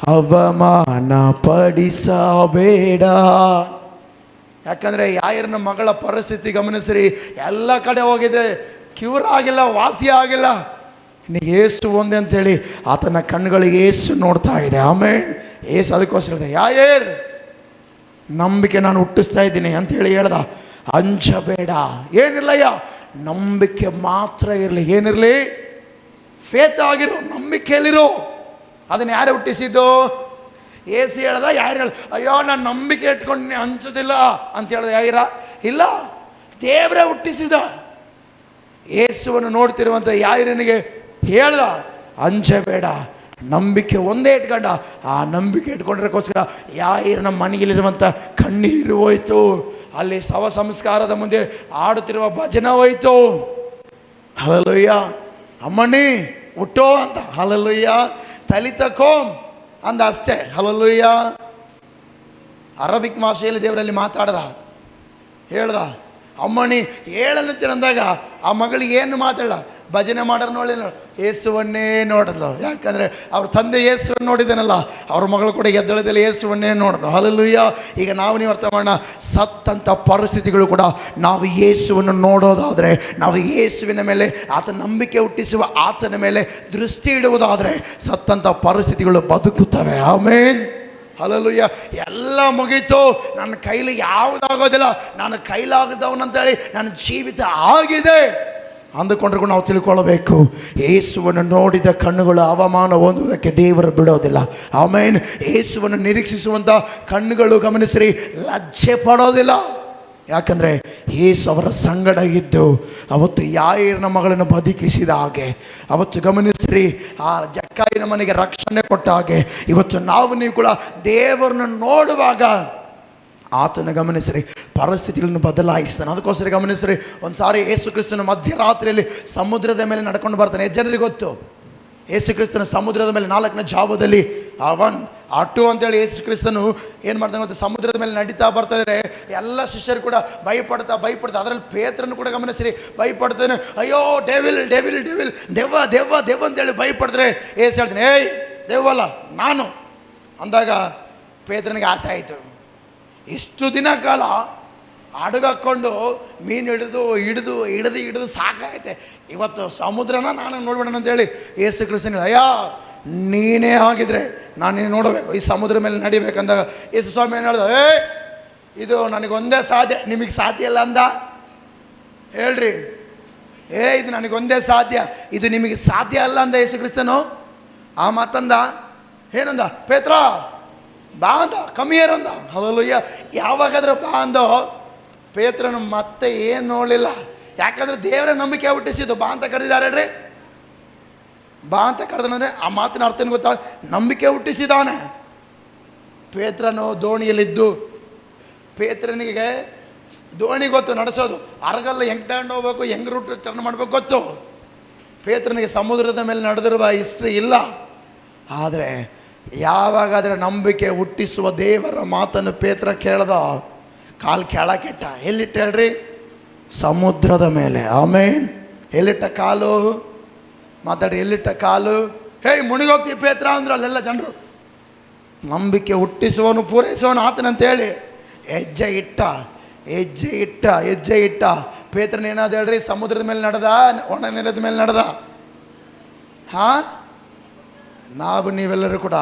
ಅವಮಾನ ಪಡಿಸಬೇಡ. ಯಾಕಂದರೆ ಯಾಯಿರನ ಮಗಳ ಪರಿಸ್ಥಿತಿ ಗಮನಿಸ್ರಿ, ಎಲ್ಲ ಕಡೆ ಹೋಗಿದೆ, ಕ್ಯೂರ್ ಆಗಿಲ್ಲ, ವಾಸಿ ಆಗಿಲ್ಲ. ಇನ್ನು ಏಸು ಒಂದೇ ಅಂತೇಳಿ ಆತನ ಕಣ್ಣುಗಳಿಗೆ ಏಸು ನೋಡ್ತಾ ಇದೆ. ಆಮೇಲೆ ಏಸು ಅದಕ್ಕೋಸ್ಕರ ಯಾಯೇರ್ ನಂಬಿಕೆ ನಾನು ಹುಟ್ಟಿಸ್ತಾ ಇದ್ದೀನಿ ಅಂತೇಳಿ ಹೇಳ್ದ. ಅಂಜಬೇಡ, ಏನಿಲ್ಲಯ್ಯ, ನಂಬಿಕೆ ಮಾತ್ರ ಇರಲಿ. ಏನಿರಲಿ? ಫೇತ್ ಆಗಿರು, ನಂಬಿಕೆಯಲ್ಲಿರು. ಅದನ್ನು ಯಾರು ಹುಟ್ಟಿಸಿದ್ದು? ಏಸು ಹೇಳ್ದ. ಯಾರು ಹೇಳ್ದ ಅಯ್ಯೋ ನಾನು ನಂಬಿಕೆ ಇಟ್ಕೊಂಡು ಹಂಚೋದಿಲ್ಲ ಅಂತ ಹೇಳ್ದ ಯಾಯಿರ? ಇಲ್ಲ, ದೇವರೇ ಹುಟ್ಟಿಸಿದ. ಯೇಸುವನ್ನು ನೋಡ್ತಿರುವಂಥ ಯಾಯಿರನಿಗೆ ಹೇಳ್ದ ಅಂಜಬೇಡ, ನಂಬಿಕೆ ಒಂದೇ ಇಟ್ಕೊಂಡ. ಆ ನಂಬಿಕೆ ಇಟ್ಕೊಂಡ್ರಕ್ಕೋಸ್ಕರ ಯಾಯಿರನ ಮನೆಯಲ್ಲಿರುವಂಥ ಕಣ್ಣೀರು ಹೋಯ್ತು. ಅಲ್ಲಿ ಶವ ಸಂಸ್ಕಾರದ ಮುಂದೆ ಆಡುತ್ತಿರುವ ಭಜನೆ ಹೋಯ್ತು. ಹಲ್ಲೆಲೂಯಾ. ಅಮ್ಮಣ್ಣಿ ಹುಟ್ಟೋ ಅಂತ, ಹಲ್ಲೆಲೂಯಾ. ತಲಿತಕೋಮ್ ಅಂದ ಅಷ್ಟೇ, ಹಲ್ಲೆಲೂಯಾ. ಅರಬಿಕ್ ಭಾಷೆಯಲ್ಲಿ ದೇವರಲ್ಲಿ ಮಾತಾಡ್ದ, ಹೇಳ್ದ ಅಮ್ಮಣಿ ಹೇಳಲಂತೀರಂದಾಗ ಆ ಮಗಳಿಗೆ ಏನು ಮಾತಾಡ ಭಜನೆ ಮಾಡೋರು ನೋಡಿ ಯೇಸುವನ್ನೇ ನೋಡಿದ್ಲು. ಯಾಕಂದರೆ ಅವ್ರ ತಂದೆ ಯೇಸುವನ್ನು ನೋಡಿದ್ದಾನಲ್ಲ, ಅವ್ರ ಮಗಳು ಕೂಡ ಎದ್ದಳದಲ್ಲಿ ಯೇಸುವನ್ನೇ ನೋಡಿದ್ಲು. ಹಲ್ಲೆಲೂಯಾ. ಈಗ ನೀವು ಅರ್ಥ ಮಾಡೋಣ, ಸತ್ತಂಥ ಪರಿಸ್ಥಿತಿಗಳು ಕೂಡ ನಾವು ಯೇಸುವನ್ನು ನೋಡೋದಾದರೆ, ನಾವು ಯೇಸುವಿನ ಮೇಲೆ ಆತನ ನಂಬಿಕೆ ಹುಟ್ಟಿಸುವ ಆತನ ಮೇಲೆ ದೃಷ್ಟಿ ಇಡುವುದಾದರೆ ಸತ್ತಂಥ ಪರಿಸ್ಥಿತಿಗಳು ಬದುಕುತ್ತವೆ. ಆಮೇನ್. ಹಲ್ಲೆಲೂಯಾ. ಎಲ್ಲ ಮುಗೀತು, ನನ್ನ ಕೈಲಿ ಯಾವುದಾಗೋದಿಲ್ಲ, ನಾನು ಕೈಲಾಗದವನಂತೇಳಿ ನನ್ನ ಜೀವಿತ ಆಗಿದೆ ಅಂದುಕೊಂಡ್ರೂ ನಾವು ತಿಳ್ಕೊಳ್ಳಬೇಕು, ಯೇಸುವನ್ನು ನೋಡಿದ ಕಣ್ಣುಗಳು ಅವಮಾನ ಹೊಂದುವುದಕ್ಕೆ ದೇವರು ಬಿಡೋದಿಲ್ಲ. ಆಮೇನ್. ಯೇಸುವನ್ನು ನಿರೀಕ್ಷಿಸುವಂಥ ಕಣ್ಣುಗಳು ಗಮನಿಸ್ರಿ, ಲಜ್ಜೆ ಪಡೋದಿಲ್ಲ. ಯಾಕಂದರೆ ಯೇಸು ಅವರ ಸಂಗಡ ಇದ್ದು ಅವತ್ತು ಯಾಯಿರನ ಮಗಳನ್ನು ಬದುಕಿಸಿದ ಹಾಗೆ, ಅವತ್ತು ಗಮನಿಸ್ರಿ ಆ ಜಕ್ಕಾಯಿನ ಮನೆಗೆ ರಕ್ಷಣೆ ಕೊಟ್ಟ ಹಾಗೆ, ಇವತ್ತು ನೀವು ಕೂಡ ದೇವರನ್ನು ನೋಡುವಾಗ ಆತನ ಗಮನಿಸ್ರಿ ಪರಿಸ್ಥಿತಿಗಳನ್ನು ಬದಲಾಯಿಸ್ತಾನೆ. ಅದಕ್ಕೋಸ್ಕರ ಗಮನಿಸ್ರಿ, ಒಂದು ಸಾರಿ ಯೇಸು ಕ್ರಿಸ್ತನ ಮಧ್ಯರಾತ್ರಿಯಲ್ಲಿ ಸಮುದ್ರದ ಮೇಲೆ ನಡ್ಕೊಂಡು ಬರ್ತಾನೆ. ಜನರಿಗೆ ಗೊತ್ತು ಯೇಸು ಕ್ರಿಸ್ತನ ಸಮುದ್ರದ ಮೇಲೆ 4ನೇ ಜಾವದಲ್ಲಿ ಆ 1 ಆ 2 ಅಂತೇಳಿ ಯೇಸು ಕ್ರಿಸ್ತನು ಏನು ಮಾಡ್ತಾನೆ ಗೊತ್ತು, ಸಮುದ್ರದ ಮೇಲೆ ನಡೀತಾ ಬರ್ತಾಯಿದ್ರೆ ಎಲ್ಲ ಶಿಷ್ಯರು ಕೂಡ ಭಯಪಡ್ತಾ ಅದರಲ್ಲಿ ಪೇತ್ರನು ಕೂಡ ಗಮನಿಸ್ರಿ ಭಯಪಡ್ತಾನೆ. ಅಯ್ಯೋ ಡೆವಿಲ್ ಡೆವಿಲ್ ಡೆವಿಲ್, ದೆವ್ವ ದೆವ್ವ ದೆವ್ವ ಅಂತೇಳಿ ಭಯಪಡ್ತಾರೆ. ಯೇಸು ಹೇಳ್ತಾನೆ ಏಯ್ ದೆವ್ವಲ್ಲ ನಾನು ಅಂದಾಗ ಪೇತ್ರನಿಗೆ ಆಸೆ ಆಯಿತು. ಇಷ್ಟು ದಿನ ಕಾಲ ಹಡಗಾಕೊಂಡು ಮೀನು ಹಿಡಿದು ಸಾಕಾಯ್ತೆ, ಇವತ್ತು ಸಮುದ್ರನ ನಾನು ನೋಡ್ಬೇಡ ಅಂತೇಳಿ ಯೇಸು ಕ್ರಿಸ್ತನ ಅಯ್ಯ ನೀನೇ ಆಗಿದ್ರೆ ನಾನು ನೀನು ನೋಡಬೇಕು, ಈ ಸಮುದ್ರ ಮೇಲೆ ನಡಿಬೇಕಂದಾಗ ಯೇಸು ಸ್ವಾಮಿ ಏನು ಹೇಳ್ದ, ಇದು ನನಗೊಂದೇ ಸಾಧ್ಯ, ನಿಮಗೆ ಸಾಧ್ಯ ಇಲ್ಲ ಅಂದ ಹೇಳ್ರಿ. ಇದು ನನಗೊಂದೇ ಸಾಧ್ಯ, ಇದು ನಿಮಗೆ ಸಾಧ್ಯ ಅಲ್ಲ ಅಂದ ಯೇಸು ಕ್ರಿಸ್ತನು. ಆ ಮಾತಂದ ಏನಂದ, ಪೇತ್ರ ಬಾ ಅಂದ, ಕಮ್ಮಿಯರಂದ. ಹಲ್ಲೆಲೂಯಾ. ಯಾವಾಗಾದ್ರೆ ಬಾ ಅಂದೋ ಪೇತ್ರನು ಮತ್ತೆ ಏನು ನೋಡಲಿಲ್ಲ. ಯಾಕಂದರೆ ದೇವರ ನಂಬಿಕೆ ಹುಟ್ಟಿಸಿದ್ದು. ಬಾ ಅಂತ ಕರೆದಿದ್ದಾರೆ ಹೇಳ್ರಿ, ಬಾ ಅಂತ ಕರೆದನಂದರೆ ಆ ಮಾತಿನ ಅರ್ಥ ಏನು ಗೊತ್ತಾ, ನಂಬಿಕೆ ಹುಟ್ಟಿಸಿದಾನೆ. ಪೇತ್ರನು ದೋಣಿಯಲ್ಲಿದ್ದು, ಪೇತ್ರನಿಗೆ ದೋಣಿ ಗೊತ್ತು ನಡೆಸೋದು, ಅರಗಲ್ಲ ಹೆಂಗೆ ತಗೊಂಡು ಹೋಗ್ಬೇಕು, ಹೆಂಗೆ ರೂಟ್ ಟರ್ನ್ ಮಾಡಬೇಕು ಗೊತ್ತು. ಪೇತ್ರನಿಗೆ ಸಮುದ್ರದ ಮೇಲೆ ನಡೆದಿರುವ ಹಿಸ್ಟ್ರಿ ಇಲ್ಲ. ಆದರೆ ಯಾವಾಗಾದರೆ ನಂಬಿಕೆ ಹುಟ್ಟಿಸುವ ದೇವರ ಮಾತನ್ನು ಪೇತ್ರ ಕೇಳ್ದ, ಕಾಲು ಕೆಳಕೆಟ್ಟ. ಎಲ್ಲಿಟ್ಟ ಹೇಳ್ರಿ, ಸಮುದ್ರದ ಮೇಲೆ. ಆಮೇನ್. ಎಲ್ಲಿಟ್ಟ ಕಾಲು ಮಾತಾಡಿ, ಎಲ್ಲಿಟ್ಟ ಕಾಲು? ಮುಣಿಗೋಗ್ತೀವಿ ಪೇತ್ರ ಅಂದ್ರು ಅಲ್ಲೆಲ್ಲ ಜನರು. ನಂಬಿಕೆ ಹುಟ್ಟಿಸುವನು ಪೂರೈಸುವನು ಆತನಂತೇಳಿ ಹೆಜ್ಜೆ ಇಟ್ಟ. ಪೇತ್ರನೇನಾದ ಹೇಳ್ರಿ, ಸಮುದ್ರದ ಮೇಲೆ ನಡೆದ, ಒಣ ನೆಲದ ಮೇಲೆ ನಡೆದ. ನೀವೆಲ್ಲರೂ ಕೂಡ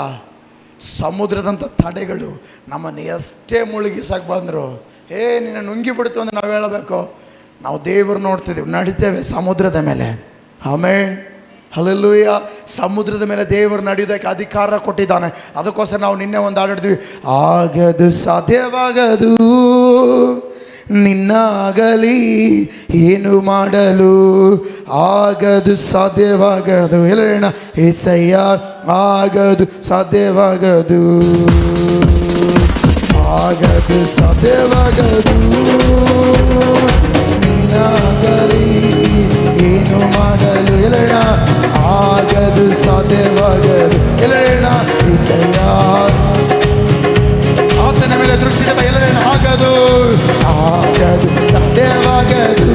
ಸಮುದ್ರದಂಥ ತಡೆಗಳು ನಮ್ಮನ್ನು ಎಷ್ಟೇ ಮುಳುಗಿಸಕ್ಕೆ ಬಂದರು, ನಿನ್ನ ನುಂಗಿಬಿಡ್ತು ಅಂದರೆ ನಾವು ಹೇಳಬೇಕು, ನಾವು ದೇವರು ನೋಡ್ತಿದ್ದೀವಿ, ನಡಿತೇವೆ ಸಮುದ್ರದ ಮೇಲೆ. ಆಮೇನ್. ಹಲ್ಲೆಲೂಯಾ. ಸಮುದ್ರದ ಮೇಲೆ ದೇವರು ನಡೆಯೋದಕ್ಕೆ ಅಧಿಕಾರ ಕೊಟ್ಟಿದ್ದಾನೆ. ಅದಕ್ಕೋಸ್ಕರ ನಾವು ನಿನ್ನೆ ಒಂದು ಹಾಡಿದ್ವಿ, ಆಗದು ಸಾಧ್ಯವಾಗದು ನಿನ್ನಾಗಲಿ ಏನು ಮಾಡಲು, ಆಗದು ಸಾಧ್ಯವಾಗದು. ಹೇಳೋಣ ಏಸಯ್ಯ, ಆಗದು ಸಾಧ್ಯವಾಗದು, ಆಗದು ಸಾಧ್ಯವಾಗದು ನಿನ್ನಾಗಲಿ ಏನು ಮಾಡಲು. ಹೇಳೋಣ ಆಗದು ಸಾಧ್ಯವಾಗದು. ಹೇಳೋಣ ಏಸಯ್ಯ, ಆತನ ಮೇಲೆ ದೃಷ್ಟಿ ಎಲ್ಲರೇನು ಆಗದು ಸಾಧ್ಯವಾಗದು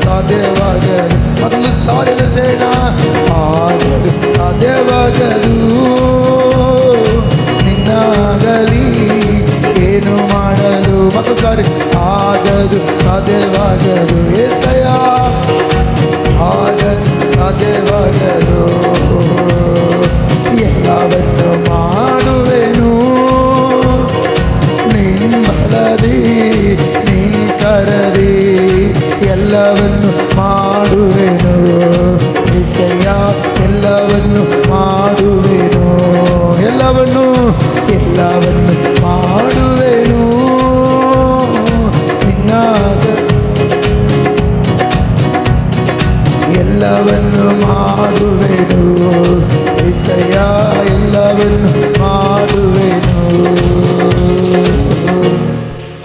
ಸಾಧ್ಯವಾಗದು. ಮತ್ತೊಂದು ಸಾರಿ ಸೇಣ, ಆಗದು ಸಾಧ್ಯವಾಗದು ನಿನ್ನಾಗಲಿ ಏನು ಮಾಡಲು. ಮತ್ತೊಂದು ಸಾರಿ, ಆಗದು ಸಾಧ್ಯವಾಗದು ಏಸಯ್ಯ, ಆಗದು ಸಾಧ್ಯವಾಗದು. ಎಲ್ಲವನ್ನು ಮಾಡುವೆನು ನಿನ್ನಲದಿ ನಿನ್ ಕರದಿ, ಎಲ್ಲವನ್ನು ಮಾಡುವೆನು ಏಸಯ್ಯ, ಎಲ್ಲವನ್ನು ಮಾಡುವೆನು, ಎಲ್ಲವನ್ನು ಮಾಡುವೆನು ನಿನ್ನಾಗ, ಎಲ್ಲವನ್ನು ಮಾಡುವೆನು ಏಸಯ್ಯ, ಎಲ್ಲವನ್ನು ಮಾಡುವೆನು.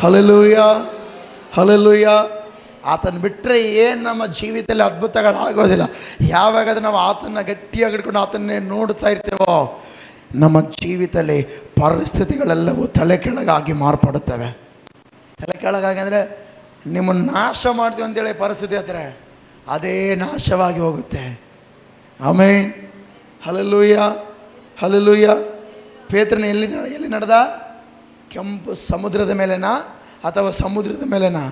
Hallelujah, hallelujah. ಆತನ ಬಿಟ್ಟರೆ ಏನು ನಮ್ಮ ಜೀವಿತದಲ್ಲಿ ಅದ್ಭುತಗಳಾಗೋದಿಲ್ಲ. ಯಾವಾಗ ನಾವು ಆತನ ಗಟ್ಟಿಯಾಗಿ ಹಿಡ್ಕೊಂಡು ಆತನ್ನೇ ನೋಡ್ತಾ ಇರ್ತೇವೋ, ನಮ್ಮ ಜೀವಿತದಲ್ಲಿ ಪರಿಸ್ಥಿತಿಗಳೆಲ್ಲವೂ ತಲೆ ಕೆಳಗಾಗಿ ಮಾರ್ಪಡುತ್ತವೆ. ತಲೆ ಕೆಳಗಾಗಿ ಅಂದರೆ ನಿಮ್ಮನ್ನು ನಾಶ ಮಾಡ್ತೀವಿ ಅಂತೇಳಿ ಪರಿಸ್ಥಿತಿ ಹತ್ತಿರ ಅದೇ ನಾಶವಾಗಿ ಹೋಗುತ್ತೆ. ಆಮೇನ್, ಹಲ್ಲೆಲೂಯ, ಹಲ್ಲೆಲೂಯ. ಪೇತ್ರನ ಎಲ್ಲಿ ನಡೆದ? ಕೆಂಪು ಸಮುದ್ರದ ಮೇಲೆನಾ ಅಥವಾ ಸಮುದ್ರದ ಮೇಲೆನಾ?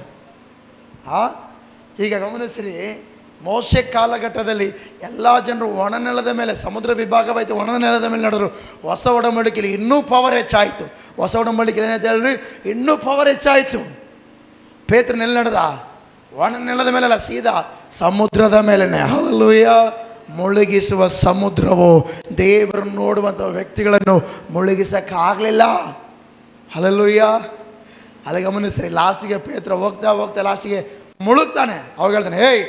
ಈಗ ಗಮನಿಸ್ರಿ, ಮೋಶೆ ಕಾಲಘಟ್ಟದಲ್ಲಿ ಎಲ್ಲ ಜನರು ಒಣನೆಲದ ಮೇಲೆ, ಸಮುದ್ರ ವಿಭಾಗವಾಯಿತು, ಒಣನೆಲದ ಮೇಲೆ ನಡೆದರು. ಹೊಸ ಒಡಂಬಡಿಕೆಯಲ್ಲಿ ಇನ್ನೂ ಪವರ್ ಹೆಚ್ಚಾಯಿತು. ಹೊಸ ಒಡಂಬಡಿಕೆಯಲ್ಲಿ ಏನಂತ ಹೇಳ್ರಿ, ಇನ್ನೂ ಪವರ್ ಹೆಚ್ಚಾಯಿತು. ಪೇತ್ರನೆಲ್ಲಿ ನಡೆದ? ಒಣನೆಲದ ಮೇಲೆಲ್ಲ, ಸೀದಾ ಸಮುದ್ರದ ಮೇಲೆನೆ. ಹಲ್ಲೆಲೂಯ. ಮುಳುಗಿಸುವ ಸಮುದ್ರವು ದೇವರನ್ನು ನೋಡುವಂಥ ವ್ಯಕ್ತಿಗಳನ್ನು ಮುಳುಗಿಸೋಕ್ಕಾಗಲಿಲ್ಲ. ಹಲ್ಲೆಲೂಯ. ಅಲ್ಲಿ ಗಮನಿಸ್ರಿ, ಲಾಸ್ಟಿಗೆ ಪೇತ್ರ ಹೋಗ್ತಾ ಹೋಗ್ತಾ ಲಾಸ್ಟಿಗೆ ಮುಳುಗ್ತಾನೆ. ಅವಾಗ ಹೇಳ್ತಾನೆ, ಹೇಯ್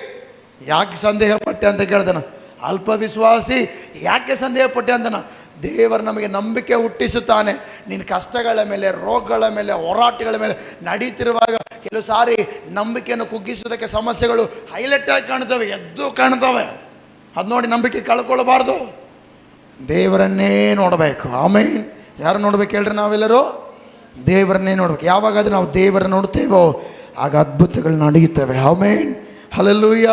ಯಾಕೆ ಸಂದೇಹ ಪಟ್ಟೆ ಅಂತ ಕೇಳ್ತಾನೆ. ಅಲ್ಪ ವಿಶ್ವಾಸಿ, ಯಾಕೆ ಸಂದೇಹ ಪಟ್ಟೆ ಅಂತಾನೆ. ದೇವರು ನಮಗೆ ನಂಬಿಕೆ ಹುಟ್ಟಿಸುತ್ತಾನೆ. ನಿನ್ನ ಕಷ್ಟಗಳ ಮೇಲೆ, ರೋಗಗಳ ಮೇಲೆ, ಹೋರಾಟಗಳ ಮೇಲೆ ನಡೀತಿರುವಾಗ ಕೆಲವು ಸಾರಿ ನಂಬಿಕೆಯನ್ನು ಕುಗ್ಗಿಸೋದಕ್ಕೆ ಸಮಸ್ಯೆಗಳು ಹೈಲೈಟಾಗಿ ಕಾಣ್ತವೆ, ಎದ್ದು ಕಾಣ್ತವೆ. ಅದು ನೋಡಿ ನಂಬಿಕೆ ಕಳ್ಕೊಳ್ಬಾರ್ದು, ದೇವರನ್ನೇ ನೋಡಬೇಕು. ಆಮೇನ್. ಯಾರು ನೋಡ್ಬೇಕು ಹೇಳ್ರಿ? ನಾವೆಲ್ಲರೂ ದೇವರನ್ನೇ ನೋಡ್ಬೇಕು. ಯಾವಾಗಾದ್ರೂ ನಾವು ದೇವರನ್ನು ನೋಡ್ತೇವೋ ಆಗ ಅದ್ಭುತಗಳು ನಡೆಯುತ್ತವೆ. ಆಮೇನ್, ಹಲ್ಲೆಲೂಯ,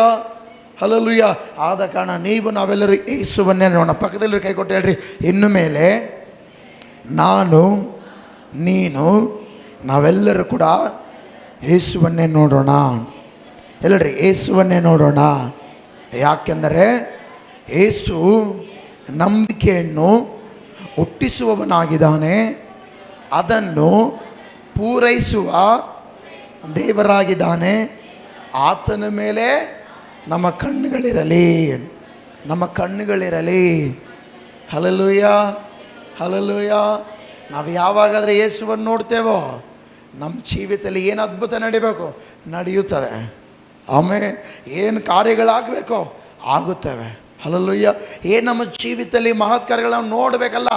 ಹಲ್ಲೆಲೂಯ. ಆದ ಕಾರಣ ನಾವೆಲ್ಲರೂ ಯೇಸುವನ್ನೇ ನೋಡೋಣ. ಪಕ್ಕದಲ್ಲಿ ಕೈ ಕೊಟ್ಟು ಹೇಳ್ರಿ, ಇನ್ನು ಮೇಲೆ ನಾನು, ನೀನು, ನಾವೆಲ್ಲರೂ ಕೂಡ ಯೇಸುವನ್ನೇ ನೋಡೋಣ. ಎಲ್ಲರಿ ಯೇಸುವನ್ನೇ ನೋಡೋಣ. ಯಾಕೆಂದರೆ ಯೇಸು ನಂಬಿಕೆಯನ್ನು ಹುಟ್ಟಿಸುವವನಾಗಿದ್ದಾನೆ, ಅದನ್ನು ಪೂರೈಸುವ ದೇವರಾಗಿದ್ದಾನೆ. ಆತನ ಮೇಲೆ ನಮ್ಮ ಕಣ್ಣುಗಳಿರಲಿ, ನಮ್ಮ ಕಣ್ಣುಗಳಿರಲಿ. Hallelujah, hallelujah. ನಾವು ಯಾವಾಗಾದರೆ ಯೇಸುವನ್ನು ನೋಡ್ತೇವೋ ನಮ್ಮ ಜೀವಿತದಲ್ಲಿ ಏನು ಅದ್ಭುತ ನಡಿಬೇಕು, ನಡೆಯುತ್ತದೆ. ಆಮೇಲೆ ಏನು ಕಾರ್ಯಗಳಾಗಬೇಕೋ ಆಗುತ್ತವೆ. ಹಲ್ಲೆಲೂಯ. ಏನು ನಮ್ಮ ಜೀವಿತದಲ್ಲಿ ಮಹತ್ ಕಾರ್ಯಗಳನ್ನು ನೋಡಬೇಕಲ್ಲ,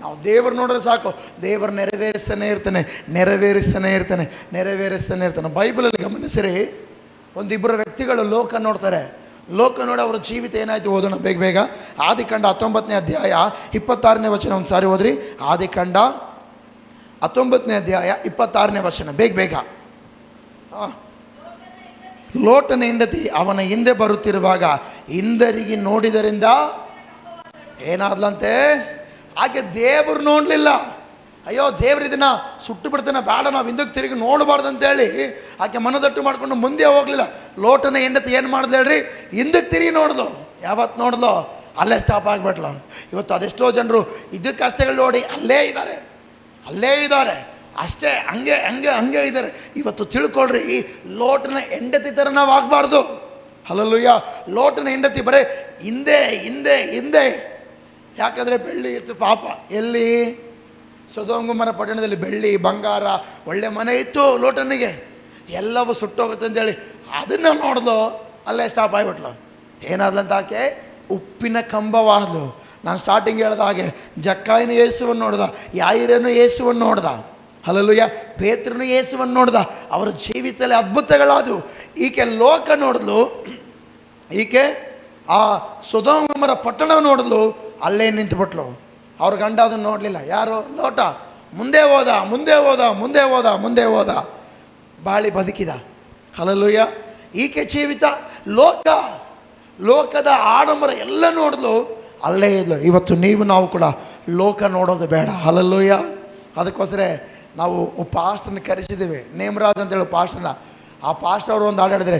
ನಾವು ದೇವರು ನೋಡಿದ್ರೆ ಸಾಕು, ದೇವರು ನೆರವೇರಿಸ್ತಾನೆ ಇರ್ತಾನೆ, ನೆರವೇರಿಸ್ತಾನೆ ಇರ್ತಾನೆ, ನೆರವೇರಿಸ್ತಾನೆ ಇರ್ತಾನೆ. ಬೈಬಲಲ್ಲಿ ಗಮನಿಸಿರಿ, ಒಂದಿಬ್ಬರು ವ್ಯಕ್ತಿಗಳು ಲೋಕ ನೋಡ್ತಾರೆ. ಲೋಕ ನೋಡಿ ಅವರ ಜೀವಿತ ಏನಾಯಿತು ಓದೋಣ ಬೇಗ ಬೇಗ. ಆದಿಕಾಂಡ 19ನೇ ಅಧ್ಯಾಯ 26ನೇ ವಚನ ಒಂದು ಸಾರಿ ಓದ್ರಿ. ಆದಿಕಾಂಡ 19ನೇ ಅಧ್ಯಾಯ 26ನೇ ವಚನ ಬೇಗ ಬೇಗ. ಲೋಟನ ಹೆಂಡತಿ ಅವನ ಹಿಂದೆ ಬರುತ್ತಿರುವಾಗ ಹಿಂದರಿಗೆ ನೋಡಿದರಿಂದ ಏನಾದ್ಲಂತೆ, ಆಕೆ ದೇವರು ನೋಡಲಿಲ್ಲ. ಅಯ್ಯೋ ದೇವ್ರು ಇದನ್ನು ಸುಟ್ಟು ಬಿಡ್ತಾನೆ, ಬೇಡ ನಾವು ಹಿಂದಕ್ಕೆ ತಿರುಗಿ ನೋಡಬಾರ್ದು ಅಂತೇಳಿ ಆಕೆ ಮನದಟ್ಟು ಮಾಡಿಕೊಂಡು ಮುಂದೆ ಹೋಗಲಿಲ್ಲ. ಲೋಟನ ಹೆಂಡತಿ ಏನು ಮಾಡ್ದು ಹೇಳ್ರಿ, ಹಿಂದಕ್ಕೆ ತಿರುಗಿ ನೋಡ್ದು. ಯಾವತ್ತು ನೋಡ್ದು? ಅಲ್ಲೇ ಸ್ಟಾಪ್ ಆಗಿಬಿಟ್ಲು. ಇವತ್ತು ಅದೆಷ್ಟೋ ಜನರು ಇದು ಕಷ್ಟಗಳು ನೋಡಿ ಅಲ್ಲೇ ಇದ್ದಾರೆ, ಅಲ್ಲೇ ಇದ್ದಾರೆ, ಅಷ್ಟೇ, ಹಂಗೆ ಹಂಗೆ ಹಂಗೆ ಇದ್ದಾರೆ. ಇವತ್ತು ತಿಳ್ಕೊಳ್ರಿ, ಲೋಟನ ಹೆಂಡತಿ ಥರ ನಾವು ಆಗಬಾರ್ದು. ಹಲ್ಲೆಲೂಯ. ಲೋಟನ ಹೆಂಡತಿ ಬರೀ ಹಿಂದೆ ಹಿಂದೆ ಹಿಂದೆ. ಯಾಕಂದರೆ ಬೆಳ್ಳಿ ಇತ್ತು ಪಾಪ. ಎಲ್ಲಿ? ಸೊದೋಮ್ ಗೊಮೋರ ಪಟ್ಟಣದಲ್ಲಿ ಬೆಳ್ಳಿ ಬಂಗಾರ ಒಳ್ಳೆ ಮನೆ ಇತ್ತು ಲೋಟನಿಗೆ, ಎಲ್ಲವೂ ಸುಟ್ಟೋಗುತ್ತೆ ಅಂತೇಳಿ ಅದನ್ನು ನೋಡ್ದು, ಅಲ್ಲೇ ಸ್ಟಾಪ್ ಆಗಿಬಿಟ್ಲು. ಏನಾದ್ಲಂತ ಆಕೆ? ಉಪ್ಪಿನ ಕಂಬವಾದ್ಲು. ನಾನು ಸ್ಟಾರ್ಟಿಂಗ್ ಹೇಳ್ದ ಹಾಗೆ ಜಕ್ಕಾಯಿನ ಯೇಸುವನ್ನು ನೋಡ್ದ, ಯಾಯಿರನು ಯೇಸುವನ್ನು ನೋಡ್ದ. ಹಲ್ಲೆಲೂಯ. ಪೇತ್ರನು ಯೇಸುವನ್ನು ನೋಡ್ದ. ಅವರ ಜೀವಿತದಲ್ಲಿ ಅದ್ಭುತಗಳಾದವು. ಈಕೆ ಲೋಕ ನೋಡಿದ್ಲು, ಈಕೆ ಆ ಸೊದೋಮ್ ಗೊಮೋರ ಪಟ್ಟಣ ನೋಡಿದ್ಲು, ಅಲ್ಲೇ ನಿಂತುಬಿಟ್ಲು. ಅವ್ರ ಗಂಡ ಅದನ್ನು ನೋಡಲಿಲ್ಲ. ಯಾರು? ಲೋಟ. ಮುಂದೆ ಹೋದ, ಮುಂದೆ ಹೋದ, ಮುಂದೆ ಹೋದ, ಮುಂದೆ ಹೋದ, ಬಾಳಿ ಬದುಕಿದ. ಹಲ್ಲೆಲೂಯ. ಈಕೆ ಜೀವಿತ ಲೋಕದ ಆಡಂಬರ ಎಲ್ಲ ನೋಡಿದ್ಲು, ಅಲ್ಲೇ ಇದ್ಲು. ಇವತ್ತು ನಾವು ಕೂಡ ಲೋಕ ನೋಡೋದು ಬೇಡ. ಹಲ್ಲೆಲೂಯಾ. ಅದಕ್ಕೋಸ್ಕರ ನಾವು ಪಾಸ್ಟರ್ನ ಕರೆಸಿದ್ದೇವೆ, ನೇಮರಾಜ್ ಅಂತೇಳಿ ಪಾಸ್ಟರ್ನ. ಆ ಪಾಸ್ಟರ್ ಅವರು ಒಂದು ಹಾಡು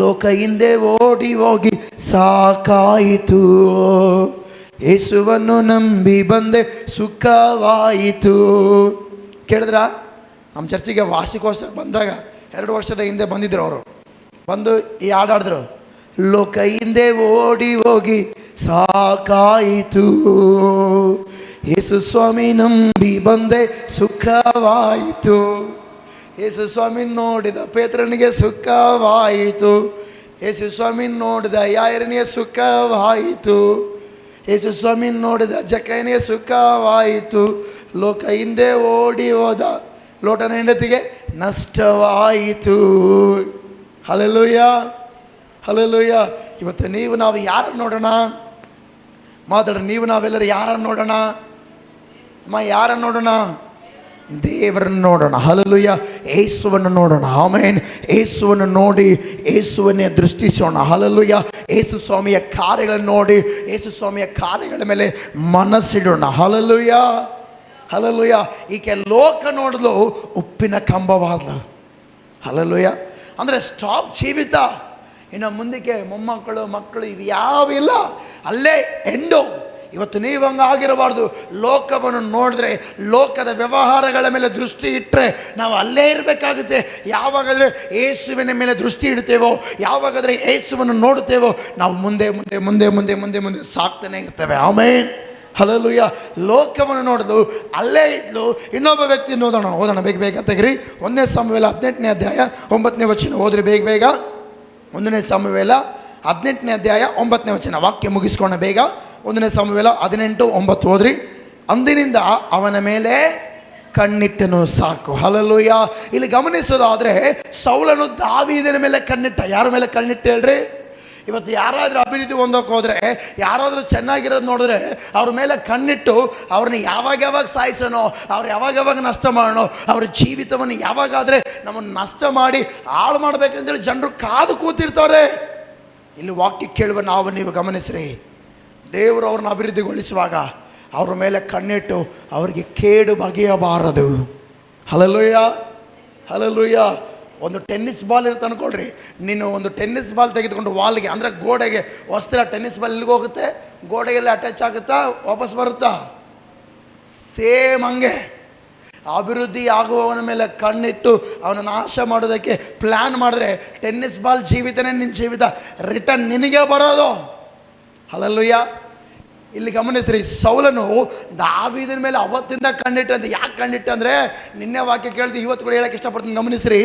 ಲೋಕ ಹಿಂದೆ ಓಡಿ ಹೋಗಿ ಸಾಕಾಯಿತು, ಯೇಸುವನ್ನು ನಂಬಿ ಬಂದೆ ಸುಖವಾಯಿತು. ಕೇಳಿದ್ರ? ನಮ್ಮ ಚರ್ಚಿಗೆ ವಾರ್ಷಿಕೋತ್ಸವ ಬಂದಾಗ 2 ವರ್ಷದ ಹಿಂದೆ ಬಂದಿದ್ರು ಅವರು. ಬಂದು ಈ ಹಾಡು ಹಾಡಿದ್ರು, ಲೋಕ ಹಿಂದೆ ಓಡಿ ಹೋಗಿ ಸಾಕಾಯಿತು, ಯೇಸು ಸ್ವಾಮಿ ನಂಬಿ ಬಂದೆ ಸುಖವಾಯಿತು. ಯೇಸು ಸ್ವಾಮಿ ನೋಡಿದ ಪೇತ್ರನಿಗೆ ಸುಖವಾಯಿತು, ಯೇಸು ಸ್ವಾಮಿ ನೋಡಿದ ಯಾಯರನಿಗೆ ಸುಖವಾಯಿತು, ಯೇಸು ಸ್ವಾಮಿ ನೋಡಿದ ಜಕ್ಕನಿಗೆ ಸುಖವಾಯಿತು. ಲೋಕ ಹಿಂದೆ ಓಡಿ ಹೋದ ಲೋಟನ ಹೆಂಡತಿಗೆ ನಷ್ಟವಾಯಿತು. Hallelujah, hallelujah. ಇವತ್ತು ನಾವು ಯಾರನ್ನು ನೋಡೋಣ? ಮಾತಾಡ್ರಿ, ನಾವೆಲ್ಲರೂ ಯಾರನ್ನು ನೋಡೋಣ? ಯಾರನ್ನು ನೋಡೋಣ? ದೇವರನ್ನು ನೋಡೋಣ. ಹಲ್ಲೆಲೂಯಾ. ಯೇಸುವನ್ನು ನೋಡೋಣ. ಆಮೆನ್. ಯೇಸುವನ್ನು ನೋಡಿ ಯೇಸುವನ್ನೇ ದೃಷ್ಟಿಸೋಣ. ಹಲ್ಲೆಲೂಯಾ. ಯೇಸು ಸ್ವಾಮಿಯ ಕಾರ್ಯಗಳನ್ನು ನೋಡಿ ಯೇಸು ಸ್ವಾಮಿಯ ಕಾರ್ಯಗಳ ಮೇಲೆ ಮನಸ್ಸಿಡೋಣ. Hallelujah, hallelujah. ಈಕೆ ಲೋಕ ನೋಡಲು ಉಪ್ಪಿನ ಕಂಬವಾದಲು. ಹಲ್ಲೆಲೂಯಾ. ಅಂದರೆ ಸ್ಟಾಪ್ ಜೀವಿತ. ಇನ್ನು ಮುಂದಕ್ಕೆ ಮೊಮ್ಮಕ್ಕಳು ಮಕ್ಕಳು ಇವು ಯಾವಿಲ್ಲ, ಅಲ್ಲೇ ಎಂಡು. ಇವತ್ತು ಹಂಗೆ ಆಗಿರಬಾರ್ದು. ಲೋಕವನ್ನು ನೋಡಿದ್ರೆ, ಲೋಕದ ವ್ಯವಹಾರಗಳ ಮೇಲೆ ದೃಷ್ಟಿ ಇಟ್ಟರೆ ನಾವು ಅಲ್ಲೇ ಇರಬೇಕಾಗುತ್ತೆ. ಯಾವಾಗಾದರೆ ಯೇಸುವಿನ ಮೇಲೆ ದೃಷ್ಟಿ ಇಡ್ತೇವೋ, ಯಾವಾಗಾದರೆ ಯೇಸುವನ್ನು ನೋಡ್ತೇವೋ, ನಾವು ಮುಂದೆ ಮುಂದೆ ಮುಂದೆ ಮುಂದೆ ಮುಂದೆ ಮುಂದೆ ಸಾಕ್ತಾನೆ ಇರ್ತೇವೆ. ಆಮೇನ್. ಹಲ್ಲೆಲೂಯಾ. ಲೋಕವನ್ನು ನೋಡಲು ಅಲ್ಲೇ ಇದ್ಲು. ಇನ್ನೊಬ್ಬ ವ್ಯಕ್ತಿ ಓದೋಣ ಬೇಗ ತೆಗಿರಿ. 1 ಸಮುವೇಲ 18ನೇ ಅಧ್ಯಾಯ 9ನೇ ವಚನ ಓದ್ರಿ ಬೇಗ. 1 ಸಮುವೇಲ 18ನೇ ಅಧ್ಯಾಯ 9ನೇ ವಚನ. ವಾಕ್ಯ ಮುಗಿಸ್ಕೊಂಡ ಬೇಗ. 1 ಸಮುವೇಲ 18:9 ಓದ್ರಿ. ಅಂದಿನಿಂದ ಅವನ ಮೇಲೆ ಕಣ್ಣಿಟ್ಟನು ಸಾಕು. ಹಲ್ಲೆಲೂಯಾ. ಇಲ್ಲಿ ಗಮನಿಸೋದಾದರೆ ಸೌಲನು ದಾವೀದನ ಮೇಲೆ ಕಣ್ಣಿಟ್ಟ. ಯಾರ ಮೇಲೆ ಕಣ್ಣಿಟ್ಟ ಹೇಳ್ರಿ? ಇವತ್ತು ಯಾರಾದರೂ ಅಭಿವೃದ್ಧಿ ಹೊಂದೋಕೆ ಹೋದರೆ, ಯಾರಾದರೂ ಚೆನ್ನಾಗಿರೋದು ನೋಡಿದ್ರೆ ಅವ್ರ ಮೇಲೆ ಕಣ್ಣಿಟ್ಟು ಅವ್ರನ್ನ ಯಾವಾಗ ಸಾಯಿಸೋನೋ, ಅವ್ರು ಯಾವಾಗ ನಷ್ಟ ಮಾಡೋಣ, ಅವ್ರ ಜೀವಿತವನ್ನು ಯಾವಾಗಾದರೆ ನಮ್ಮನ್ನು ನಷ್ಟ ಮಾಡಿ ಹಾಳು ಮಾಡಬೇಕಂತೇಳಿ ಜನರು ಕಾದು ಕೂತಿರ್ತಾರೆ. ಇಲ್ಲಿ ವಾಕ್ಯ ಕೇಳುವ ನೀವು ಗಮನಿಸ್ರಿ. ದೇವರು ಅವ್ರನ್ನ ಅಭಿವೃದ್ಧಿಗೊಳಿಸುವಾಗ ಅವ್ರ ಮೇಲೆ ಕಣ್ಣಿಟ್ಟು ಅವರಿಗೆ ಕೇಡು ಬಗೆಯಬಾರದು. Hallelujah, hallelujah. ಒಂದು ಟೆನ್ನಿಸ್ ಬಾಲ್ ಇರುತ್ತೆ ಅಂದ್ಕೊಳ್ರಿ. ನೀನು ಒಂದು ಟೆನ್ನಿಸ್ ಬಾಲ್ ತೆಗೆದುಕೊಂಡು ವಾಲ್ಗೆ, ಅಂದರೆ ಗೋಡೆಗೆ ಹೊಸ್ತಿರ ಟೆನ್ನಿಸ್ ಬಾಲ್ ಇಲ್ಲಿಗೆ ಹೋಗುತ್ತೆ, ಗೋಡೆಗೆಲ್ಲ ಅಟ್ಯಾಚ್ ಆಗುತ್ತಾ, ವಾಪಸ್ ಬರುತ್ತಾ? ಸೇಮ್ ಹಂಗೆ ಅಭಿವೃದ್ಧಿ ಆಗುವವನ ಮೇಲೆ ಕಣ್ಣಿಟ್ಟು ಅವನ ನಾಶ ಮಾಡೋದಕ್ಕೆ ಪ್ಲ್ಯಾನ್ ಮಾಡಿದ್ರೆ ಟೆನ್ನಿಸ್ ಬಾಲ್ ಜೀವಿತನೇ ನಿನ್ನ ಜೀವಿತ ರಿಟರ್ನ್ ನಿನಗೆ ಬರೋದು. ಹಲ್ಲೆಲೂಯಾ. ಇಲ್ಲಿ ಗಮನಿಸ್ರಿ, ಸೌಲನು ದಾವೀದನ ಮೇಲೆ ಅವತ್ತಿಂದ ಕಣ್ಣಿಟ್ಟಂತೆ. ಯಾಕೆ ಕಣ್ಣಿಟ್ಟಂದರೆ, ನಿನ್ನೆ ವಾಕ್ಯ ಕೇಳಿದ್ದು ಇವತ್ತು ಕೂಡ ಹೇಳಕ್ಕೆ ಇಷ್ಟಪಡ್ತೀನಿ. ಗಮನಿಸ್ರಿ,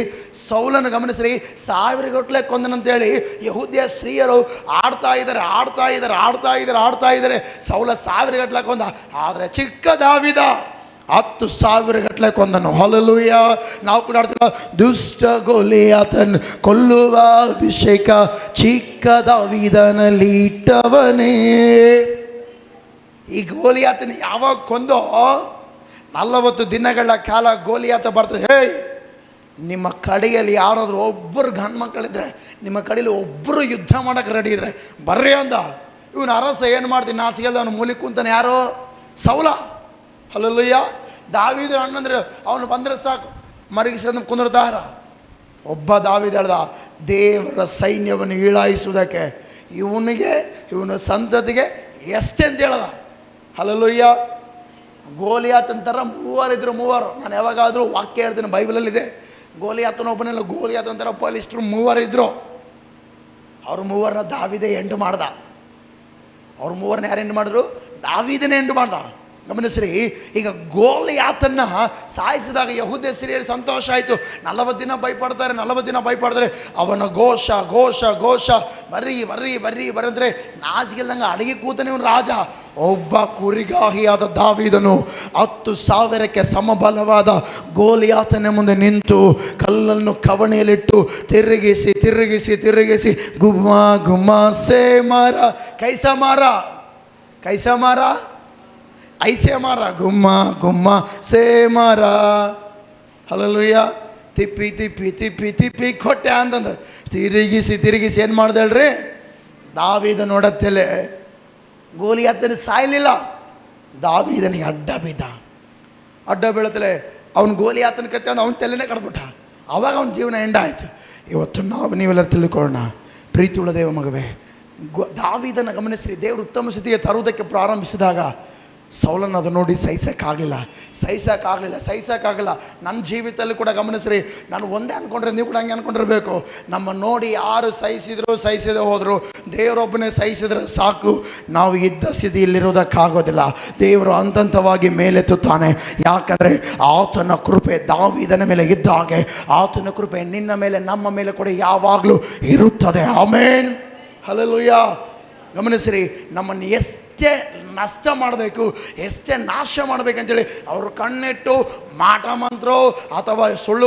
ಸೌಲನು ಗಮನಿಸ್ರಿ, 1000 ಗಟ್ಟಲೆ ಕೊಂದನಂತೇಳಿ ಯಹೂದ್ಯ ಸ್ತ್ರೀಯರು ಆಡ್ತಾ ಇದ್ದಾರೆ. ಸೌಲ 1000 ಗಟ್ಟಲೆ ಕೊಂದ. ಆದರೆ ಚಿಕ್ಕ ದಾವೀದ 10,000 ಗಟ್ಟಲೆ ಕೊಂದನು. ಹಲ್ಲೆಲೂಯಾ. ನಾವು ಕೂಡ ಆಡ್ತೀವಿ, ದುಷ್ಟ ಗೋಲಿಯಾತನ್ ಕೊಲ್ಲುವ ಅಭಿಷೇಕ ಚಿಕ್ಕ ದಾವೀದನಲ್ಲಿ ಇಟ್ಟವನೇ. ಈ ಗೋಲಿಯಾತನ ಯಾವಾಗ ಕೊಂದೋ 40 ದಿನಗಳ ಕಾಲ ಗೋಲಿಯಾತ ಬರ್ತದೆ. ನಿಮ್ಮ ಕಡೆಯಲ್ಲಿ ಯಾರಾದರೂ ಒಬ್ಬರು ಗಂಡು ಮಕ್ಕಳಿದ್ರೆ, ನಿಮ್ಮ ಕಡೆಯಲ್ಲಿ ಒಬ್ಬರು ಯುದ್ಧ ಮಾಡೋಕ್ಕೆ ರೆಡಿ ಇದ್ರೆ ಬರ್ರಿ ಅಂದ. ಇವನು ಅರಸ ಏನು ಮಾಡ್ತೀನಿ ನಾಚಿಗೆಲ್ದ ಅವನು ಮೂಲಿ ಕುಂತಾನೆ. ಯಾರೋ? ಸೌಲ. ಹಲ್ಲೆಲೂಯಾ. ದಾವೀದ ಅಣ್ಣಂದ್ರೆ ಅವನು ಬಂದರೆ ಸಾಕು, ಮರಗಿಸಿದ ಕುಂದಿರ್ತಾರ. ಒಬ್ಬ ದಾವೀದ ಹೇಳ್ದ, ದೇವರ ಸೈನ್ಯವನ್ನು ಈಳಾಯಿಸುವುದಕ್ಕೆ ಇವನ ಸಂತತಿಗೆ ಎಷ್ಟೇ ಅಂತ ಹೇಳ್ದ. ಹಲ್ಲೆಲೂಯಾ. ಗೋಲಿಯಾತನ ಥರ 3 ಇದ್ರು. ನಾನು ಯಾವಾಗಾದರೂ ವಾಕ್ಯ ಹೇಳ್ತೀನಿ, ಬೈಬಲಲ್ಲಿದೆ. ಗೋಲಿಯಾತನ ಒಬ್ಬನೆಲ್ಲ, ಗೋಲಿಯಾತನ ಥರ ಬಲಿಷ್ಠರು 3 ಇದ್ದರು. ಅವ್ರ 3ರನ್ನ ದಾವೀದೆ ಎಂಡು ಮಾಡ್ದ. ಅವ್ರ 3ರನ್ನ ಯಾರು ಎಂಡು ಮಾಡಿದ್ರು? ದಾವೀದನೇ ಎಂಡು ಮಾಡ್ದ. ಗಮನಿಸ್ರಿ, ಈಗ ಗೋಲಿಯಾತನ್ನ ಸಾಯಿಸಿದಾಗ ಯಹೂದ್ಯ ಸ್ತ್ರೀಯರಿಗೆ ಸಂತೋಷ ಆಯಿತು. 40 ದಿನ ಭಯಪಡ್ತಾರೆ. ಅವನ ಘೋಷ ಬರ್ರಿ ಬರಂದ್ರೆ ನಾಚಿಗೆಲ್ದಂಗೆ ಅಡಿಗೆ ಕೂತನೇ ಇವನು ರಾಜ. ಒಬ್ಬ ಕುರಿಗಾಹಿಯಾದ ದಾವೀದನು 10,000ಕ್ಕೆ ಸಮಬಲವಾದ ಗೋಲಿಯಾತನ ಮುಂದೆ ನಿಂತು ಕಲ್ಲನ್ನು ಕವಣೆಯಲ್ಲಿಟ್ಟು ತಿರುಗಿಸಿ ಗುಮ್ಮ ಸೇ ಮಾರ ಕೈಸ ಮಾರ ಐಸೆ ಮಾರ ಗುಮ್ಮ ಸೇ ಮಾರ. ಹಲ್ಲೆಲೂಯಾ. ತಿಪ್ಪಿ ತಿಪ್ಪಿ ತಿಪ್ಪಿ ತಿಪ್ಪಿ ಕೊಟ್ಟೆ ಅಂತಂದು ತಿರುಗಿಸಿ ಏನು ಮಾಡ್ದೆ ಹೇಳ್ರಿ, ದಾವೀದ ನೋಡತ್ತಲೆ ಗೋಲಿಯಾತನ ಸಾಯಲಿಲ್ಲ, ದಾವೀದನಿಗೆ ಅಡ್ಡ ಬೀಳತ್ತಲೆ ಅವ್ನು ಗೋಲಿಯಾತನ ಕತ್ತೆ ಅವನ ತಲೆನೇ ಕಡ್ಬಿಟ್ಟ. ಆವಾಗ ಅವನ ಜೀವನ ಎಂಡ ಆಯಿತು. ಇವತ್ತು ನೀವೆಲ್ಲರೂ ತಿಳ್ಕೊಳ್ಳೋಣ, ಪ್ರೀತಿ ಉಳ್ಳ ದೇವ ಮಗವೇ, ದಾವೀದನ ಗಮನಿಸ್ರಿ. ದೇವರು ಉತ್ತಮ ಸ್ಥಿತಿಗೆ ತರುವುದಕ್ಕೆ ಪ್ರಾರಂಭಿಸಿದಾಗ ಸೌಲನ್ನು ಅದು ನೋಡಿ ಸಹಿಸೋಕ್ಕಾಗಲಿಲ್ಲ. ನನ್ನ ಜೀವಿತದಲ್ಲಿ ಕೂಡ ಗಮನಿಸ್ರಿ, ನಾನು ಒಂದೇ ಅಂದ್ಕೊಂಡ್ರೆ ನೀವು ಕೂಡ ಹಂಗೆ ಅಂದ್ಕೊಂಡಿರ್ಬೇಕು. ನಮ್ಮ ನೋಡಿ ಯಾರು ಸಹಿಸದೆ ಹೋದರು, ದೇವರೊಬ್ಬನೇ ಸಹಿಸಿದ್ರೆ ಸಾಕು. ನಾವು ಇದ್ದ ಸ್ಥಿತಿಯಲ್ಲಿರೋದಕ್ಕಾಗೋದಿಲ್ಲ. ದೇವರು ಹಂತವಾಗಿ ಮೇಲೆತ್ತುತ್ತಾನೆ. ಯಾಕಂದರೆ ಆತನ ಕೃಪೆ ದಾವೀದನ ಮೇಲೆ ಇದ್ದ ಹಾಗೆ ಆತನ ಕೃಪೆ ನಿನ್ನ ಮೇಲೆ, ನಮ್ಮ ಮೇಲೆ ಕೂಡ ಯಾವಾಗಲೂ ಇರುತ್ತದೆ. ಆಮೇನ್, ಹಲ್ಲೆಲೂಯಾ. ಗಮನಿಸ್ರಿ, ನಮ್ಮನ್ನು ಎಷ್ಟೇ ನಷ್ಟ ಮಾಡಬೇಕು, ಎಷ್ಟೇ ನಾಶ ಮಾಡಬೇಕಂತೇಳಿ ಅವರು ಕಣ್ಣಿಟ್ಟು ಮಾಟ ಮಂತ್ರ ಅಥವಾ ಸುಳ್ಳು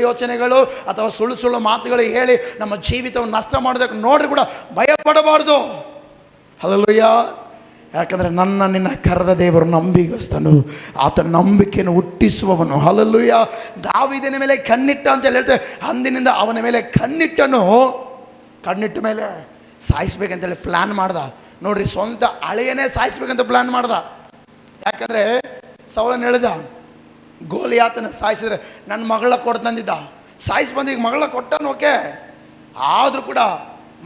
ಯೋಚನೆಗಳು ಅಥವಾ ಸುಳ್ಳು ಮಾತುಗಳು ಹೇಳಿ ನಮ್ಮ ಜೀವಿತವನ್ನು ನಷ್ಟ ಮಾಡೋದಕ್ಕೆ ನೋಡ್ರಿ ಕೂಡ ಭಯಪಡಬಾರ್ದು. ಹಲ್ಲೆಲೂಯಾ. ಯಾಕಂದರೆ ನಿನ್ನ ಕರೆದ ದೇವರು ನಂಬಿಗಸ್ತನು, ಆತ ನಂಬಿಕೆಯನ್ನು ಹುಟ್ಟಿಸುವವನು. ಹಲ್ಲೆಲೂಯಾ. ದಾವೀದನ ಮೇಲೆ ಕಣ್ಣಿಟ್ಟ ಅಂತೇಳಿ ಹೇಳ್ತೇವೆ. ಅಂದಿನಿಂದ ಅವನ ಮೇಲೆ ಕಣ್ಣಿಟ್ಟ ಮೇಲೆ ಸಾಯಿಸ್ಬೇಕಂತೇಳಿ ಪ್ಲ್ಯಾನ್ ಮಾಡ್ದ. ನೋಡ್ರಿ, ಸ್ವಂತ ಅಳೆಯನೇ ಸಾಯಿಸ್ಬೇಕಂತ ಪ್ಲ್ಯಾನ್ ಮಾಡ್ದ. ಯಾಕಂದರೆ ಸೌಲನ ಹೇಳಿದ, ಗೋಲಿಯಾತನ ಸಾಯಿಸಿದ್ರೆ ನನ್ನ ಮಗಳ ಕೊಡ್ತಂದಿದ್ದ, ಸಾಯಿಸಿ ಬಂದೀಗ ಮಗಳ ಕೊಟ್ಟನು, ಓಕೆ. ಆದರೂ ಕೂಡ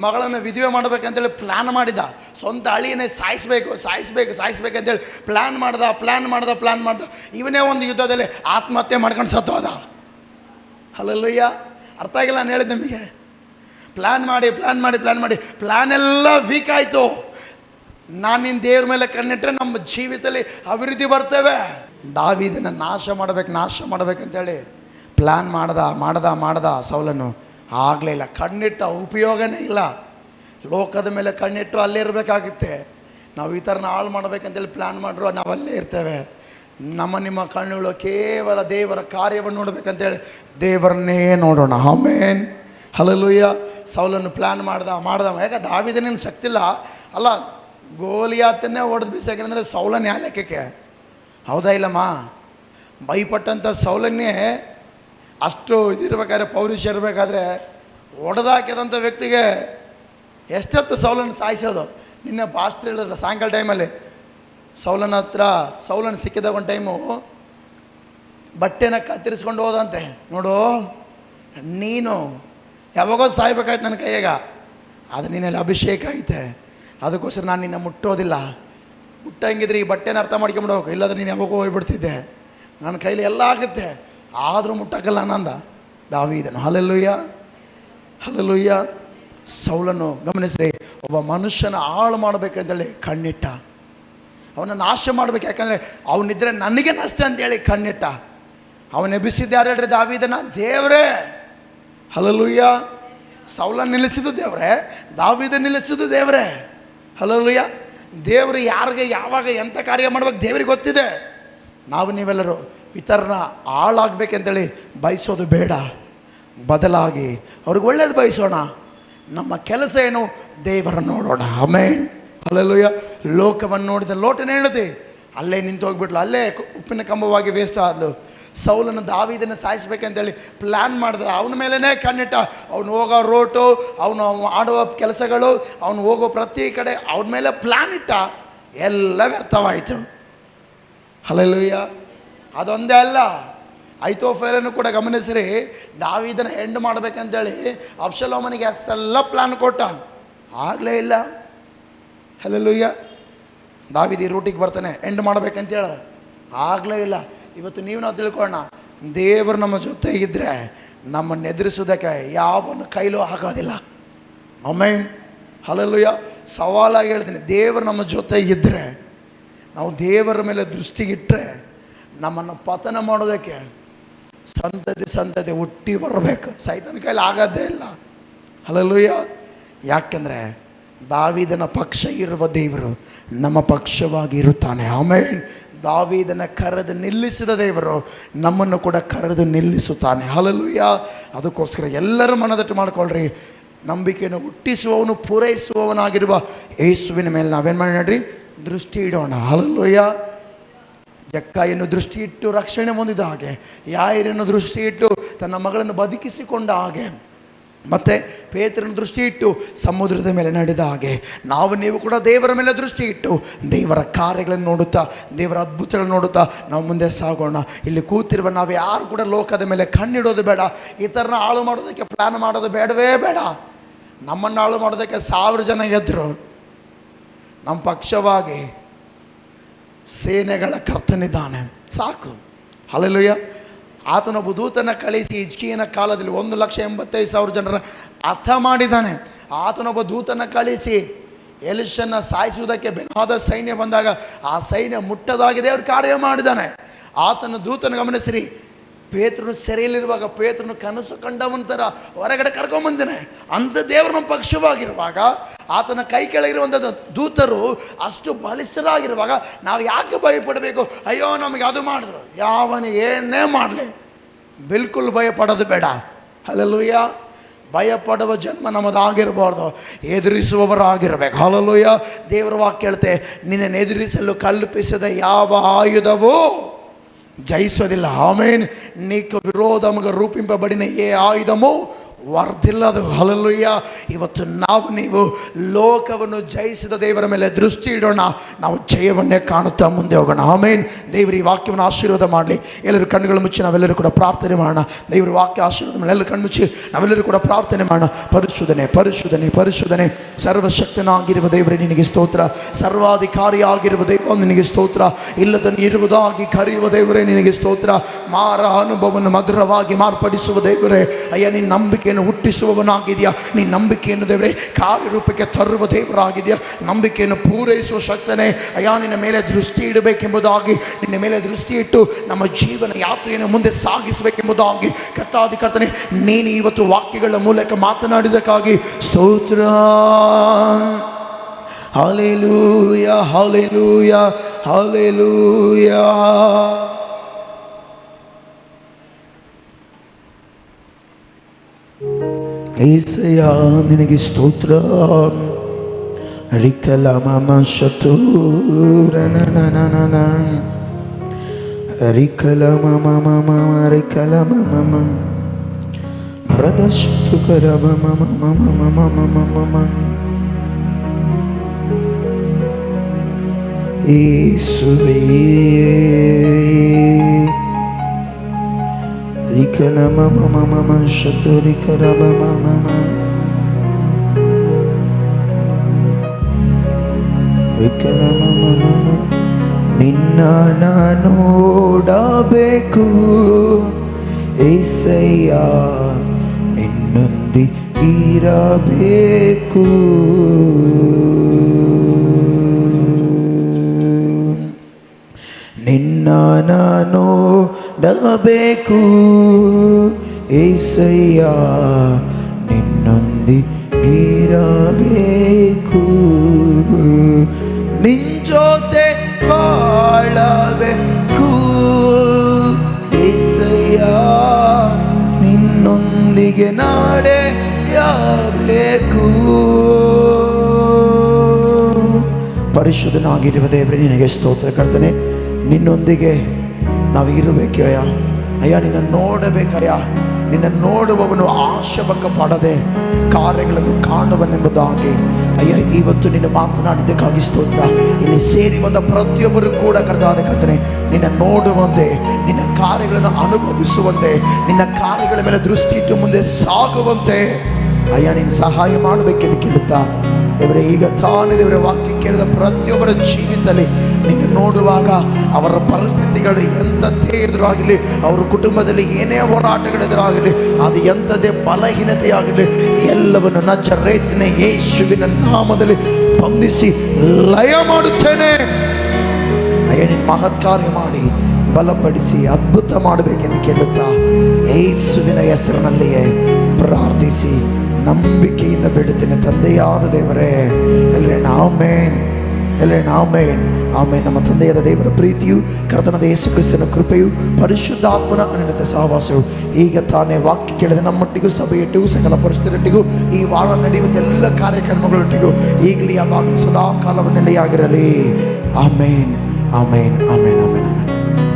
ಮಗಳನ್ನು ವಿಧವೆ ಮಾಡಬೇಕಂತೇಳಿ ಪ್ಲ್ಯಾನ್ ಮಾಡಿದ. ಸ್ವಂತ ಅಳಿಯನೇ ಸಾಯಿಸ್ಬೇಕಂತೇಳಿ ಪ್ಲ್ಯಾನ್ ಮಾಡ್ದ. ಇವನೇ ಒಂದು ಯುದ್ಧದಲ್ಲಿ ಆತ್ಮಹತ್ಯೆ ಮಾಡ್ಕೊಂಡು ಸತ್ತೋದ. ಹಲ್ಲೆಲೂಯಾ. ಅರ್ಥ ಆಗಿಲ್ಲ ನಾನು ಹೇಳಿದ್ದು ನಿಮಗೆ. ಪ್ಲ್ಯಾನ್ ಮಾಡಿ ಪ್ಲ್ಯಾನ್ ಎಲ್ಲ ವೀಕ್ ಆಯಿತು. ನಾನು ನಿನ್ನ ದೇವ್ರ ಮೇಲೆ ಕಣ್ಣಿಟ್ಟರೆ ನಮ್ಮ ಜೀವಿತದಲ್ಲಿ ಅಭಿವೃದ್ಧಿ ಬರ್ತೇವೆ. ದಾವೀದನ ನಾಶ ಮಾಡಬೇಕಂತೇಳಿ ಪ್ಲ್ಯಾನ್ ಮಾಡ್ದ ಸೌಲನು. ಆಗಲೇ ಇಲ್ಲ, ಕಣ್ಣಿಟ್ಟ ಉಪಯೋಗನೇ ಇಲ್ಲ. ಲೋಕದ ಮೇಲೆ ಕಣ್ಣಿಟ್ಟು ಅಲ್ಲೇ ಇರಬೇಕಾಗುತ್ತೆ. ನಾವು ಈ ಥರನ ಹಾಳು ಮಾಡಬೇಕಂತೇಳಿ ಪ್ಲ್ಯಾನ್ ಮಾಡ್ರು, ನಾವು ಅಲ್ಲೇ ಇರ್ತೇವೆ. ನಿಮ್ಮ ಕಣ್ಣುಗಳು ಕೇವಲ ದೇವರ ಕಾರ್ಯವನ್ನು ನೋಡಬೇಕಂತೇಳಿ ದೇವರನ್ನೇ ನೋಡೋಣ. ಆಮೇನ್, ಹಲ್ಲೆಲೂಯಾ. ಸೌಲನ್ನು ಪ್ಲ್ಯಾನ್ ಮಾಡ್ದ. ಯಾಕೆ ದಾವೀದನೇನು ಶಕ್ತಿ ಇಲ್ಲ ಅಲ್ಲ, ಗೋಲಿಯಾತನ್ನೇ ಹೊಡೆದು ಬೀಸಾಕಂದರೆ ಸೌಲನ್ ಯಾವ ಲೆಕ್ಕಕ್ಕೆ? ಹೌದಾ ಇಲ್ಲಮ್ಮ? ಭಯಪಟ್ಟಂಥ ಸೌಲನ್ನೇ ಅಷ್ಟು ಇದಿರ್ಬೇಕಾದ್ರೆ, ಪೌರುಷ ಇರಬೇಕಾದ್ರೆ ಹೊಡೆದಾಕಿದಂಥ ವ್ಯಕ್ತಿಗೆ ಎಷ್ಟೊತ್ತು ಸೌಲನ್ನು ಸಾಯಿಸೋದು. ನಿನ್ನೆ ಪಾಸ್ಟರ್ ಹೇಳಿದ್ರೆ ಸಾಯಂಕಾಲ ಟೈಮಲ್ಲಿ ಸೌಲನ ಸಿಕ್ಕಿದಾಗ ಒಂದು ಟೈಮು ಬಟ್ಟೆನ ಕತ್ತರಿಸ್ಕೊಂಡು ಹೋದಂತೆ. ನೋಡು, ನೀನು ಯಾವಾಗೋ ಸಾಯ್ಬೇಕಾಯ್ತು ನನ್ನ ಕೈಯಾಗ, ಅದು ನಿನ್ನಲ್ಲಿ ಅಭಿಷೇಕ ಐತೆ, ಅದಕ್ಕೋಸ್ಕರ ನಾನು ನಿನ್ನ ಮುಟ್ಟೋದಿಲ್ಲ. ಮುಟ್ಟಂಗಿದ್ರೆ ಈ ಬಟ್ಟೆನ ಅರ್ಥ ಮಾಡ್ಕೊಂಬಿಡ್ಬೇಕು, ಇಲ್ಲಾಂದ್ರೆ ನೀನು ಯಾವಾಗೋ ಹೋಗ್ಬಿಡ್ತಿದ್ದೆ. ನನ್ನ ಕೈಲಿ ಎಲ್ಲ ಆಗುತ್ತೆ, ಆದರೂ ಮುಟ್ಟಕ್ಕಲ್ಲ ನಂದ ದಾವೀದನು. ಹಲ್ಲೆಲೂಯಾ. ಸೌಲನು ಗಮನಿಸ್ರಿ, ಒಬ್ಬ ಮನುಷ್ಯನ ಹಾಳು ಮಾಡಬೇಕಂತೇಳಿ ಕಣ್ಣಿಟ್ಟ, ಅವನ ನಾಶ ಮಾಡಬೇಕು. ಯಾಕಂದರೆ ಅವನಿದ್ರೆ ನನಗೆ ನಷ್ಟ ಅಂತೇಳಿ ಕಣ್ಣಿಟ್ಟ. ಅವನು ಎಬ್ಬಿಸಿದ್ದು ಯಾರು ಹೇಳ್ರಿ? ದಾವೀದನ. ದೇವರೇ. ಹಲ್ಲೆಲೂಯಾ. ಸೌಲನ ನಿಲ್ಲಿಸಿದ್ದು ದೇವರೇ, ದಾವೀದ ನಿಲ್ಲಿಸಿದ್ದು ದೇವರೇ. ಹಲ್ಲೆಲೂಯಾ. ದೇವರು ಯಾರಿಗೆ ಯಾವಾಗ ಎಂಥ ಕಾರ್ಯ ಮಾಡ್ಬೇಕು ದೇವರಿಗೆ ಗೊತ್ತಿದೆ. ನೀವೆಲ್ಲರೂ ಇತರನ ಹಾಳಾಗಬೇಕಂತೇಳಿ ಬಯಸೋದು ಬೇಡ, ಬದಲಾಗಿ ಅವ್ರಿಗೆ ಒಳ್ಳೇದು ಬಯಸೋಣ. ನಮ್ಮ ಕೆಲಸ ಏನು? ದೇವರನ್ನು ನೋಡೋಣ. Amen, hallelujah. ಲೋಕವನ್ನು ನೋಡಿದ ಲೋಟನೇ ಹೇಳುತ್ತೆ, ಅಲ್ಲೇ ನಿಂತು ಹೋಗ್ಬಿಟ್ಲು, ಅಲ್ಲೇ ಉಪ್ಪಿನ ಕಂಬವಾಗಿ ವೇಸ್ಟ್ ಆದ್ಲು. ಸೌಲನ್ನು ದಾವೀದನ್ನು ಸಾಯಿಸ್ಬೇಕಂತೇಳಿ ಪ್ಲ್ಯಾನ್ ಮಾಡಿದ. ಅವನ ಮೇಲೇ ಕಣ್ಣಿಟ್ಟ. ಅವನು ಹೋಗೋ ರೋಟು, ಅವನು ಆಡುವ ಕೆಲಸಗಳು, ಅವನು ಹೋಗೋ ಪ್ರತಿ ಕಡೆ ಅವನ ಮೇಲೆ ಪ್ಲ್ಯಾನ್ ಇಟ್ಟ. ಎಲ್ಲ ವ್ಯರ್ಥವಾಯಿತು. ಹಲ್ಲೆಲೂಯಾ. ಅದೊಂದೇ ಅಲ್ಲ, ಐತೋಫೇಲನ್ನು ಕೂಡ ಗಮನಿಸ್ರಿ, ದಾವೀದನ ಹೆಂಡು ಮಾಡಬೇಕಂತೇಳಿ ಅಬ್ಷಲೋಮನಿಗೆ ಅಷ್ಟೆಲ್ಲ ಪ್ಲ್ಯಾನ್ ಕೊಟ್ಟ, ಆಗಲೇ ಇಲ್ಲ. ಹಲ್ಲೆಲೂಯಾ. ದಾವೀದ ರೂಟಿಗೆ ಬರ್ತಾನೆ, ಎಂಡ್ ಮಾಡ್ಬೇಕಂತೇಳ, ಆಗಲೇ ಇಲ್ಲ. ಇವತ್ತು ನಾವು ತಿಳ್ಕೊಳ್ಳೋಣ, ದೇವರು ನಮ್ಮ ಜೊತೆ ಇದ್ದರೆ ನಮ್ಮನ್ನು ಎದುರಿಸೋದಕ್ಕೆ ಯಾವನು ಕೈಲೂ ಆಗೋದಿಲ್ಲ. Amen, hallelujah. ಸವಾಲಾಗಿ ಹೇಳ್ತೀನಿ, ದೇವರು ನಮ್ಮ ಜೊತೆ ಇದ್ದರೆ, ನಾವು ದೇವರ ಮೇಲೆ ದೃಷ್ಟಿಗಿಟ್ಟರೆ ನಮ್ಮನ್ನು ಪತನ ಮಾಡೋದಕ್ಕೆ ಸಂತತಿ ಹುಟ್ಟಿ ಬರಬೇಕು. ಸೈತನ ಕೈಲಿ ಆಗೋದೇ ಇಲ್ಲ. ಹಲ್ಲೆಲೂಯಾ. ಯಾಕೆಂದರೆ ದಾವೀದನ ಪಕ್ಷ ಇರುವ ದೇವರು ನಮ್ಮ ಪಕ್ಷವಾಗಿ ಇರುತ್ತಾನೆ. ಆಮೆನ್. ದಾವೀದನ ಕರೆದು ನಿಲ್ಲಿಸಿದ ದೇವರು ನಮ್ಮನ್ನು ಕೂಡ ಕರೆದು ನಿಲ್ಲಿಸುತ್ತಾನೆ. ಹಲ್ಲೆಲೂಯಾ. ಅದಕ್ಕೋಸ್ಕರ ಎಲ್ಲರೂ ಮನದಟ್ಟು ಮಾಡಿಕೊಳ್ಳ್ರಿ, ನಂಬಿಕೆಯನ್ನು ಹುಟ್ಟಿಸುವವನು ಪೂರೈಸುವವನಾಗಿರುವ ಯೇಸುವಿನ ಮೇಲೆ ನಾವೇನು ಮಾಡಿ ನೋಡ್ರಿ, ದೃಷ್ಟಿ ಇಡೋಣ. ಹಲ್ಲೆಲೂಯಾ. ಜಕ್ಕಾಯನ್ನು ದೃಷ್ಟಿಯಿಟ್ಟು ರಕ್ಷಣೆ ಹೊಂದಿದ ಹಾಗೆ, ಯಾಯರನ್ನು ದೃಷ್ಟಿಯಿಟ್ಟು ತನ್ನ ಮಗಳನ್ನು ಬದುಕಿಸಿಕೊಂಡ ಹಾಗೆ, ಮತ್ತು ಪೇತ್ರನ ದೃಷ್ಟಿಯಿಟ್ಟು ಸಮುದ್ರದ ಮೇಲೆ ನಡೆದ ಹಾಗೆ ನೀವು ಕೂಡ ದೇವರ ಮೇಲೆ ದೃಷ್ಟಿಯಿಟ್ಟು ದೇವರ ಕಾರ್ಯಗಳನ್ನು ನೋಡುತ್ತಾ, ದೇವರ ಅದ್ಭುತಗಳನ್ನು ನೋಡುತ್ತಾ ನಾವು ಮುಂದೆ ಸಾಗೋಣ. ಇಲ್ಲಿ ಕೂತಿರುವ ನಾವು ಯಾರು ಕೂಡ ಲೋಕದ ಮೇಲೆ ಕಣ್ಣಿಡೋದು ಬೇಡ. ಇತರನ ಹಾಳು ಮಾಡೋದಕ್ಕೆ ಪ್ಲ್ಯಾನ್ ಮಾಡೋದು ಬೇಡವೇ ಬೇಡ. ನಮ್ಮನ್ನು ಹಾಳು ಮಾಡೋದಕ್ಕೆ 1000 ಜನ ಎದ್ರು, ನಮ್ಮ ಪಕ್ಷವಾಗಿ ಸೇನೆಗಳ ಕರ್ತನಿದ್ದಾನೆ, ಸಾಕು. ಹಲ್ಲೆಲೂಯಾ. ಆತನೊಬ್ಬ ದೂತನ ಕಳಿಸಿ ಹಿಜ್ಕೀಯನ ಕಾಲದಲ್ಲಿ 1,85,000 ಜನರ ಅರ್ಥ ಮಾಡಿದ್ದಾನೆ. ಆತನೊಬ್ಬ ದೂತನ ಕಳಿಸಿ ಎಲಿಷನ ಸಾಯಿಸುವುದಕ್ಕೆ ಬೇಕಾದ ಸೈನ್ಯ ಬಂದಾಗ ಆ ಸೈನ್ಯ ಮುಟ್ಟದಾಗಿದೆ ಅವ್ರು ಕಾರ್ಯ ಮಾಡಿದ್ದಾನೆ. ಆತನ ದೂತನ ಗಮನಿಸಿರಿ, ಪೇತ್ರನು ಸೆರೆಯಲ್ಲಿರುವಾಗ ಪೇತ್ರನು ಕನಸು ಕಂಡವಂತರ ಹೊರಗಡೆ ಕರ್ಕೊಂಬಂದಿನೆ. ಅಂಥ ದೇವರ ಪಕ್ಷವಾಗಿರುವಾಗ, ಆತನ ಕೈ ಕೆಳಗಿರುವಂಥ ದೂತರು ಅಷ್ಟು ಬಲಿಷ್ಠರಾಗಿರುವಾಗ ನಾವು ಯಾಕೆ ಭಯಪಡಬೇಕು? ಅಯ್ಯೋ ನಮಗೆ ಅದು ಮಾಡಿದ್ರು, ಯಾವನು ಏನೇ ಮಾಡಲಿ ಬಿಲ್ಕುಲ್ ಭಯಪಡೋದು ಬೇಡ. ಹಲ್ಲೆಲೂಯಾ. ಭಯಪಡುವ ಜನ್ಮ ನಮ್ಮದಾಗಿರಬಾರ್ದು, ಎದುರಿಸುವವರಾಗಿರ್ಬೇಕು. ಹಲ್ಲೆಲೂಯಾ. ದೇವರ ವಾಕ್ಯ ಹೇಳ್ತೆ, ನಿನ್ನನ್ನು ಎದುರಿಸಲು ಕಲ್ಪಿಸಿದ ಯಾವ ಆಯುಧವೂ ಜಯಿಸೋದಿಲ್ಲ. ಆಮೇನ್. నీకు విరోధముగా రూపింపబడిన ఏ ఆయుధము ವರ್ಧಿಲ್ಲದು. ಹಲ್ಲೆಲೂಯಾ. ಇವತ್ತು ನೀವು ಲೋಕವನ್ನು ಜಯಿಸಿದ ದೇವರ ಮೇಲೆ ದೃಷ್ಟಿ ಇಡೋಣ. ನಾವು ಜಯವನ್ನೇ ಕಾಣುತ್ತಾ ಮುಂದೆ ಹೋಗೋಣ. ಆಮೇನ್. ದೇವರು ಈ ವಾಕ್ಯವನ್ನು ಆಶೀರ್ವಾದ ಮಾಡಲಿ. ಎಲ್ಲರೂ ಕಣ್ಣುಗಳು ಮುಚ್ಚಿ ನಾವೆಲ್ಲರೂ ಕೂಡ ಪ್ರಾರ್ಥನೆ ಮಾಡೋಣ. ದೇವರ ವಾಕ್ಯ ಆಶೀರ್ವಾದ ಮಾಡಿ ಎಲ್ಲರೂ ಕಣ್ಣು ಮುಚ್ಚಿ ನಾವೆಲ್ಲರೂ ಕೂಡ ಪ್ರಾರ್ಥನೆ ಮಾಡೋಣ. ಪರಿಶುದ್ಧನೆ ಪರಿಶುದ್ಧನೆ ಪರಿಶುದ್ಧನೆ, ಸರ್ವಶಕ್ತನಾಗಿರುವ ದೇವರೇ ನಿನಗೆ ಸ್ತೋತ್ರ. ಸರ್ವಾಧಿಕಾರಿಯಾಗಿರುವ ದೇವ ನಿನಗೆ ಸ್ತೋತ್ರ. ಇಲ್ಲದನ್ನು ಇರುವುದಾಗಿ ಕರೆಯುವ ದೇವರೇ ನಿನಗೆ ಸ್ತೋತ್ರ. ಮಾರ ಅನುಭವವನ್ನು ಮಧುರವಾಗಿ ಮಾರ್ಪಡಿಸುವ ದೇವರೇ, ಅಯ್ಯ ನಿನ್ನ ನಂಬಿಕೆ ಹುಟ್ಟಿಸುವವನಾಗಿದೆಯಾ? ನೀ ನಂಬಿಕೆಯನ್ನು ದೇವರೇ ಕಾರ್ಯರೂಪಕ್ಕೆ ತರುವ ದೇವರಾಗಿದೆಯಾ? ನಂಬಿಕೆಯನ್ನು ಪೂರೈಸುವ ಶಕ್ತನೇ ಅಯ್ಯ ನಿನ್ನ ಮೇಲೆ ದೃಷ್ಟಿ ಇಡಬೇಕೆಂಬುದಾಗಿ, ನಿನ್ನ ಮೇಲೆ ದೃಷ್ಟಿ ಇಟ್ಟು ನಮ್ಮ ಜೀವನ ಯಾತ್ರೆಯನ್ನು ಮುಂದೆ ಸಾಗಿಸಬೇಕೆಂಬುದಾಗಿ ಕರ್ತಾಧಿಕರ್ತನೆ ನೀನು ಇವತ್ತು ವಾಕ್ಯಗಳ ಮೂಲಕ ಮಾತನಾಡಿದಕ್ಕಾಗಿ ಸ್ತೋತ್ರ. Hallelujah hallelujah hallelujah. ಏಸಯ್ಯ ನಿನಗೆ ಸ್ತೋತ್ರ. ರಿಕಲ ಮಮ ಶತೂರನ ರಿಕಲ ಮಮ ಮಮ ರಿಕಲ ಮಮ ಮಮ ಪ್ರದಶತು ಕರ ಮಮ ಮಮ ಮಮ ಮಮ ಮಮ ಯೇಸುವೇ. ರಿಕಲ ಮಮ ಮಮ ಮಮ ಶತು ರಿಕಲ ಮಮ ಮಮ ರಿಕಲ ಮಮ ಮಮ. ನಿನ್ನ ನೋಡಬೇಕು ಏಸಯ್ಯ, ನಿನ್ನೊಂದಿಗಿರಬೇಕು. ನಿನ್ನ ನೋಡಬೇಕು ಏಸಯ್ಯ, ನಿನ್ನೊಂದಿಗಿರಬೇಕು. ನಿಂಜೋತೆ ಬಾಳಬೇಕು ಏಸಯ್ಯ, ನಿನ್ನೊಂದಿಗೆ ನಡೆಯಬೇಕು. ಪರಿಶುದ್ಧನಾಗಿರುವ ದೇವರೇ ನಿನಗೆ ಸ್ತೋತ್ರ ಕರ್ತನೆ. ನಿನ್ನೊಂದಿಗೆ ನಾವು ಇರಬೇಕಯ್ಯ. ಅಯ್ಯ ನಿನ್ನ ನೋಡಬೇಕಯ್ಯ. ನಿನ್ನ ನೋಡುವವನು ಆಶಾಭಂಗ ಪಡದೆ ಕಾರ್ಯಗಳನ್ನು ಕಾಣುವನೆಂಬುದಾಗಿ ಅಯ್ಯ ಇವತ್ತು ನಿನ್ನ ಮಾತನಾಡಿದ್ದಕ್ಕಾಗಿ ಸ್ತೋತ್ರ. ಇಲ್ಲಿ ಸೇರಿ ಬಂದ ಪ್ರತಿಯೊಬ್ಬರು ಕೂಡ ಕರ್ತನೆ ನಿನ್ನ ನೋಡುವಂತೆ, ನಿನ್ನ ಕಾರ್ಯಗಳನ್ನು ಅನುಭವಿಸುವಂತೆ, ನಿನ್ನ ಕಾರ್ಯಗಳ ಮೇಲೆ ದೃಷ್ಟಿ ಇಟ್ಟು ಮುಂದೆ ಸಾಗುವಂತೆ ಅಯ್ಯ ನೀನು ಸಹಾಯ ಮಾಡಬೇಕೆಂದು ಕೇಳುತ್ತಾ ದೇವರೇ, ಈಗ ತಾನೇ ದೇವರ ವಾಕ್ಯ ಕೇಳಿದ ಪ್ರತಿಯೊಬ್ಬರ ಜೀವಿತದಲ್ಲಿ ನಿನ್ನ ನೋಡುವಾಗ ಅವರ ಪರಿಸ್ಥಿತಿಗಳು ಎಂಥದ್ದೇ ಎದುರಾಗಲಿ, ಅವರ ಕುಟುಂಬದಲ್ಲಿ ಏನೇ ಹೋರಾಟಗಳೆದುರಾಗಲಿ, ಅದು ಎಂಥದ್ದೇ ಬಲಹೀನತೆಯಾಗಲಿ, ಎಲ್ಲವನ್ನು ನಜರೇತಿನ ಯೇಸುವಿನ ನಾಮದಲ್ಲಿ ಬಂಧಿಸಿ ಲಯ ಮಾಡುತ್ತೇನೆ. ಅಯ್ಯ ನಿನ್ನ ಮಹತ್ ಕಾರ್ಯ ಮಾಡಿ ಬಲಪಡಿಸಿ ಅದ್ಭುತ ಮಾಡಬೇಕೆಂದು ಕೇಳುತ್ತಾ ಯೇಸುವಿನ ಹೆಸರಿನಲ್ಲಿಯೇ ಪ್ರಾರ್ಥಿಸಿ ನಂಬಿಕೆಯಿಂದ ಬಿಡುತ್ತೇನೆ ತಂದೆಯಾದ ದೇವರೇ. ಎಲ್ಲರೇ ಆಮೆನ್, ಎಲ್ಲರೇ ಆಮೆನ್, ಆಮೆನ್. ನಮ್ಮ ತಂದೆಯಾದ ದೇವರ ಪ್ರೀತಿಯು, ಕರ್ತನಾದ ಯೇಸು ಕ್ರಿಸ್ತನ ಕೃಪೆಯು, ಪರಿಶುದ್ಧಾತ್ಮನ ಅನಂತ ಸಹವಾಸವು ಈಗ ತಾನೇ ವಾಕ್ಯ ಕೇಳಿದ ನಮ್ಮೊಟ್ಟಿಗೂ ಸಭೆಯೊಟ್ಟಿಗೂ ಸಕಲ ಪರಿಸ್ಥಿತಿಯೊಟ್ಟಿಗೂ ಈ ವಾರ ನಡೆಯುವಂಥ ಎಲ್ಲ ಕಾರ್ಯಕ್ರಮಗಳೊಟ್ಟಿಗೂ ಈಗಲೇ ಯಾವಾಗಲೂ ಸದಾ ಕಾಲವನ್ನೆಲೆಯಾಗಿರಲಿ. ಆಮೇನ್, ಆಮೇನ್, ಆಮೇನ್, ಆಮೇನ್, ಆಮೇನ್.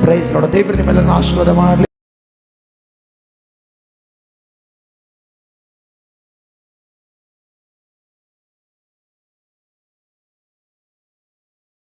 ಪ್ರೈಸ್ ನೋಡ ದೇವರು ನಿಮ್ಮೆಲ್ಲರನ್ನ ಆಶೀರ್ವಾದ ಮಾಡಲಿ.